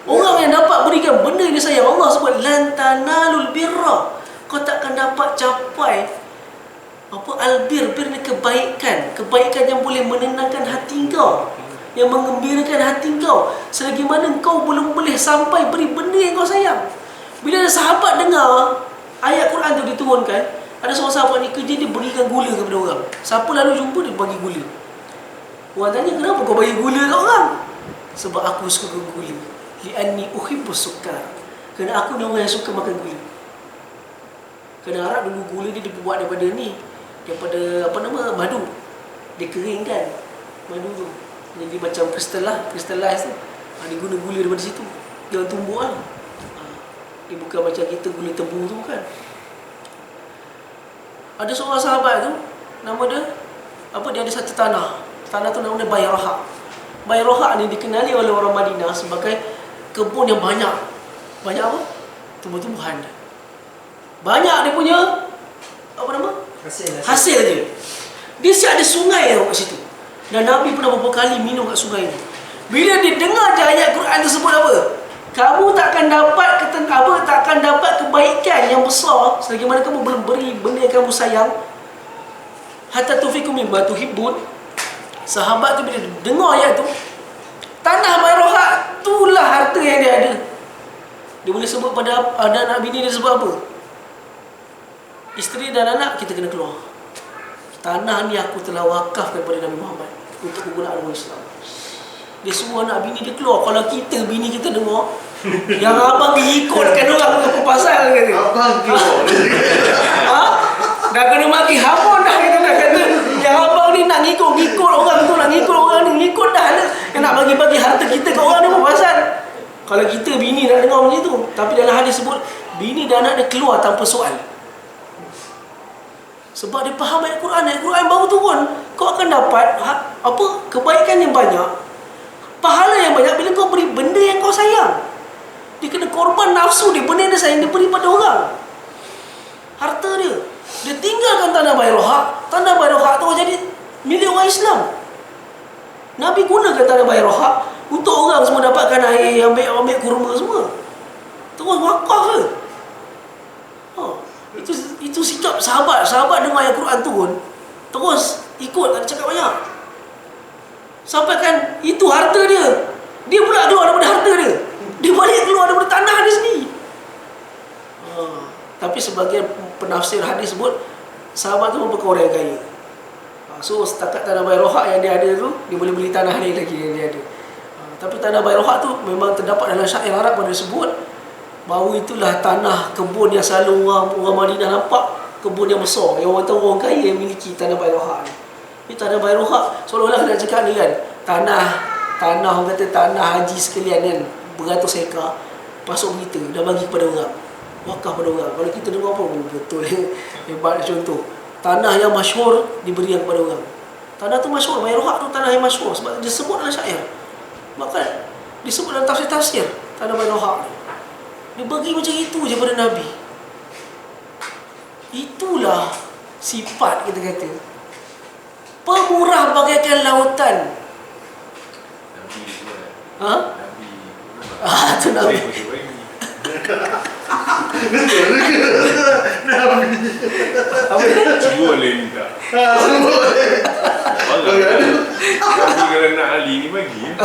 Orang yang dapat berikan benda yang dia sayang, Allah sebut lan tanalul birra. Kau takkan dapat capai apa albir, bir ni kebaikan yang boleh menenangkan hati kau, yang mengembirakan hati kau, selagi mana kau belum boleh sampai beri benda yang kau sayang. Bila ada sahabat dengar ayat Quran tu diturunkan, ada seorang sahabat ni kerja dia berikan gula kepada orang. Siapa lalu jumpa dia bagi gula. Orang tanya, kenapa kau bagi gula kat orang? Sebab aku suka gula. Li'anni uhibbus sukar. Kerana aku ni orang yang suka makan gula. Kerana Arab dulu gula dia dibuat daripada ni, daripada madu. Dia keringkan madu tu, jadi macam crystallize tu. Dia guna gula daripada situ. Dia tumbuk lah. Dia bukan macam kita gula tebu tu, bukan. Ada seorang sahabat tu, nama dia dia ada satu tanah tu namanya Bayraha. Bayraha ni dikenali oleh orang Madinah sebagai kebun yang banyak apa? Tumbuh-tumbuhan. Banyak dia punya hasil dia. Dia siap ada sungai kat situ. Dan Nabi pernah beberapa kali minum kat sungai ni. Bila dia dengar ayat Quran tersebut apa? Kamu takkan dapat kebaikan yang besar selagi mana kamu belum beri benda yang kamu sayang. Hatta tufikum mimma tuhibbun. Sahabat tu bila dengar ayat tu, tanah Bayraha itulah harta yang dia ada. Dia boleh sebut pada anak bini dia sebut apa? Isteri dan anak kita kena keluar. Tanah ni aku telah wakafkan kepada Nabi Muhammad untuk kegunaan orang Islam. Dia suruh anak bini dia keluar. Kalau kita, bini kita dengar, yang abang ikutkan orang ke pasal kata. Abang keluar. Dah kena maki habon dah, kita dah kata. Yang abang ni nak ngikut orang tu, nak ngikut orang ni, ngikut dah lah. Yang nak bagi-bagi harta kita ke orang ni apa pasal? Kalau kita bini nak dengar macam tu. Tapi dalam hadis sebut, bini dan anak dia keluar tanpa soal. Sebab dia faham ayat Quran baru turun. Kau akan dapat kebaikan yang banyak, pahala yang banyak bila kau beri benda yang kau sayang. Dia kena korban nafsu dia, benda yang dia sayang dia beri pada orang. Harta dia, dia tinggalkan tanah Bayraha tu jadi milik orang Islam. Nabi gunakan tanah Bayraha untuk orang semua dapatkan air, ambil kurma semua. Terus wakaf ke? Itu sikap sahabat. Sahabat dengar ayat Quran turun, terus ikut, tak ada cakap banyak. Sampai kan itu harta dia. Dia pula keluar daripada harta dia. Dia balik keluar daripada tanah dia sendiri. Tapi sebagian penafsir hadis sebut sahabat tu merupakan orang yang kaya. So setakat tanah Bayrohak yang dia ada tu, dia boleh beli tanah lain lagi yang dia ada. Tapi tanah Bayrohak tu memang terdapat dalam syair Arab pada sebut bahawa itulah tanah kebun yang selalu orang Madinah nampak, kebun yang besar, yang orang tahu orang kaya yang miliki tanah Bayrohak ni. Ini tanah Bayrohak seolah-olah nak cakap ni kan, tanah orang kata tanah haji sekalian kan, beratus ekar, pasuk berita dah bagi kepada orang, wakaf pada orang. Kalau kita dengar apa, betul hebat contoh. Tanah yang masyhur diberi kepada orang. Tanah tu masyhur, Bayrohak tu tanah yang masyhur sebab disebut dalam syair. Bahkan disebut dalam tafsir-tafsir tanah Bayrohak. Dia bagi macam itu je pada Nabi. Itulah sifat kita kata. Pemurah bagaikan lautan. Nabi tu kan. Ha? Nabi. Tu Nabi. Betul ke? Nabi. Apa dia? Semua boleh minta. Semua boleh. Nabi kalau nak Ali ni bagi.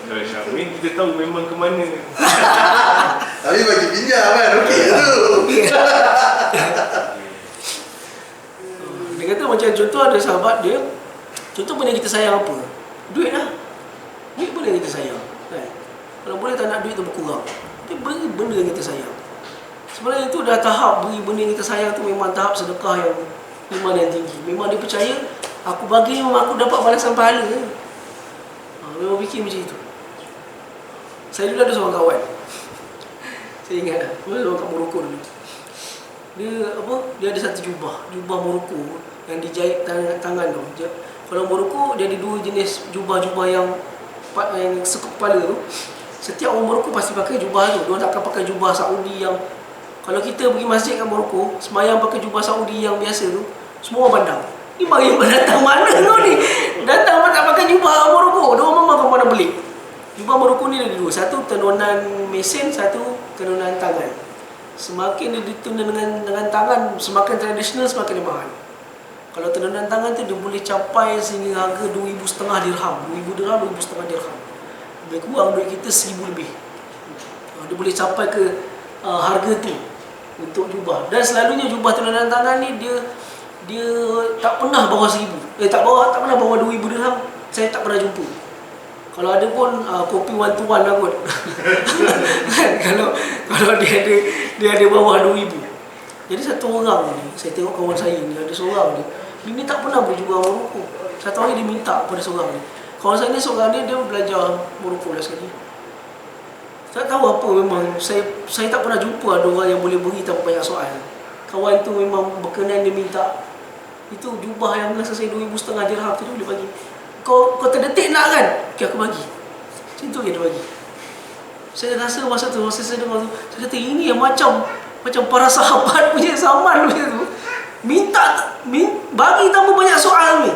Kalau Syahmin kita tahu memang ke mana. Tapi bagi pinjam kan, okey tu. Dia kata macam contoh ada sahabat dia, contoh benda kita sayang apa? Duit lah. Duit benda kita sayang kan? Kalau boleh tak nak duit tu berkurang, tapi beri benda yang kita sayang. Sebenarnya itu dah tahap beri benda yang kita sayang tu memang tahap sedekah yang iman yang tinggi. Memang dia percaya aku bagi memang aku dapat balasan pahala. Memang fikir macam itu. Saya dulu ada seorang kawan, saya ingat lah, seorang kat Morocco dulu. Dia ada satu jubah Morocco yang dijahit tangan tu. Kalau Morocco dia ada dua jenis jubah-jubah yang sekup kepala tu. Setiap orang Morocco pasti pakai jubah tu. Dia tak akan pakai jubah Saudi yang, kalau kita pergi masjid kat Morocco, semayang pakai jubah Saudi yang biasa tu, semua orang pandang. Ni bagi datang mana kau ni? Datang tak pakai jubah Morocco. Dia orang memang kau mana beli. Jubah Morocco ni ada dua. Satu tenunan mesin, satu tenunan tangan. Semakin dia ditunan dengan tangan, semakin tradisional, semakin dia mahal. Kalau tenunan tangan tu dia boleh capai sehingga harga 2,500 dirham. 2,000 dirham, 2,500 dirham. Lebih kurang duit kita 1,000 lebih. Dia boleh capai ke harga tu untuk jubah. Dan selalunya jubah tenunan tangan ni dia tak pernah bawah 1,000. Tak pernah bawah 2,000 dirham. Saya tak pernah jumpa. Kalau ada pun kopi one to one lah kot. Kalau dia ada bawah 2,000. Jadi satu orang ni, saya tengok kawan saya ni, ada seorang ni tak pernah boleh jubah Morocco. Satu hari dia minta pada seorang ni. Kawan saya ni seorang ni, dia belajar Morocco lah sekali. Tak tahu apa, memang saya tak pernah jumpa ada orang yang boleh beri tanpa banyak soal. Kawan tu memang berkenan dia minta. Itu jubah yang rasa saya 2,500 dirham tu dia boleh bagi. Kau terdetik nak kan? Okay, aku bagi. Macam tu dia bagi. Saya rasa masa saya dengar tu, saya kata ini yang macam para sahabat punya zaman macam tu. Bagi tanpa banyak soal ni.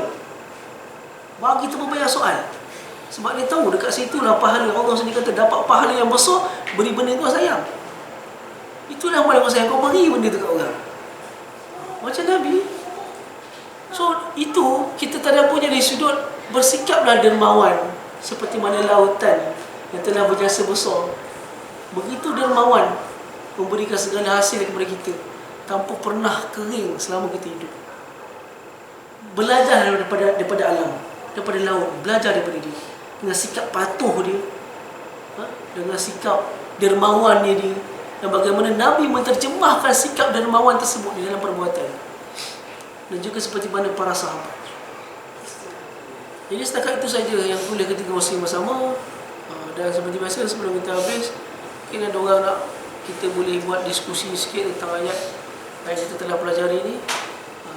Bagi tanpa banyak soal. Sebab dia tahu dekat situ lah pahala. Allah sendiri kata dapat pahala yang besar, beri benda kau sayang. Itulah pahala kau sayang, kau bagi benda tu kat orang. Macam Nabi. So itu kita tadabbur dari sudut bersikaplah dermawan seperti mana lautan yang telah berjasa besar. Begitu dermawan memberikan segala hasil kepada kita tanpa pernah kering selama kita hidup. Belajar daripada alam, daripada laut, belajar daripada dia dengan sikap patuh dia, dengan sikap dermawannya dia, dan bagaimana Nabi menterjemahkan sikap dermawan tersebut di dalam perbuatan, dan juga seperti mana para sahabat. Jadi setakat itu saja yang boleh kita kongsi bersama. Dan seperti biasa sebelum kita habis, mungkin ada orang nak kita boleh buat diskusi sikit tentang ayat yang kita telah pelajari ni.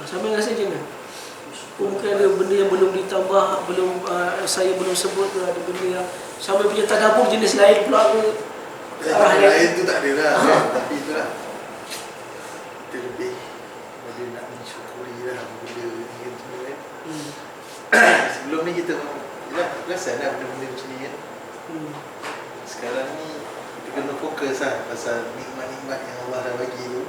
Sambil rasa je kan? Mungkin ada benda yang belum ditambah, saya belum sebut, ada benda yang sambil punya tadabbur jenis lain pula ke? Lain tu tak ada lah kan? Tapi itulah kita lebih nak mensyukuri lah benda ni semua kan. Sebelum ni kita perasan lah benda-benda macam ni kan. Sekarang ni kita kena fokus lah pasal nikmat-nikmat yang Allah dah bagi tu.